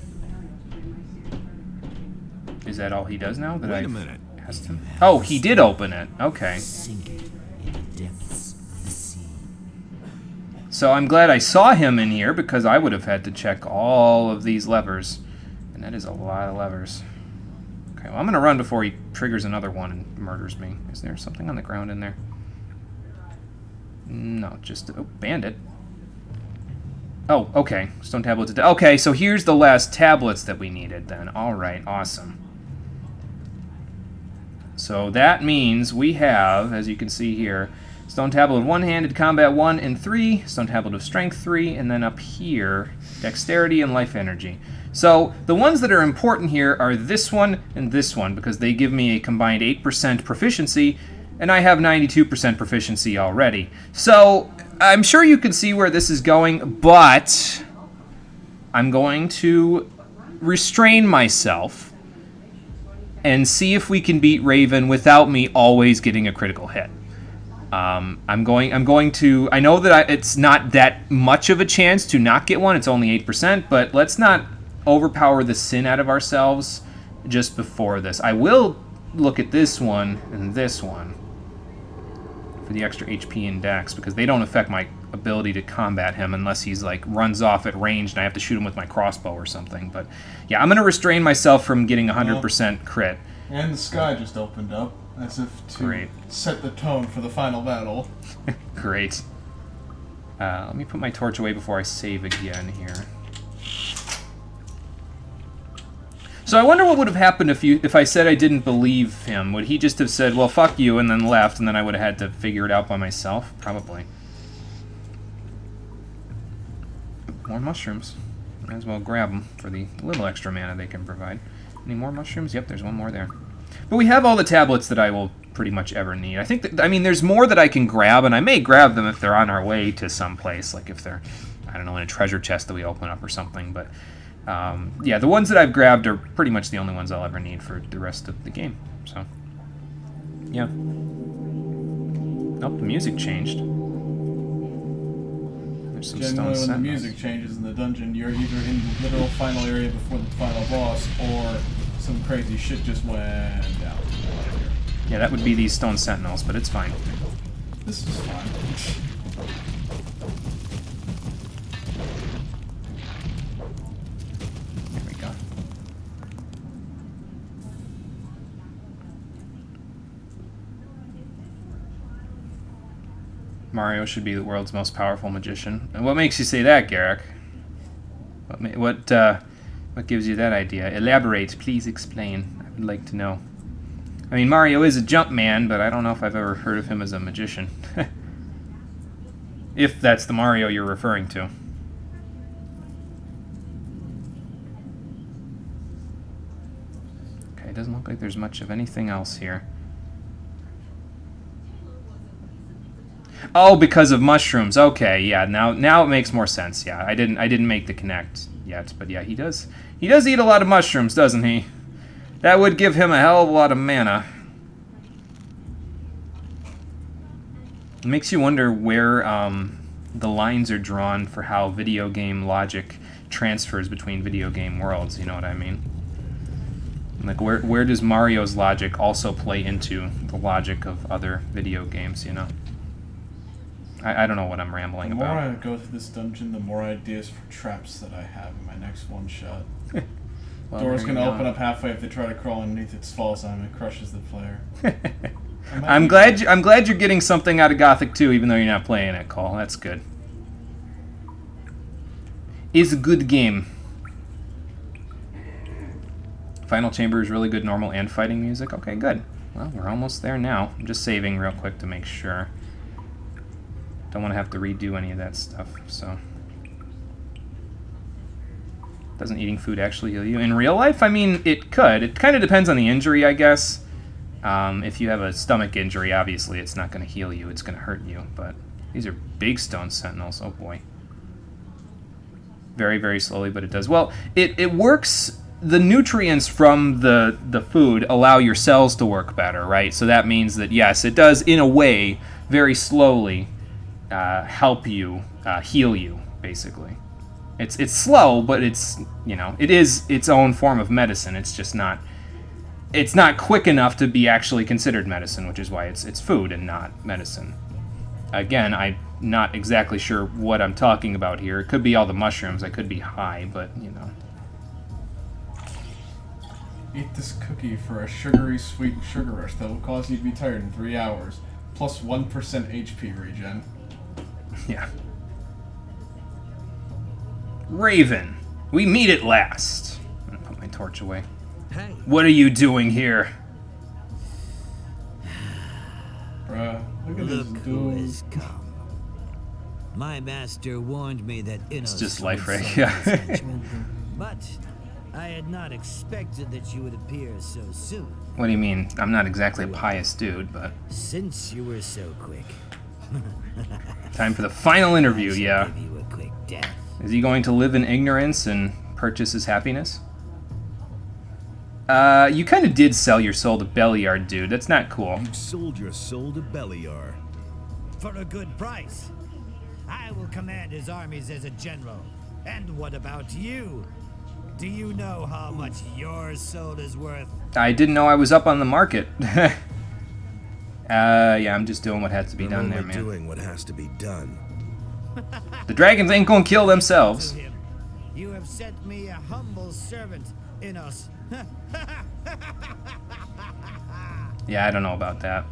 Is that all he does now? Wait a minute. Asked him? Oh, he did open it. Okay. Sink it in the depths of the sea. So I'm glad I saw him in here because I would have had to check all of these levers. And that is a lot of levers. Okay, well, I'm gonna run before he triggers another one and murders me. Is there something on the ground in there? No, just... Oh, bandit. Oh, okay. Stone tablets. Okay, so here's the last tablets that we needed then. Alright, awesome. So that means we have, as you can see here, Stone Tablet of One-Handed, Combat 1 and 3, Stone Tablet of Strength 3, and then up here, Dexterity and Life Energy. So the ones that are important here are this one and this one, because they give me a combined 8% proficiency, and I have 92% proficiency already. So I'm sure you can see where this is going, but I'm going to restrain myself and see if we can beat Raven without me always getting a critical hit. I'm going to. I know that it's not that much of a chance to not get one. It's only 8%, but let's not overpower the sin out of ourselves just before this. I will look at this one and this one for the extra HP and Dex, because they don't affect my ability to combat him unless he's like runs off at range and I have to shoot him with my crossbow or something. But yeah, I'm gonna restrain myself from getting 100% crit. And the sky just opened up, as if to set the tone for the final battle. Great. Let me put my torch away before I save again here. So I wonder what would have happened if I said I didn't believe him. Would he just have said, well, fuck you, and then left, and then I would have had to figure it out by myself? Probably. More mushrooms. Might as well grab them for the little extra mana they can provide. Any more mushrooms? Yep, there's one more there. But we have all the tablets that I will pretty much ever need. I think that, I mean, there's more that I can grab, and I may grab them if they're on our way to some place, like if they're, I don't know, in a treasure chest that we open up or something, but yeah, the ones that I've grabbed are pretty much the only ones I'll ever need for the rest of the game, so, yeah. Oh, the music changed. There's some Generally, stone when the sentinels. music changes in the dungeon, you're either in the literal final area before the final boss, or some crazy shit just went down. Yeah, that would be these stone sentinels, but it's fine. This is fine. There we go. Mario should be the world's most powerful magician. And what makes you say that, Garrick? What gives you that idea? Elaborate, please explain. I would like to know. I mean, Mario is a jump man, but I don't know if I've ever heard of him as a magician. If that's the Mario you're referring to. Okay, it doesn't look like there's much of anything else here. Oh, because of mushrooms. Okay, yeah. Now it makes more sense. Yeah, I didn't make the connect yet, but yeah, he does eat a lot of mushrooms, doesn't he? That would give him a hell of a lot of mana. It makes you wonder where the lines are drawn for how video game logic transfers between video game worlds. You know what I mean? Like where does Mario's logic also play into the logic of other video games? You know? I don't know what I'm rambling about. The more I go through this dungeon, the more ideas for traps that I have in my next one shot. Well, Door's gonna open up halfway if they try to crawl underneath its falls on and it crushes the player. I'm glad you're getting something out of Gothic 2, even though you're not playing it, Cole. That's good. It's a good game. Final Chamber is really good normal and fighting music. Okay, good. Well, we're almost there now. I'm just saving real quick to make sure. Don't want to have to redo any of that stuff, so. Doesn't eating food actually heal you? In real life, I mean, it could. It kind of depends on the injury, I guess. If you have a stomach injury, obviously it's not going to heal you. It's going to hurt you, but these are big stone sentinels. Oh, boy. Very, very slowly, but it does. Well, it works. The nutrients from the food allow your cells to work better, right? So that means that, yes, it does, in a way, very slowly help you, heal you, basically. It's slow, but it's, you know, it is its own form of medicine. It's just not, it's not quick enough to be actually considered medicine, which is why it's food and not medicine. Again, I'm not exactly sure what I'm talking about here. It could be all the mushrooms. I could be high, but, you know. Eat this cookie for a sugary sweet sugar rush that will cause you to be tired in 3 hours. Plus 1% HP regen. Yeah. Raven, we meet at last. I'm gonna put my torch away. Hey. What are you doing here? Bruh, look at this Look who dude. has come. My master warned me that It's just life, would right? send Yeah. his henchmen, but I had not expected that you would appear so soon. What do you mean? I'm not exactly a pious dude, but Since you were so quick, time for the final interview, I shall yeah. give you a quick death. Is he going to live in ignorance and purchase his happiness? You kind of did sell your soul to Beliard, dude. That's not cool. You sold your soul to Beliar. For a good price. I will command his armies as a general. And what about you? Do you know how much your soul is worth? I didn't know I was up on the market. Yeah, I'm just doing what has to be done there, Only man. doing what has to be done. The dragons ain't gonna kill themselves. To him. You have sent me a humble servant, Innos. Yeah, I don't know about that.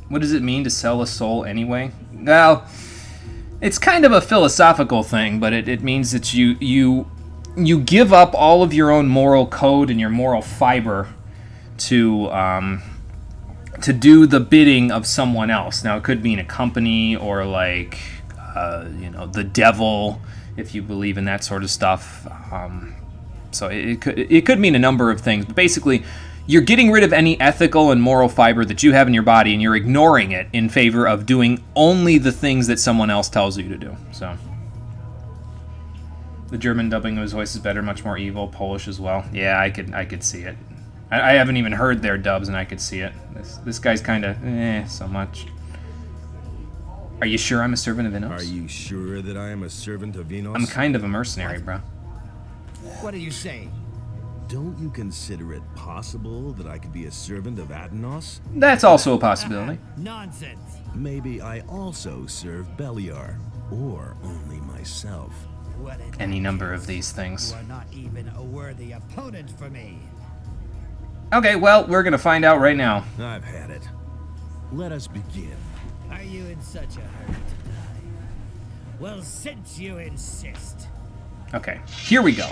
What does it mean to sell a soul anyway? Well, it's kind of a philosophical thing, but it means that you give up all of your own moral code and your moral fiber to do the bidding of someone else. Now, it could mean a company or like the devil, if you believe in that sort of stuff. So it could mean a number of things, but basically, you're getting rid of any ethical and moral fiber that you have in your body, and you're ignoring it in favor of doing only the things that someone else tells you to do. So, the German dubbing of his voice is better, much more evil. Polish as well. Yeah, I could see it. I haven't even heard their dubs, and I could see it. This guy's kind of so much. Are you sure I'm a servant of Innos? Are you sure that I am a servant of Enos? I'm kind of a mercenary, bro. What are you saying? Don't you consider it possible that I could be a servant of Adenos? That's also a possibility. Nonsense. Maybe I also serve Beliar, or only myself. Well, in Any that number case, of these things. You are not even a worthy opponent for me. Okay, well, we're gonna find out right now. I've had it. Let us begin. Are you in such a hurry to die? Well, since you insist. Okay, here we go.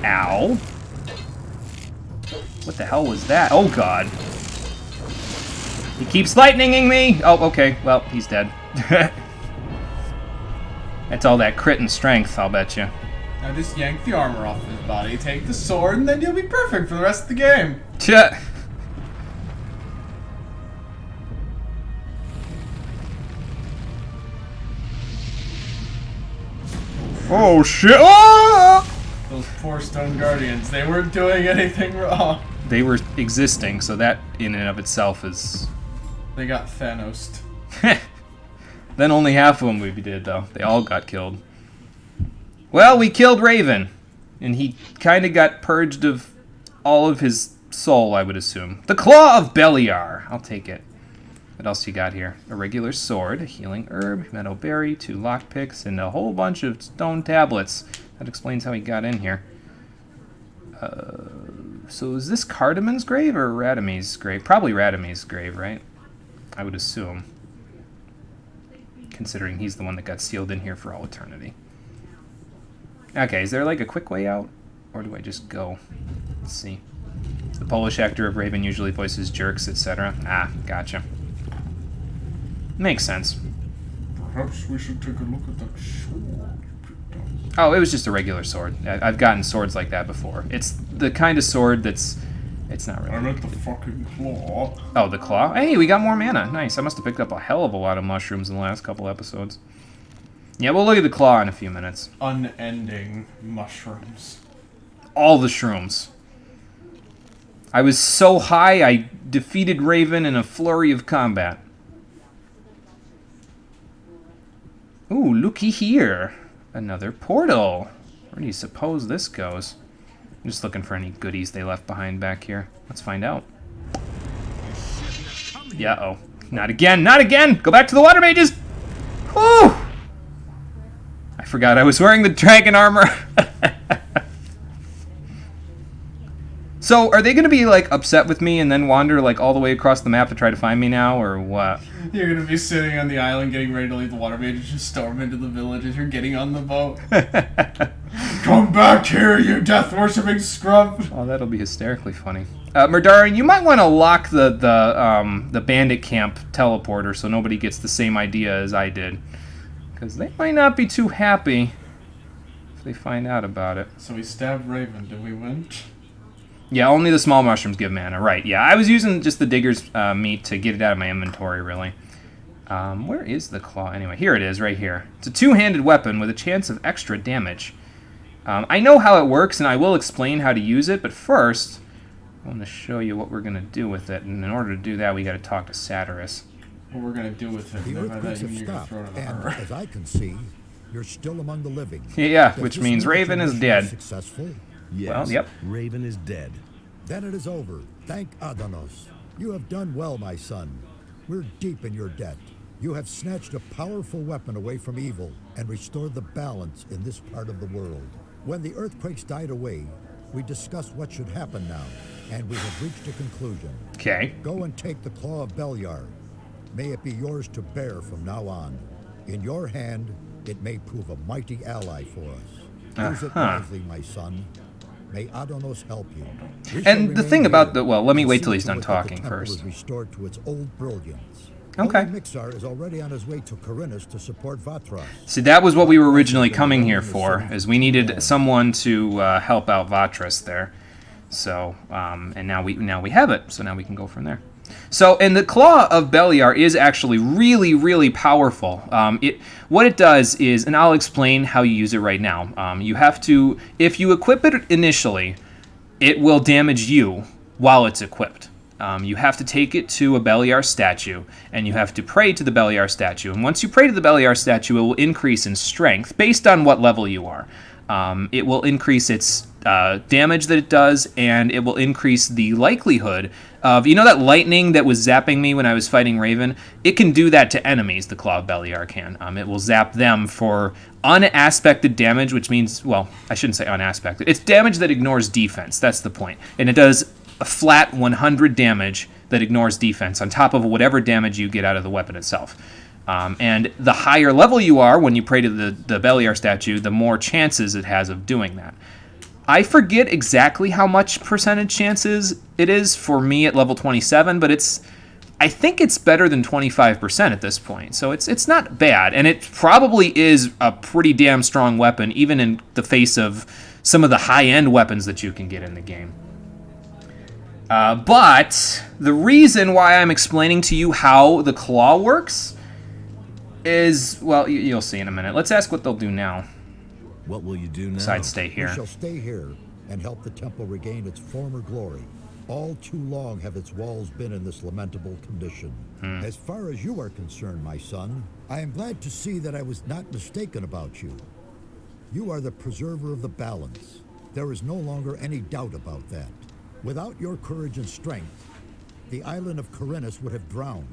Ow. What the hell was that? Oh, God. He keeps lightninging me! Oh, okay. Well, he's dead. That's all that crit and strength, I'll bet you. Now just yank the armor off his body, take the sword, and then you'll be perfect for the rest of the game. Tch. Oh, shit! Oh! Those poor stone guardians, they weren't doing anything wrong. They were existing, so that in and of itself is... They got Thanos'd. Then only half of them we did, though. They all got killed. Well, we killed Raven. And he kind of got purged of all of his soul, I would assume. The Claw of Beliar. I'll take it. What else you got here? A regular sword, a healing herb, meadow berry, 2 lockpicks, and a whole bunch of stone tablets. That explains how he got in here. So is this Cardamon's grave or Radame's grave? Probably Radame's grave, right? I would assume. Considering he's the one that got sealed in here for all eternity. Okay, is there like a quick way out? Or do I just go? Let's see. The Polish actor of Raven usually voices jerks, etc. Ah, gotcha. Makes sense. Perhaps we should take a look at that sword. Oh, it was just a regular sword. I've gotten swords like that before. It's the kind of sword that's... It's not really... I meant the fucking claw. Oh, the claw? Hey, we got more mana. Nice. I must have picked up a hell of a lot of mushrooms in the last couple episodes. Yeah, we'll look at the claw in a few minutes. Unending mushrooms. All the shrooms. I was so high, I defeated Raven in a flurry of combat. Ooh, looky here. Another portal. Where do you suppose this goes? I'm just looking for any goodies they left behind back here. Let's find out. Yeah, oh. Not again, not again! Go back to the water mages! Whew! I forgot I was wearing the dragon armor. So, are they going to be, like, upset with me and then wander, like, all the way across the map to try to find me now, or what? You're gonna be sitting on the island getting ready to leave the water mages, just storm into the village as you're getting on the boat. Come back here, you death-worshipping scrub! Oh, that'll be hysterically funny. Murdarian, you might want to lock the bandit camp teleporter so nobody gets the same idea as I did. Because they might not be too happy if they find out about it. So we stabbed Raven, did we win? Yeah, only the small mushrooms give mana. Right, yeah. I was using just the digger's meat to get it out of my inventory, really. Where is the claw? Anyway, here it is, right here. It's a two-handed weapon with a chance of extra damage. I know how it works, and I will explain how to use it, but first, I want to show you what we're going to do with it. And in order to do that, we got to talk to Satyrus. What we're going to do with it. The earthquakes have stopped, and as I can see, you're still among the living. Yeah, which means Raven is dead. Successful? Yes, Well, yep. Raven is dead. Then it is over. Thank Adanos. You have done well, my son. We're deep in your debt. You have snatched a powerful weapon away from evil and restored the balance in this part of the world. When the earthquakes died away, we discussed what should happen now, and we have reached a conclusion. Okay. Go and take the Claw of Beliar. May it be yours to bear from now on. In your hand, it may prove a mighty ally for us. Use it wisely, my son. May Adonos help you. And the thing about the... Well, let me wait till he's done talking first. Restored to its old brilliance. Okay. Mixar is already on his way to Corinus to support Vatras. See, that was what we were originally coming here for, is we needed someone to help out Vatras there. So, and now we have it, so now we can go from there. So, and the Claw of Beliar is actually really, really powerful. What it does is, and I'll explain how you use it right now. You have to, if you equip it initially, it will damage you while it's equipped. You have to take it to a Beliar statue, and you have to pray to the Beliar statue. And once you pray to the Beliar statue, it will increase in strength based on what level you are. It will increase its damage that it does, and it will increase the likelihood of, you know that lightning that was zapping me when I was fighting Raven? It can do that to enemies, the Claw of Beliar can. It will zap them for unaspected damage, which means, well, I shouldn't say unaspected. It's damage that ignores defense, that's the point. And it does a flat 100 damage that ignores defense on top of whatever damage you get out of the weapon itself. And the higher level you are when you pray to the Beliar statue, the more chances it has of doing that. I forget exactly how much percentage chances it is for me at level 27, but I think it's better than 25% at this point. So it's not bad, and it probably is a pretty damn strong weapon, even in the face of some of the high-end weapons that you can get in the game. But the reason why I'm explaining to you how the claw works is, well, you'll see in a minute. Let's ask what they'll do now. What will you do now? Besides stay here. We shall stay here and help the temple regain its former glory. All too long have its walls been in this lamentable condition. As far as you are concerned, my son, I am glad to see that I was not mistaken about you. You are the preserver of the balance. There is no longer any doubt about that. Without your courage and strength, the island of Corinus would have drowned.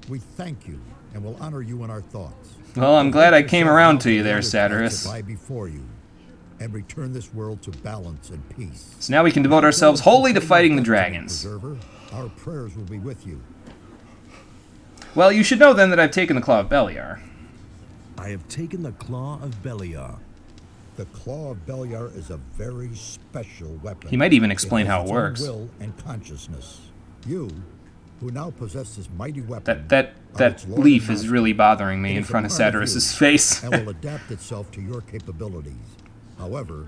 We thank you and will honor you in our thoughts. Well, I'm glad I came around to you there, Satyrus. Lie before you and return this world to balance and peace. So now we can devote ourselves wholly to fighting the dragons. Preserver, our prayers will be with you. Well, you should know then that I've taken the Claw of Beliar. I have taken the Claw of Beliar. The Claw of Beliar is a very special weapon. He might even explain how it its own works. Will and consciousness. You, who now possess this mighty weapon, That leaf is really bothering me in is a front of part of Satyrus' you face. and will adapt itself to your capabilities. However,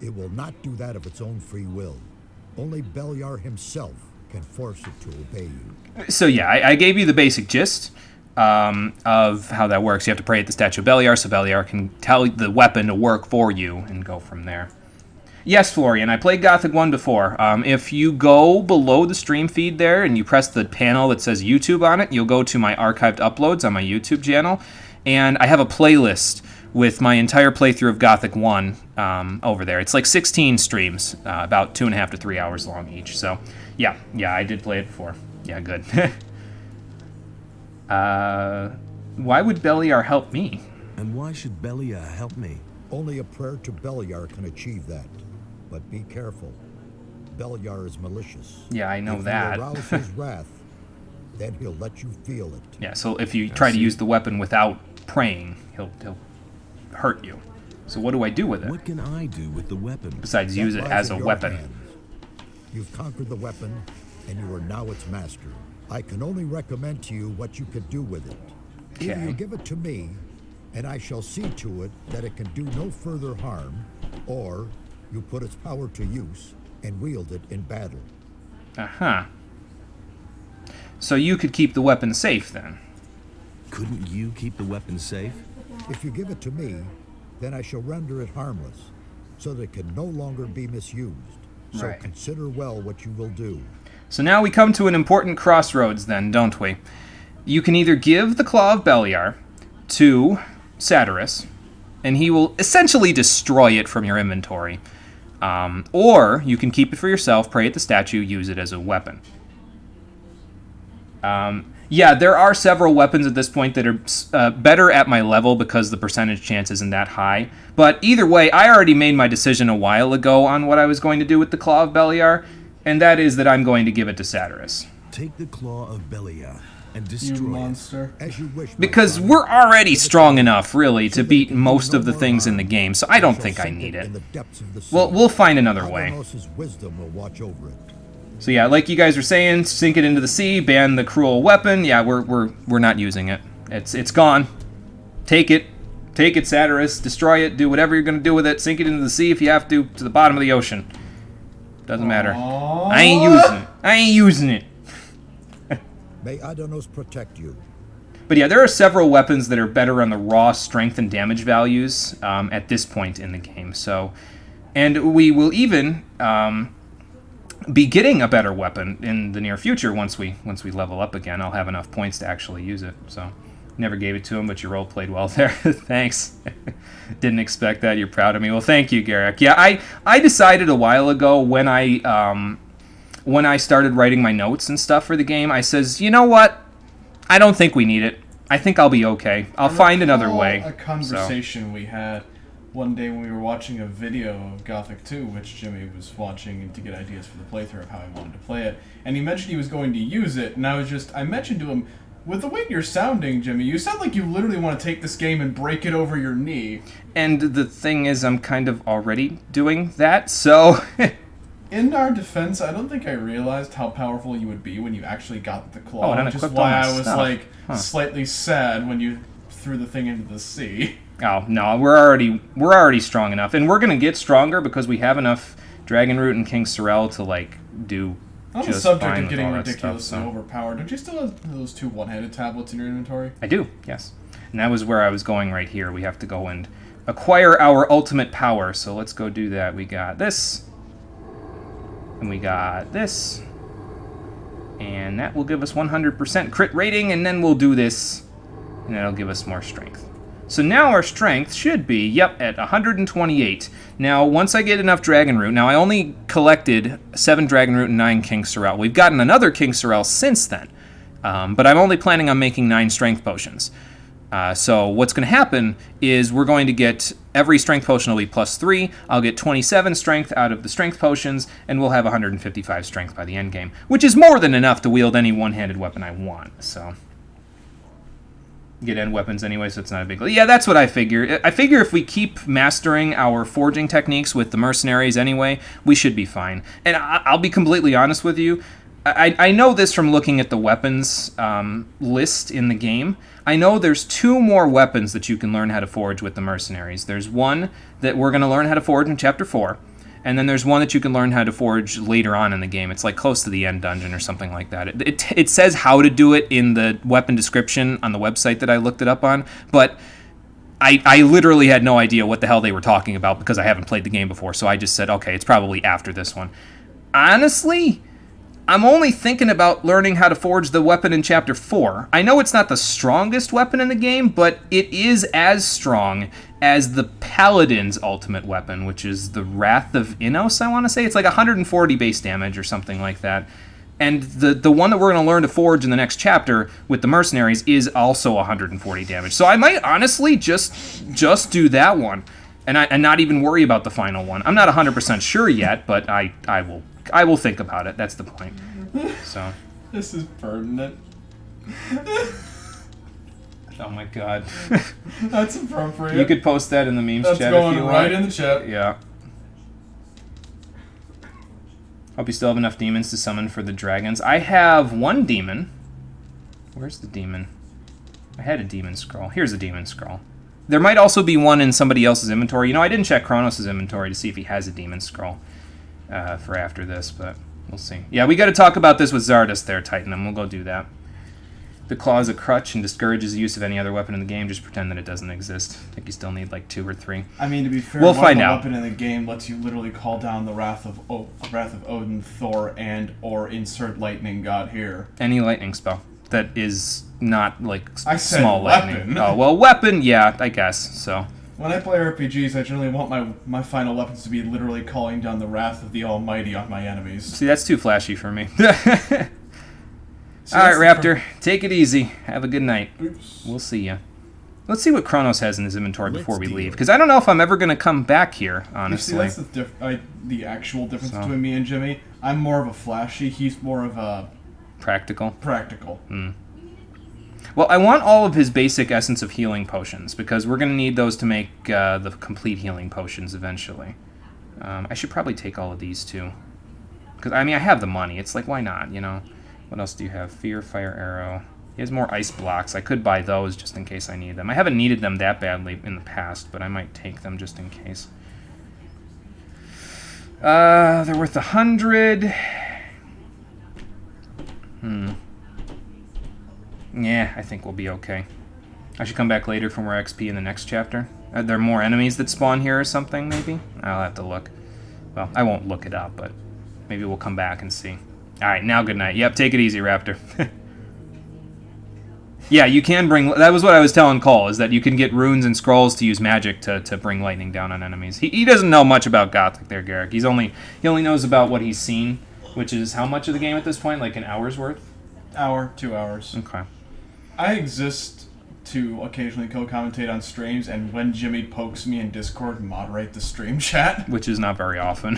it will not do that of its own free will. Only Beliar himself can force it to obey you. So yeah, I gave you the basic gist of how that works. You have to pray at the statue of Beliar, so Beliar can tell the weapon to work for you and go from there. Yes, Florian, I played Gothic 1 before. If you go below the stream feed there and you press the panel that says YouTube on it, you'll go to my archived uploads on my YouTube channel, and I have a playlist with my entire playthrough of Gothic 1 over there. It's like 16 streams, about 2.5 to 3 hours long each. So, yeah, I did play it before. Yeah, good. Why would Beliar help me? And why should Belia help me? Only a prayer to Beliar can achieve that. But be careful. Beliar is malicious. Yeah, I know if that. you arouse his wrath, then he'll let you feel it. Yeah, so if you try to use the weapon without praying, he'll hurt you. So what do I do with it? What can I do with the weapon? Besides use it That as lies a in your weapon. hands. You've conquered the weapon, and you are now its master. I can only recommend to you what you could do with it. Either Okay. you give it to me, and I shall see to it that it can do no further harm, or you put its power to use and wield it in battle. Uh-huh. So you could keep the weapon safe then? Couldn't you keep the weapon safe? If you give it to me, then I shall render it harmless, so that it can no longer be misused. So Right. consider well what you will do. So now we come to an important crossroads then, don't we? You can either give the Claw of Beliar to Satyrus, and he will essentially destroy it from your inventory. Or you can keep it for yourself, pray at the statue, use it as a weapon. Yeah, there are several weapons at this point that are better at my level because the percentage chance isn't that high. But either way, I already made my decision a while ago on what I was going to do with the Claw of Beliar, and that is that I'm going to give it to Satyrus. Take the Claw of Belia and You destroy it. monster. As you wish, my Because son. we're already strong enough, really, to beat most of the things in the game, so I don't think I need it. In the depths of the sea. Well, we'll find another way. Adanos' wisdom will watch over it. So yeah, like you guys were saying, sink it into the sea, ban the cruel weapon. Yeah, we're not using it. It's gone. Take it, Satyrus. Destroy it. Do whatever you're gonna do with it. Sink it into the sea if you have to the bottom of the ocean. Doesn't matter. I ain't using it. May Adanos protect you. But yeah, there are several weapons that are better on the raw strength and damage values at this point in the game. So, and we will even be getting a better weapon in the near future once we level up again. I'll have enough points to actually use it. So, never gave it to him, but your role played well there. Thanks. Didn't expect that. You're proud of me. Well, thank you, Garrick. Yeah, I decided a while ago when I started writing my notes and stuff for the game, I says, you know what? I don't think we need it. I think I'll be okay. I'll find another way. A conversation we had one day when we were watching a video of Gothic 2, which Jimmy was watching to get ideas for the playthrough of how he wanted to play it, and he mentioned he was going to use it, and I mentioned to him, with the way you're sounding, Jimmy, you sound like you literally want to take this game and break it over your knee. And the thing is, I'm kind of already doing that, so... In our defense, I don't think I realized how powerful you would be when you actually got the claw, Oh, and which is unequipped all why my I was stuff. slightly sad when you threw the thing into the sea. Oh, no, we're already strong enough. And we're going to get stronger because we have enough Dragon Root and King Sorrel to, like, do On the just subject fine of with getting all that ridiculously stuff, so. overpowered, don't you still have those 2 one-handed tablets in your inventory? I do, yes. And that was where I was going right here. We have to go and acquire our ultimate power. So let's go do that. We got this. And we got this. And that will give us 100% crit rating. And then we'll do this. And that'll give us more strength. So now our strength should be, yep, at 128. Now, once I get enough Dragon Root, now I only collected 7 Dragon Root and 9 King Sorrel. We've gotten another King Sorrel since then. But I'm only planning on making 9 strength potions. So what's going to happen is we're going to get every strength potion will be +3. I'll get 27 strength out of the strength potions, and we'll have 155 strength by the end game, which is more than enough to wield any one-handed weapon I want. So get end weapons anyway, so it's not a big deal. Yeah, that's what I figure. I figure if we keep mastering our forging techniques with the mercenaries anyway, we should be fine. And I'll be completely honest with you. I know this from looking at the weapons list in the game. I know there's 2 more weapons that you can learn how to forge with the mercenaries. There's one that we're going to learn how to forge in Chapter 4, and then there's one that you can learn how to forge later on in the game. It's like close to the end dungeon or something like that. It says how to do it in the weapon description on the website that I looked it up on, but I literally had no idea what the hell they were talking about because I haven't played the game before, so I just said, okay, it's probably after this one. Honestly, I'm only thinking about learning how to forge the weapon in Chapter 4. I know it's not the strongest weapon in the game, but it is as strong as the Paladin's ultimate weapon, which is the Wrath of Innos, I want to say. It's like 140 base damage or something like that. And the one that we're going to learn to forge in the next chapter with the mercenaries is also 140 damage. So I might honestly just do that one, and not even worry about the final one. I'm not 100% sure yet, but I will think about it. That's the point. So. This is pertinent. Oh my god. That's appropriate. You could post that in the memes That's chat if going you right want. in the chat. Yeah. Hope you still have enough demons to summon for the dragons. I have one demon. Where's the demon? I had a demon scroll. Here's a demon scroll. There might also be one in somebody else's inventory. You know, I didn't check Kronos' inventory to see if he has a demon scroll for after this, but we'll see. Yeah, we got to talk about this with Zardos there, Titan, and we'll go do that. The claw is a crutch and discourages the use of any other weapon in the game. Just pretend that it doesn't exist. I think you still need like 2 or 3. I mean, to be fair, we'll find out. Weapon in the game lets you literally call down the wrath of Odin, Thor, and or insert lightning god here. Any lightning spell that is not like I said small weapon. lightning. Oh well, weapon. Yeah, I guess so. When I play RPGs, I generally want my final weapons to be literally calling down the wrath of the Almighty on my enemies. See, that's too flashy for me. All right, Raptor, take it easy. Have a good night. Oops. We'll see ya. Let's see what Kronos has in his inventory before we leave, because I don't know if I'm ever going to come back here, honestly. You see, that's the actual difference between me and Jimmy. I'm more of a flashy. He's more of a practical. Well, I want all of his basic Essence of Healing potions, because we're going to need those to make the complete healing potions eventually. I should probably take all of these, too. Because, I mean, I have the money. It's like, why not, you know? What else do you have? Fear, Fire Arrow. He has more ice blocks. I could buy those just in case I need them. I haven't needed them that badly in the past, but I might take them just in case. They're worth 100. Yeah, I think we'll be okay. I should come back later for more XP in the next chapter. Are there more enemies that spawn here or something, maybe? I'll have to look. Well, I won't look it up, but maybe we'll come back and see. Alright, now good night. Yep, take it easy, Raptor. Yeah, you can bring... That was what I was telling Cole, is that you can get runes and scrolls to use magic to bring lightning down on enemies. He doesn't know much about Gothic there, Garrick. He only knows about what he's seen, which is how much of the game at this point? Like an hour's worth? Hour, 2 hours. Okay. I exist to occasionally co-commentate on streams, and when Jimmy pokes me in Discord, moderate the stream chat. Which is not very often.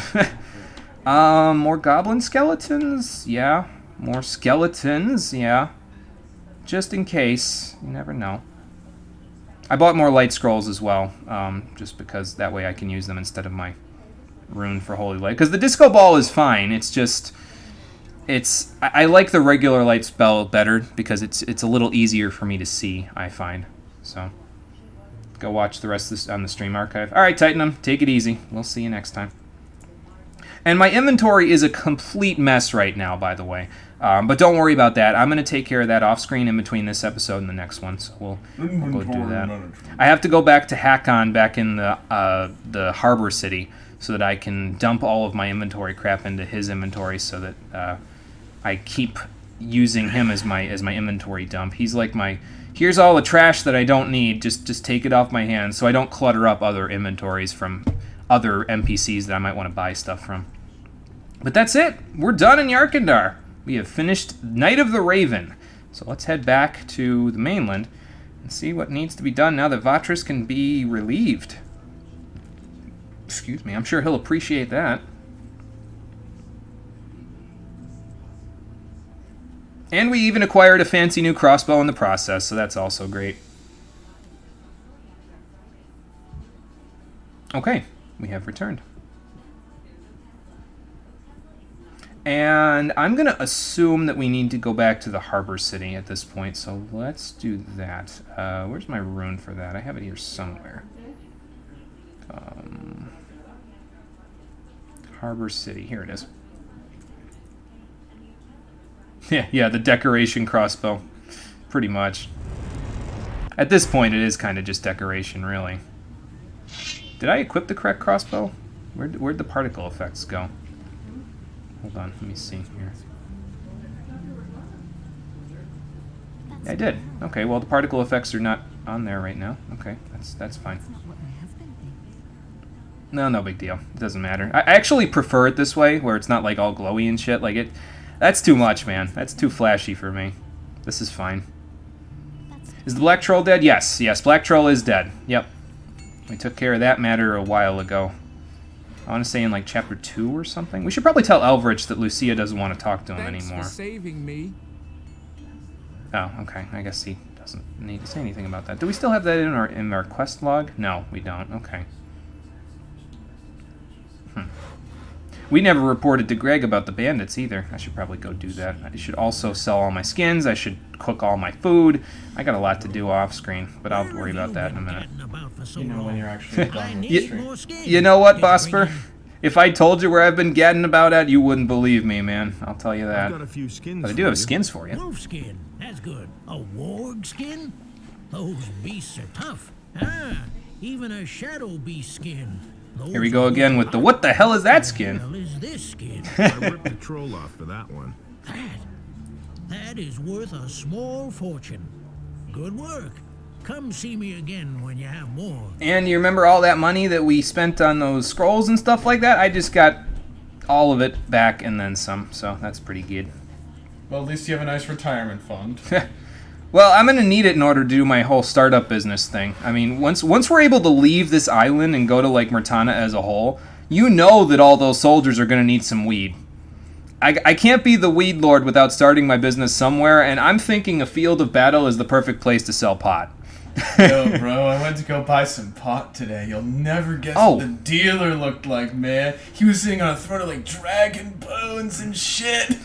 More goblin skeletons? Yeah. More skeletons? Yeah. Just in case. You never know. I bought more light scrolls as well, just because that way I can use them instead of my rune for holy light. Because the disco ball is fine, it's just... I like the regular light spell better because it's a little easier for me to see, I find. So, go watch the rest of this on the stream archive. Alright, Titanum, take it easy. We'll see you next time. And my inventory is a complete mess right now, by the way. But don't worry about that. I'm going to take care of that off-screen in between this episode and the next one, so we'll go do that. I have to go back to Hakon back in the harbor city so that I can dump all of my inventory crap into his inventory so that I keep using him as my inventory dump. He's like my, here's all the trash that I don't need, just take it off my hands so I don't clutter up other inventories from other NPCs that I might want to buy stuff from. But that's it. We're done in Yarkandar. We have finished Night of the Raven. So let's head back to the mainland and see what needs to be done now that Vatras can be relieved. Excuse me, I'm sure he'll appreciate that. And we even acquired a fancy new crossbow in the process, so that's also great. Okay, we have returned. And I'm going to assume that we need to go back to the harbor city at this point, so let's do that. Where's my rune for that? I have it here somewhere. Harbor city, here it is. Yeah, the decoration crossbow. Pretty much. At this point, it is kind of just decoration, really. Did I equip the correct crossbow? Where'd the particle effects go? Hold on, let me see here. Yeah, I did. Okay, well, the particle effects are not on there right now. Okay, that's fine. No big deal. It doesn't matter. I actually prefer it this way, where it's not like all glowy and shit. Like That's too much, man. That's too flashy for me. This is fine. Is the Black Troll dead? Yes, yes, Black Troll is dead. Yep. We took care of that matter a while ago. I want to say in like chapter 2 or something. We should probably tell Elvrich that Lucia doesn't want to talk to him anymore. Thanks for saving me. Oh, okay. I guess he doesn't need to say anything about that. Do we still have that in our quest log? No, we don't. Okay. We never reported to Greg about the bandits either. I should probably go do that. I should also sell all my skins. I should cook all my food. I got a lot to do off screen, but I'll worry about that in a minute. You know when you're actually done with the stream. You know what, Bosper? If I told you where I've been gadding about at, you wouldn't believe me, man. I'll tell you that. I've got a few skins. But I do have skins for you. Wolf skin, that's good. A warg skin? Those beasts are tough. Ah, even a shadow beast skin. Here we go again with the what the hell is that skin? What the hell is this skin? I ripped the troll off for that one. That is worth a small fortune. Good work. Come see me again when you have more. And you remember all that money that we spent on those scrolls and stuff like that? I just got all of it back and then some, so that's pretty good. Well, at least you have a nice retirement fund. Well, I'm going to need it in order to do my whole startup business thing. I mean, once we're able to leave this island and go to, like, Murtana as a whole, you know that all those soldiers are going to need some weed. I can't be the weed lord without starting my business somewhere, and I'm thinking a field of battle is the perfect place to sell pot. Yo, bro, I went to go buy some pot today. You'll never guess what the dealer looked like, man. He was sitting on a throne of, like, dragon bones and shit.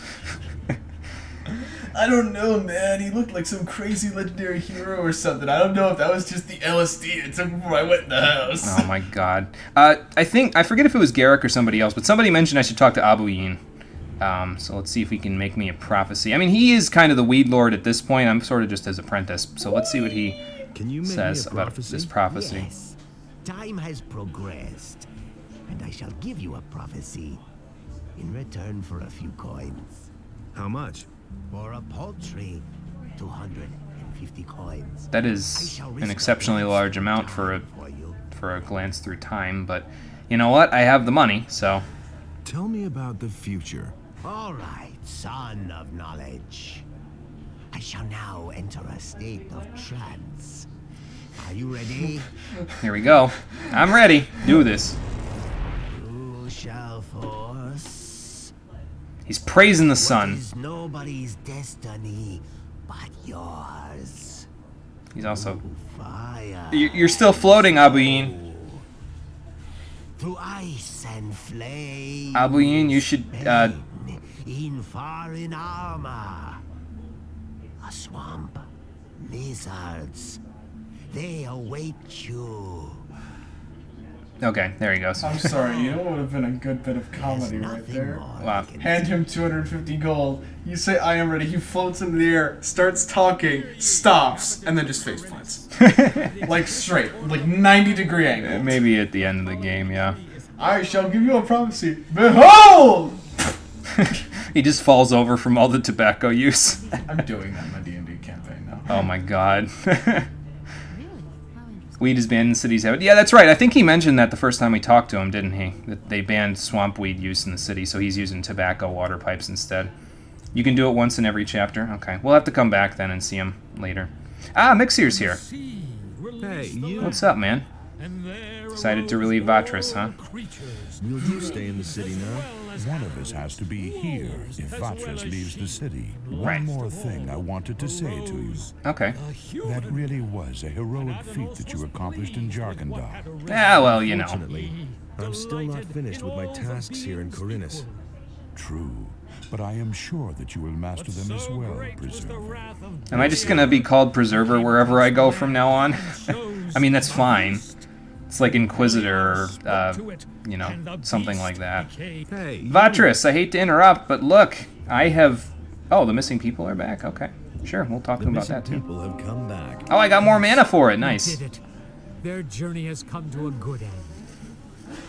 I don't know, man. He looked like some crazy legendary hero or something. I don't know if that was just the LSD it took before I went in the house. Oh, my God. I forget if it was Garrick or somebody else, but somebody mentioned I should talk to Abu Yin. So let's see if he can make me a prophecy. I mean, he is kind of the weed lord at this point. I'm sort of just his apprentice. So let's see what he says about this prophecy. Yes. Time has progressed, and I shall give you a prophecy in return for a few coins. How much? For a paltry 250 coins. That is an exceptionally large amount for a glance through time, but you know what? I have the money, so. Tell me about the future. All right, son of knowledge. I shall now enter a state of trance. Are you ready? Here we go. I'm ready. Do this. You shall force. He's praising the sun. What is nobody's destiny but yours. He's also. Fire. You're still floating, Abu Yin. Through ice and flame. Abu Yin, you should. In foreign armor. A swamp. Lizards. They await you. Okay, there he goes. I'm sorry, you know what would have been a good bit of comedy right there? Wow. Hand him 250 gold. You say, I am ready. He floats into the air, starts talking, stops, and then just face plants. Like straight, like 90-degree angle. Maybe at the end of the game, yeah. I shall give you a prophecy. Behold! He just falls over from all the tobacco use. I'm doing that in my D&D campaign now. Oh my god. Weed is banned in cities. Yeah, that's right. I think he mentioned that the first time we talked to him, didn't he? That they banned swamp weed use in the city, so he's using tobacco water pipes instead. You can do it once in every chapter. Okay, we'll have to come back then and see him later. Ah, Mixier's here. Hey, you. What's up, man? Decided to relieve Vatras, huh? Will you stay in the city now? One of us has to be here if Vatras leaves the city. Right. One more thing I wanted to say to you. Okay. That really was a heroic feat that you accomplished in Jarkandar. Yeah, well, you know. Fortunately, I'm still not finished with my tasks here in Corinus. True, but I am sure that you will master them as well, Preserver. Am I just gonna be called Preserver wherever I go from now on? I mean, that's fine. It's like Inquisitor or, you know, something like that. Hey, Vatras, I hate to interrupt, but look, I have... Oh, the missing people are back. Okay, sure, we'll talk to them about that, too. People have come back. Oh, I got more mana for it. Nice. Did it. Their journey has come to a good end.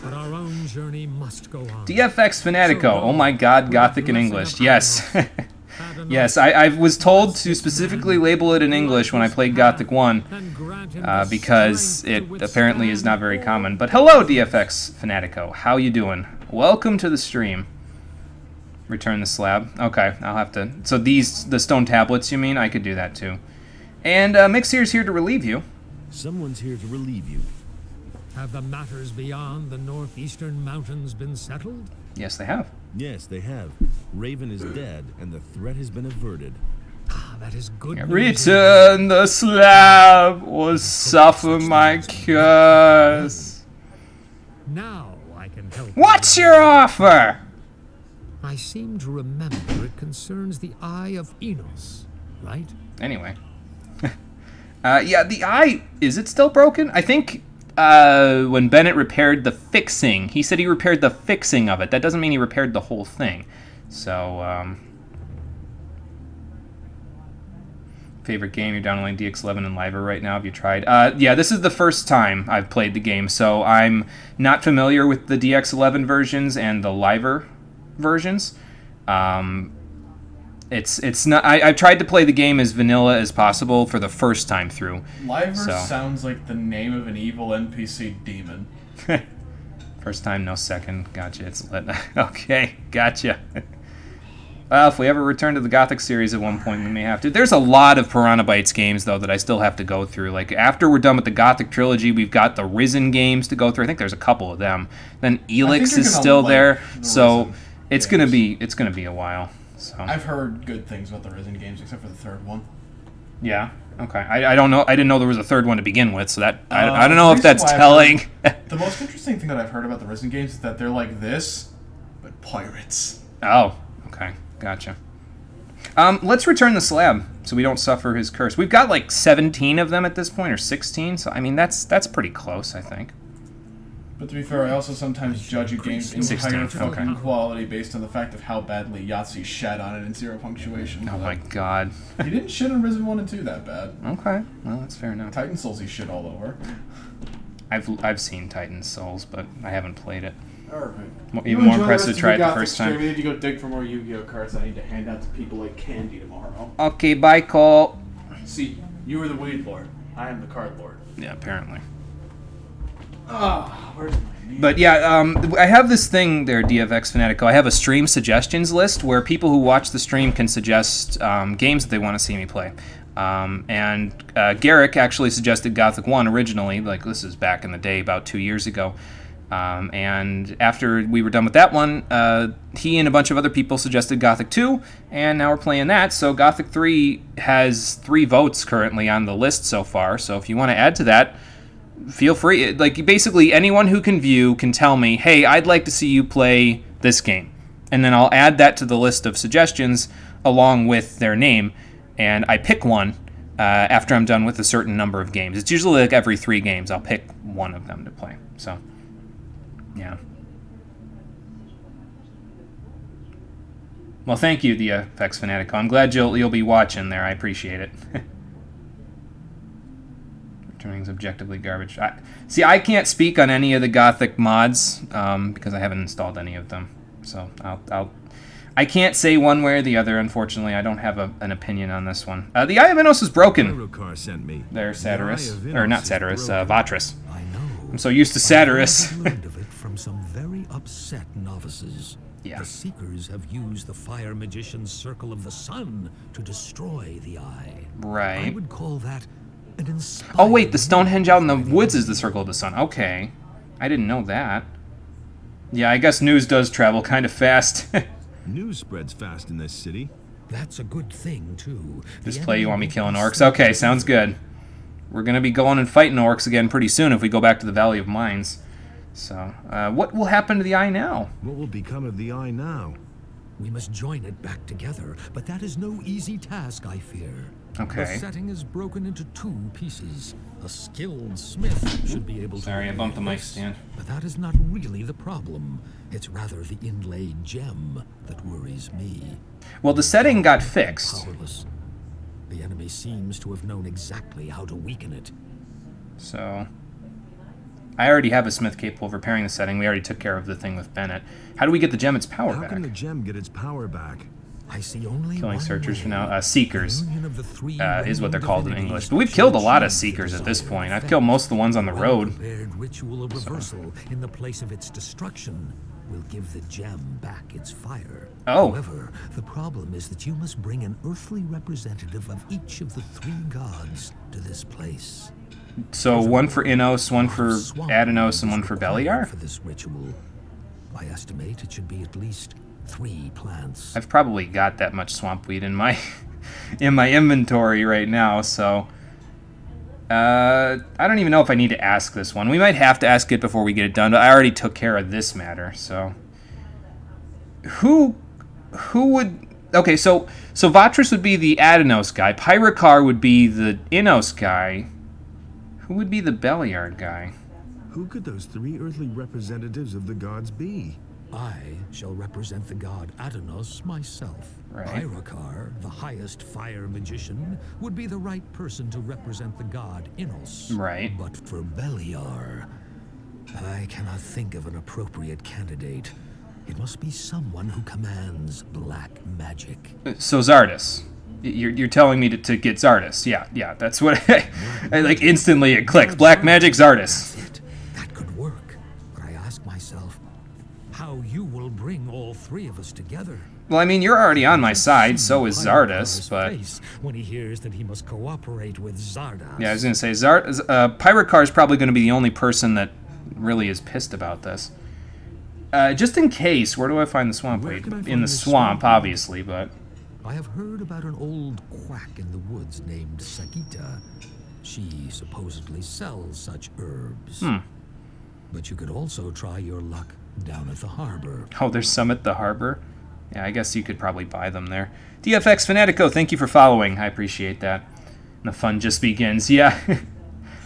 But our own journey must go on. DFX Fanatico. Oh my god, Gothic in English. Yes. Yes, I was told to specifically label it in English when I played Gothic 1 because it apparently is not very common. But hello, DFX Fanatico. How you doing? Welcome to the stream. Return the slab. Okay, I'll have to. So the stone tablets, you mean? I could do that too. And Mixier's here to relieve you. Someone's here to relieve you. Have the matters beyond the northeastern mountains been settled? Yes, they have. Yes, they have. Raven is dead, and the threat has been averted. Ah, that is good news. Return the slab or suffer my curse. Now I can help. What's your offer? I seem to remember it concerns the Eye of Enos, right? Anyway. Yeah, the eye, is it still broken? I think when Bennett repaired the fixing, he said he repaired the fixing of it. That doesn't mean he repaired the whole thing. So, favorite game? You're downloading DX11 and Liver right now. Have you tried? Yeah, this is the first time I've played the game, so I'm not familiar with the DX11 versions and the Liver versions. It's not. I've tried to play the game as vanilla as possible for the first time through. Liver so. Sounds like the name of an evil NPC demon. First time, no second. Gotcha. It's lit. Okay, gotcha. Well, if we ever return to the Gothic series at one point, we may have to. There's a lot of Piranha Bytes games, though, that I still have to go through. Like, after we're done with the Gothic trilogy, we've got the Risen games to go through. I think there's a couple of them. Then Elix is still there, so it's gonna be a while. So. I've heard good things about the Risen games, except for the third one. Yeah. Okay. I don't know. I didn't know there was a third one to begin with, so that I don't know if that's telling. The most interesting thing that I've heard about the Risen games is that they're like this, but pirates. Oh. Okay. Gotcha. Let's return the slab so we don't suffer his curse. We've got like 17 of them at this point, or 16. So I mean, that's pretty close, I think. But to be fair, I also sometimes judge a game's entire fucking quality based on the fact of how badly Yahtzee shat on it in zero punctuation. Oh my god. He didn't shit on Risen 1 and 2 that bad. Okay, well that's fair enough. Titan Souls he shit all over. I've seen Titan Souls, but I haven't played it. Alright. Even more impressive to try it the first time. We need to go dig for more Yu-Gi-Oh cards I need to hand out to people like candy tomorrow. Okay, bye, Cole. See, you are the weed lord. I am the card lord. Yeah, apparently. Where's my name? But yeah, I have this thing there, DFX Fanatico. I have a stream suggestions list where people who watch the stream can suggest games that they want to see me play. And Garrick actually suggested Gothic 1 originally, like this is back in the day, about 2 years ago. And after we were done with that one, he and a bunch of other people suggested Gothic 2, and now we're playing that. So Gothic 3 has 3 votes currently on the list so far, so if you want to add to that, feel free. Like, basically, anyone who can view can tell me, hey, I'd like to see you play this game. And then I'll add that to the list of suggestions along with their name, and I pick one after I'm done with a certain number of games. It's usually like every 3 games I'll pick one of them to play. So, yeah. Well, thank you, the FX Fanatico. I'm glad you'll be watching there. I appreciate it. Returning's objectively garbage. See, I can't speak on any of the Gothic mods because I haven't installed any of them. So I can't say one way or the other. Unfortunately, I don't have an opinion on this one. The Eye of Enos is broken. Sent me. There, Satyrus, or not Satyrus, Vatris. I know. I'm so used to Satyrus. I learned of it from some very upset novices. Yeah. The Seekers have used the Fire Magician's Circle of the Sun to destroy the Eye. Right. I would call that an inspired... Oh wait, the Stonehenge out in the woods is the Circle of the Sun. Okay, I didn't know that. Yeah, I guess news does travel kind of fast. News spreads fast in this city. That's a good thing, too. This play you want me killing orcs? Okay, sounds good. We're going to be going and fighting orcs again pretty soon if we go back to the Valley of Mines. So, what will happen to the Eye now? What will become of the Eye now? We must join it back together, but that is no easy task, I fear. Okay. The setting is broken into 2 pieces. A skilled smith should be able to... Sorry, I bumped the mic stand. But that is not really the problem. It's rather the inlaid gem that worries me. Well, the setting got fixed. Powerless. The enemy seems to have known exactly how to weaken it. So, I already have a smith capable of repairing the setting. We already took care of the thing with Bennett. How do we get the gem its power back? How can the gem get its power back? I see only killing one searchers way. for now. Seekers is what they're called in English. But we've that killed a shall lot of achieve seekers the at this desired point. I've effect. killed most of the ones on the road. Well-prepared ritual of reversal in the place of its destruction. will give the gem back its fire. Oh. However, the problem is that you must bring an earthly representative of each of the 3 gods to this place. So one for Innos, one for Adanos, and one for required Beliar? For this ritual, I estimate it should be at least 3 plants. I've probably got that much swamp weed in my in my inventory right now, so I don't even know if I need to ask this one. We might have to ask it before we get it done, but I already took care of this matter, so who would... Okay, so Vatris would be the Adanos guy, Pyrrhikar would be the Innos guy. Who would be the Beliar guy? Who could those 3 earthly representatives of the gods be? I shall represent the god Adanos myself. Right. Pyrrhikar, the highest fire magician, would be the right person to represent the god Innos. Right. But for Beliar, I cannot think of an appropriate candidate. It must be someone who commands black magic. So Zardes. You're telling me to get Zardes. Yeah, that's what I like instantly it clicked. Black magic Zardes. That's it. That could work. But I ask myself, how you will bring all 3 of us together. Well, I mean, you're already on my side, so is Zardes, but... When he hears that he must cooperate with Zardas. Yeah, I was going to say, Pyrrhikar is probably going to be the only person that really is pissed about this. Just in case, where do I find the swamp weed? In the swamp, obviously, but... I have heard about an old quack in the woods named Sagita. She supposedly sells such herbs. But you could also try your luck down at the harbor. Oh, there's some at the harbor? Yeah, I guess you could probably buy them there. DFX Fanatico, thank you for following. I appreciate that. And the fun just begins. Yeah.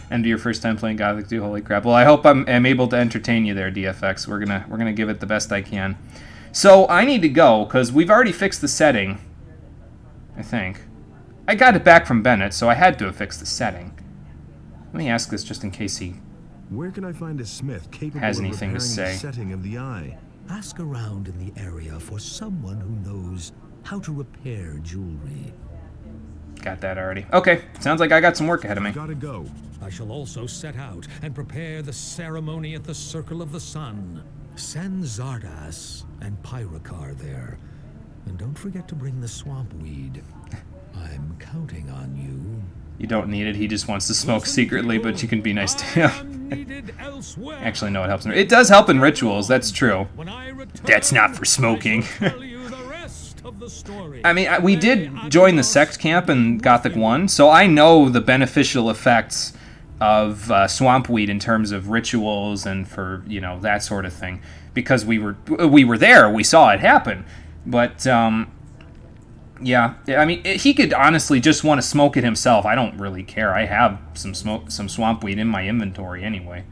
End of your first time playing Gothic 2. Holy crap. Well, I hope I'm able to entertain you there, DFX. We're gonna give it the best I can. So I need to go because we've already fixed the setting. I think. I got it back from Bennett, so I had to have fixed the setting. Let me ask this just in case he Where can I find a smith capable has of anything to repairing say. the setting of the eye? Ask around in the area for someone who knows how to repair jewelry. Got that already. Okay, sounds like I got some work ahead of me. Gotta go. I shall also set out and prepare the ceremony at the Circle of the Sun. Send Zardas and Pyrrhikar there. And don't forget to bring the swamp weed. I'm counting on you. You don't need it. He just wants to smoke secretly, but you can be nice to him. Actually, no, it helps him. It does help in rituals. That's true. That's not for smoking. I mean, we did join the sect camp in Gothic 1, so I know the beneficial effects of swamp weed in terms of rituals and for, you know, that sort of thing. Because we were there. We saw it happen. But, yeah, I mean, he could honestly just want to smoke it himself. I don't really care. I have some swamp weed in my inventory anyway.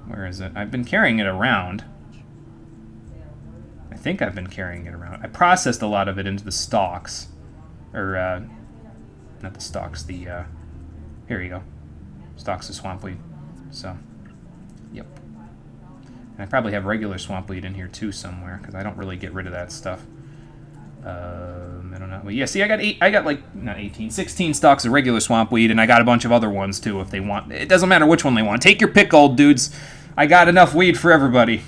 Where is it? I've been carrying it around. I think I've been carrying it around. I processed a lot of it into the stalks. Or, not the stalks, the, here you go. Stalks of swamp weed. So, yep. And I probably have regular swamp weed in here too somewhere, because I don't really get rid of that stuff. I don't know. Well, yeah, see, I got like, not 18, 16 stalks of regular swamp weed, and I got a bunch of other ones too if they want. It doesn't matter which one they want. Take your pick, old dudes. I got enough weed for everybody.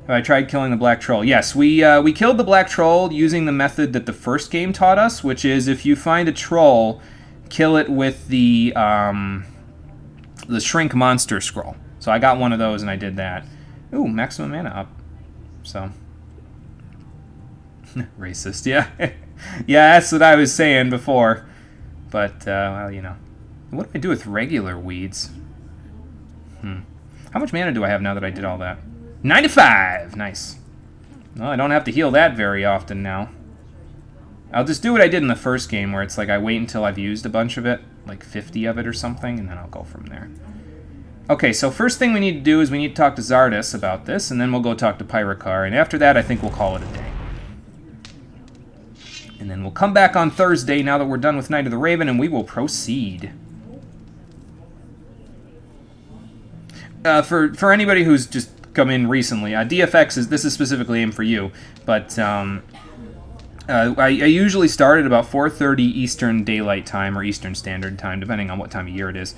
I tried killing the black troll. Yes, we killed the black troll using the method that the first game taught us, which is if you find a troll, kill it with the shrink monster scroll. So I got one of those and I did that. Ooh, maximum mana up. So. Racist, yeah. Yeah, that's what I was saying before. But, well, you know. What do I do with regular weeds? How much mana do I have now that I did all that? 95! Nice. Well, I don't have to heal that very often now. I'll just do what I did in the first game, where it's like I wait until I've used a bunch of it, like 50 of it or something, and then I'll go from there. Okay, so first thing we need to do is we need to talk to Zardes about this, and then we'll go talk to Pyrrhikar, and after that I think we'll call it a day. And then we'll come back on Thursday now that we're done with Night of the Raven, and we will proceed. For anybody who's just come in recently, DFX this is specifically aimed for you, but I usually start at about 4:30 Eastern Daylight Time or Eastern Standard Time, depending on what time of year it is.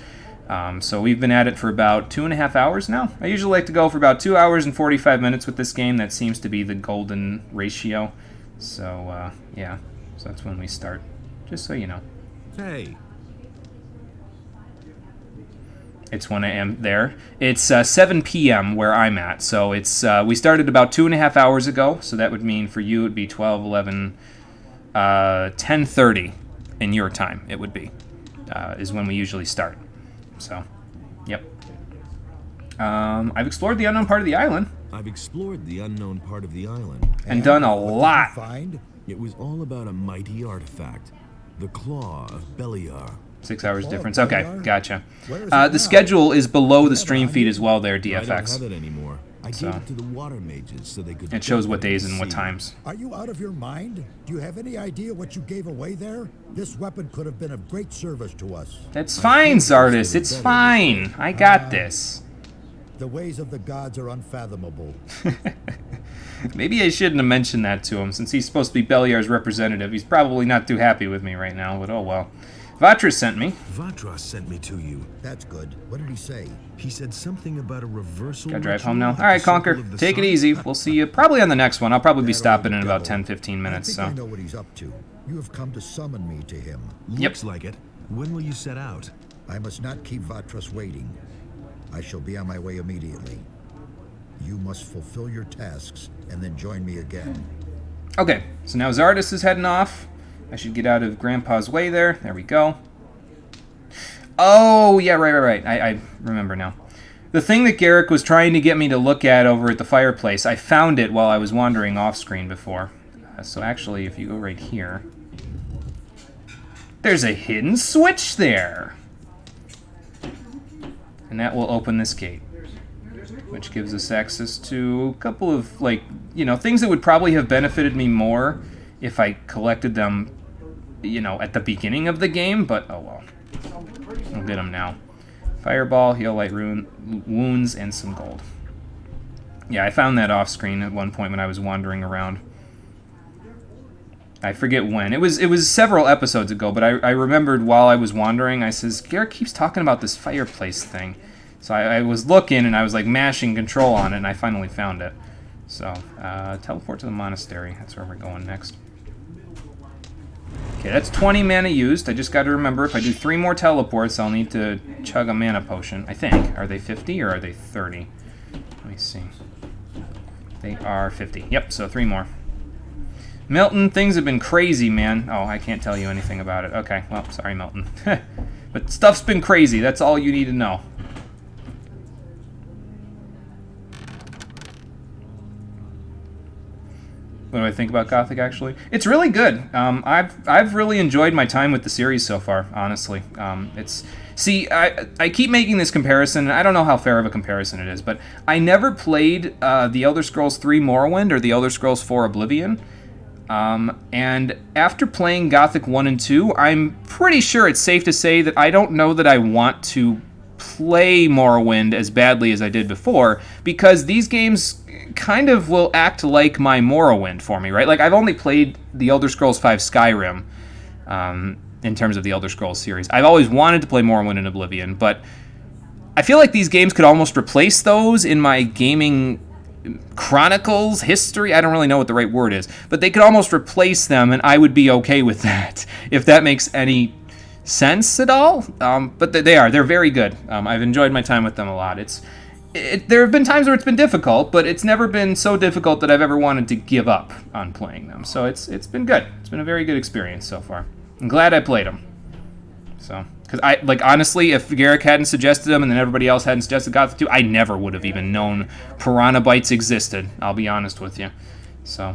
So we've been at it for about 2.5 hours now. I usually like to go for about 2 hours and 45 minutes with this game. That seems to be the golden ratio. So, yeah. So that's when we start. Just so you know. Hey. It's 1 a.m. there. It's 7 p.m. where I'm at. So it's we started about 2.5 hours ago. So that would mean for you it would be 12, 11, 10:30 in your time. It would be is when we usually start. So, yep. I've explored the unknown part of the island. I've explored the unknown part of the island. And done a lot. Find? It was all about a mighty artifact. The Claw of Beliar. 6 hours difference. Okay, gotcha. The schedule is below the stream feed as well there, DFX. I don't have it anymore. I gave it to the water mages so they could... It shows what days and what times. Are you out of your mind? Do you have any idea what you gave away there? This weapon could have been of great service to us. That's fine, Zardus. It's fine. I got this. The ways of the gods are unfathomable. Maybe I shouldn't have mentioned that to him, since he's supposed to be Beliar's representative. He's probably not too happy with me right now, but oh well. Vatras sent me. Vatras sent me to you. That's good. What did he say? He said something about a reversal. Gotta drive home now. All right, Conquer. Take it easy. We'll see you probably on the next one. I'll probably be stopping in about 10-15 minutes. I know what he's up to. You have come to summon me to him. Looks like it. When will you set out? I must not keep Vatras waiting. I shall be on my way immediately. You must fulfill your tasks and then join me again. Okay, so now Zardus is heading off. I should get out of Grandpa's way there. There we go. Oh, yeah, right. I remember now. The thing that Garrick was trying to get me to look at over at the fireplace, I found it while I was wandering off screen before. So actually, if you go right here, there's a hidden switch there. And that will open this gate, which gives us access to a couple of, like, you know, things that would probably have benefited me more if I collected them, you know, at the beginning of the game, but oh well. I'll get them now. Fireball, heal light wounds, and some gold. Yeah, I found that off screen at one point when I was wandering around. I forget when. It was several episodes ago, but I remembered while I was wandering, I says, Garrett keeps talking about this fireplace thing. So I was looking, and I was like mashing control on it, and I finally found it. So, teleport to the monastery. That's where we're going next. Okay, that's 20 mana used. I just got to remember, if I do 3 more teleports, I'll need to chug a mana potion. I think. Are they 50 or are they 30? Let me see. They are 50. Yep, so 3 more. Milton, things have been crazy, man. Oh, I can't tell you anything about it. Okay, well, sorry, Milton. But stuff's been crazy. That's all you need to know. What do I think about Gothic, actually? It's really good. I've really enjoyed my time with the series so far, honestly. See, I keep making this comparison, and I don't know how fair of a comparison it is, but I never played The Elder Scrolls 3 Morrowind or The Elder Scrolls 4 Oblivion. And after playing Gothic 1 and 2, I'm pretty sure it's safe to say that I don't know that I want to play Morrowind as badly as I did before, because these games kind of will act like my Morrowind for me, right? Like, I've only played The Elder Scrolls 5 Skyrim in terms of the Elder Scrolls series. I've always wanted to play Morrowind and Oblivion, but I feel like these games could almost replace those in my gaming chronicles, history. I don't really know what the right word is, but they could almost replace them, and I would be okay with that, if that makes any sense at all. But they're very good. I've enjoyed my time with them a lot. There have been times where it's been difficult, but it's never been so difficult that I've ever wanted to give up on playing them. So it's been good. It's been a very good experience so far. I'm glad I played them. So, because honestly, if Garrick hadn't suggested them and then everybody else hadn't suggested Gothic 2, I never would have even known Piranha Bytes existed. I'll be honest with you. So,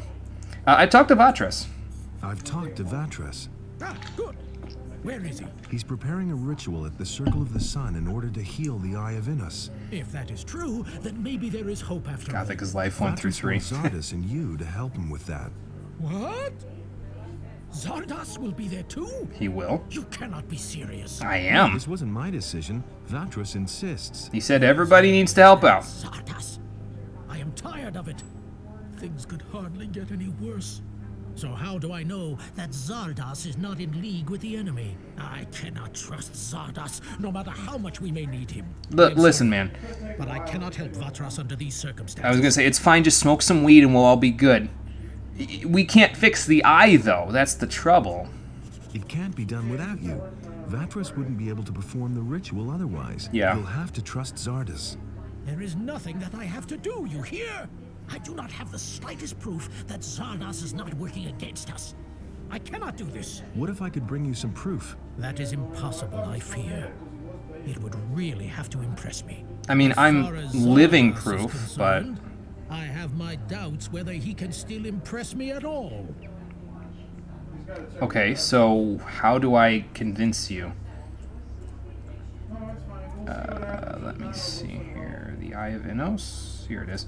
I talked to Vatras. I've talked to Vatras. Ah, good. Where is he? He's preparing a ritual at the Circle of the Sun in order to heal the Eye of Innos. If that is true, then maybe there is hope after all. Gothic is life 1 through 3. Zardas and you to help him with that. What? Zardas will be there too? He will. You cannot be serious. I am. This wasn't my decision. Vatras insists. He said everybody needs to help out. Zardas. I am tired of it. Things could hardly get any worse. So how do I know that Zardoz is not in league with the enemy? I cannot trust Zardoz, no matter how much we may need him. Listen, man. But I cannot help Vatras under these circumstances. I was gonna say, it's fine, just smoke some weed and we'll all be good. We can't fix the eye, though. That's the trouble. It can't be done without you. Vatras wouldn't be able to perform the ritual otherwise. Yeah. You'll have to trust Zardoz. There is nothing that I have to do, you hear? I do not have the slightest proof that Zardoz is not working against us. I cannot do this. What if I could bring you some proof? That is impossible, I fear. It would really have to impress me. I mean, I'm living proof, but... I have my doubts whether he can still impress me at all. Okay, so how do I convince you? Let me see here. The Eye of Innos. Here it is.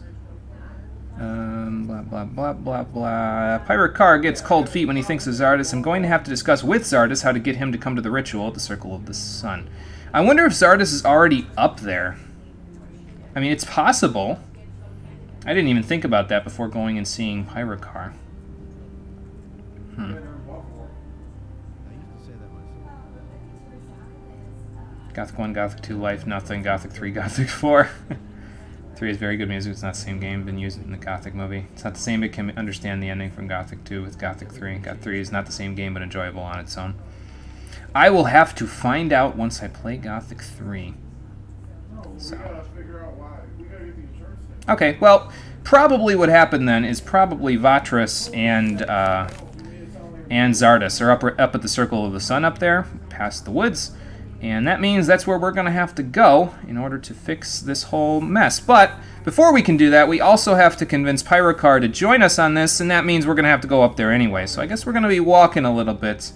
Blah, blah, blah, blah, blah. Pirate Carr gets cold feet when he thinks of Zardoz. I'm going to have to discuss with Zardoz how to get him to come to the ritual at the Circle of the Sun. I wonder if Zardoz is already up there. I mean, it's possible. I didn't even think about that before going and seeing Pirate Carr. Gothic 1, Gothic 2, Life, Nothing, Gothic 3, Gothic 4. 3 is very good music. It's not the same game. Been used in the Gothic movie. It's not the same, but can understand the ending from Gothic 2 with Gothic 3. Gothic 3 is not the same game, but enjoyable on its own. I will have to find out once I play Gothic 3. So. Okay, well, probably what happened then is probably Vatras and Zardoz are up at the Circle of the Sun up there, past the woods. And that means that's where we're going to have to go in order to fix this whole mess. But before we can do that, we also have to convince Pirate Carr to join us on this, and that means we're going to have to go up there anyway. So I guess we're going to be walking a little bit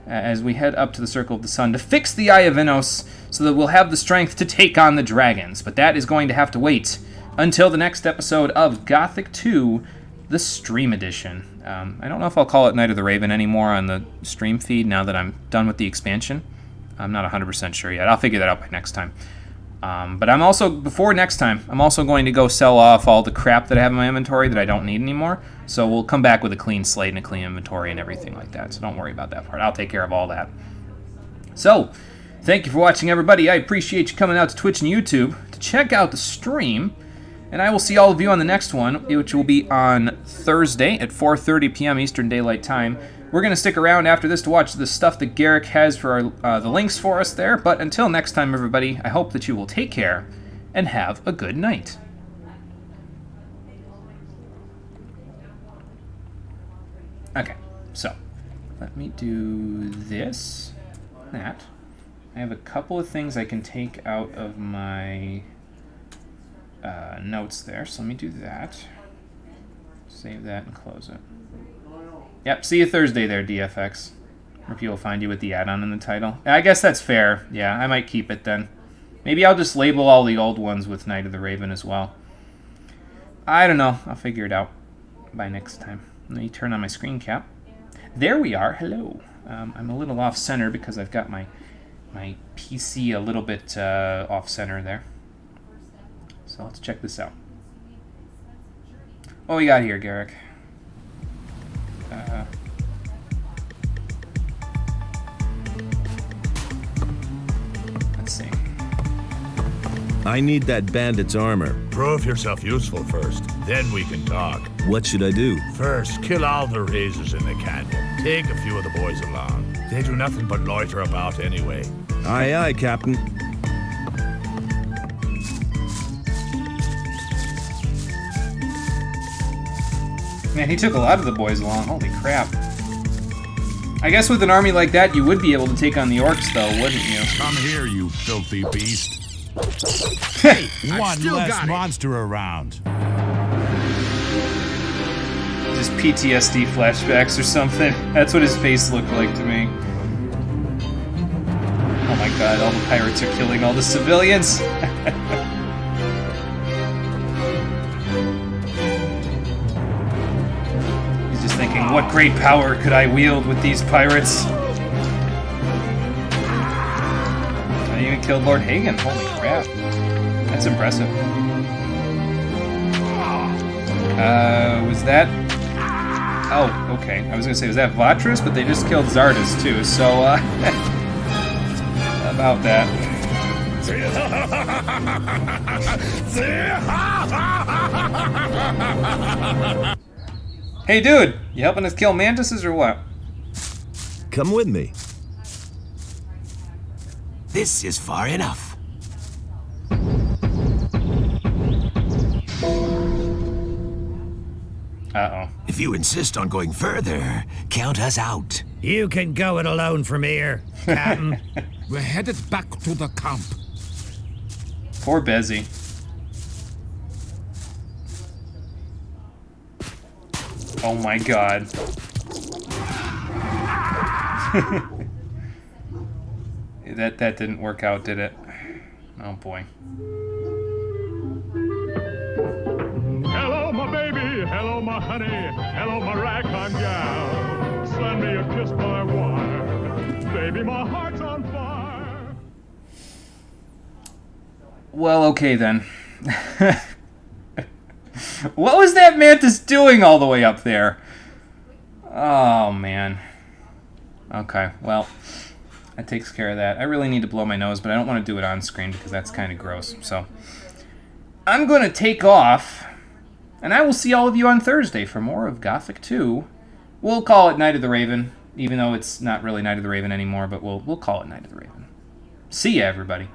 as we head up to the Circle of the Sun to fix the Eye of Innos so that we'll have the strength to take on the dragons. But that is going to have to wait until the next episode of Gothic 2, the Stream Edition. I don't know if I'll call it Night of the Raven anymore on the stream feed now that I'm done with the expansion. I'm not 100% sure yet. I'll figure that out by next time. But I'm also, before next time, I'm also going to go sell off all the crap that I have in my inventory that I don't need anymore. So we'll come back with a clean slate and a clean inventory and everything like that. So don't worry about that part. I'll take care of all that. So, thank you for watching, everybody. I appreciate you coming out to Twitch and YouTube to check out the stream. And I will see all of you on the next one, which will be on Thursday at 4:30 p.m. Eastern Daylight Time. We're going to stick around after this to watch the stuff that Garrick has for the links for us there. But until next time, everybody, I hope that you will take care and have a good night. Okay, so let me do this, that. I have a couple of things I can take out of my notes there, so let me do that. Save that and close it. Yep, see you Thursday there, DFX. Or people find you with the add-on in the title. I guess that's fair. Yeah, I might keep it then. Maybe I'll just label all the old ones with Night of the Raven as well. I don't know. I'll figure it out by next time. Let me turn on my screen cap. There we are. Hello. I'm a little off-center because I've got my PC a little bit off-center there. So let's check this out. What we got here, Garrick? Let's see. I need that bandit's armor. Prove yourself useful first, then we can talk. What should I do? First, kill all the razors in the canyon. Take a few of the boys along. They do nothing but loiter about anyway. Aye, aye, Captain. Man, he took a lot of the boys along. Holy crap. I guess with an army like that, you would be able to take on the orcs, though, wouldn't you? Come here, you filthy beast. Hey, One less monster around. Just PTSD flashbacks or something. That's what his face looked like to me. Oh my god, all the pirates are killing all the civilians. He's just thinking, what great power could I wield with these pirates? I even killed Lord Hagen. Holy crap. That's impressive. Was that Oh, okay. I was gonna say, was that Vatras? But they just killed Zardas too, so, about that. Hey, dude! You helping us kill mantises or what? Come with me. This is far enough. Uh-oh. If you insist on going further, count us out. You can go it alone from here, Captain. We're headed back to the camp. Poor Bezzy. Oh my god. That didn't work out, did it? Oh boy. Hello, my baby. Hello, my honey. Hello, my ragtime gal. Send me a kiss by wire. Baby, my heart's on fire. Well, okay then. What was that mantis doing all the way up there? Oh, man. Okay, well, that takes care of that. I really need to blow my nose, but I don't want to do it on screen because that's kind of gross. So, I'm going to take off, and I will see all of you on Thursday for more of Gothic 2. We'll call it Night of the Raven, even though it's not really Night of the Raven anymore, but we'll call it Night of the Raven. See ya, everybody.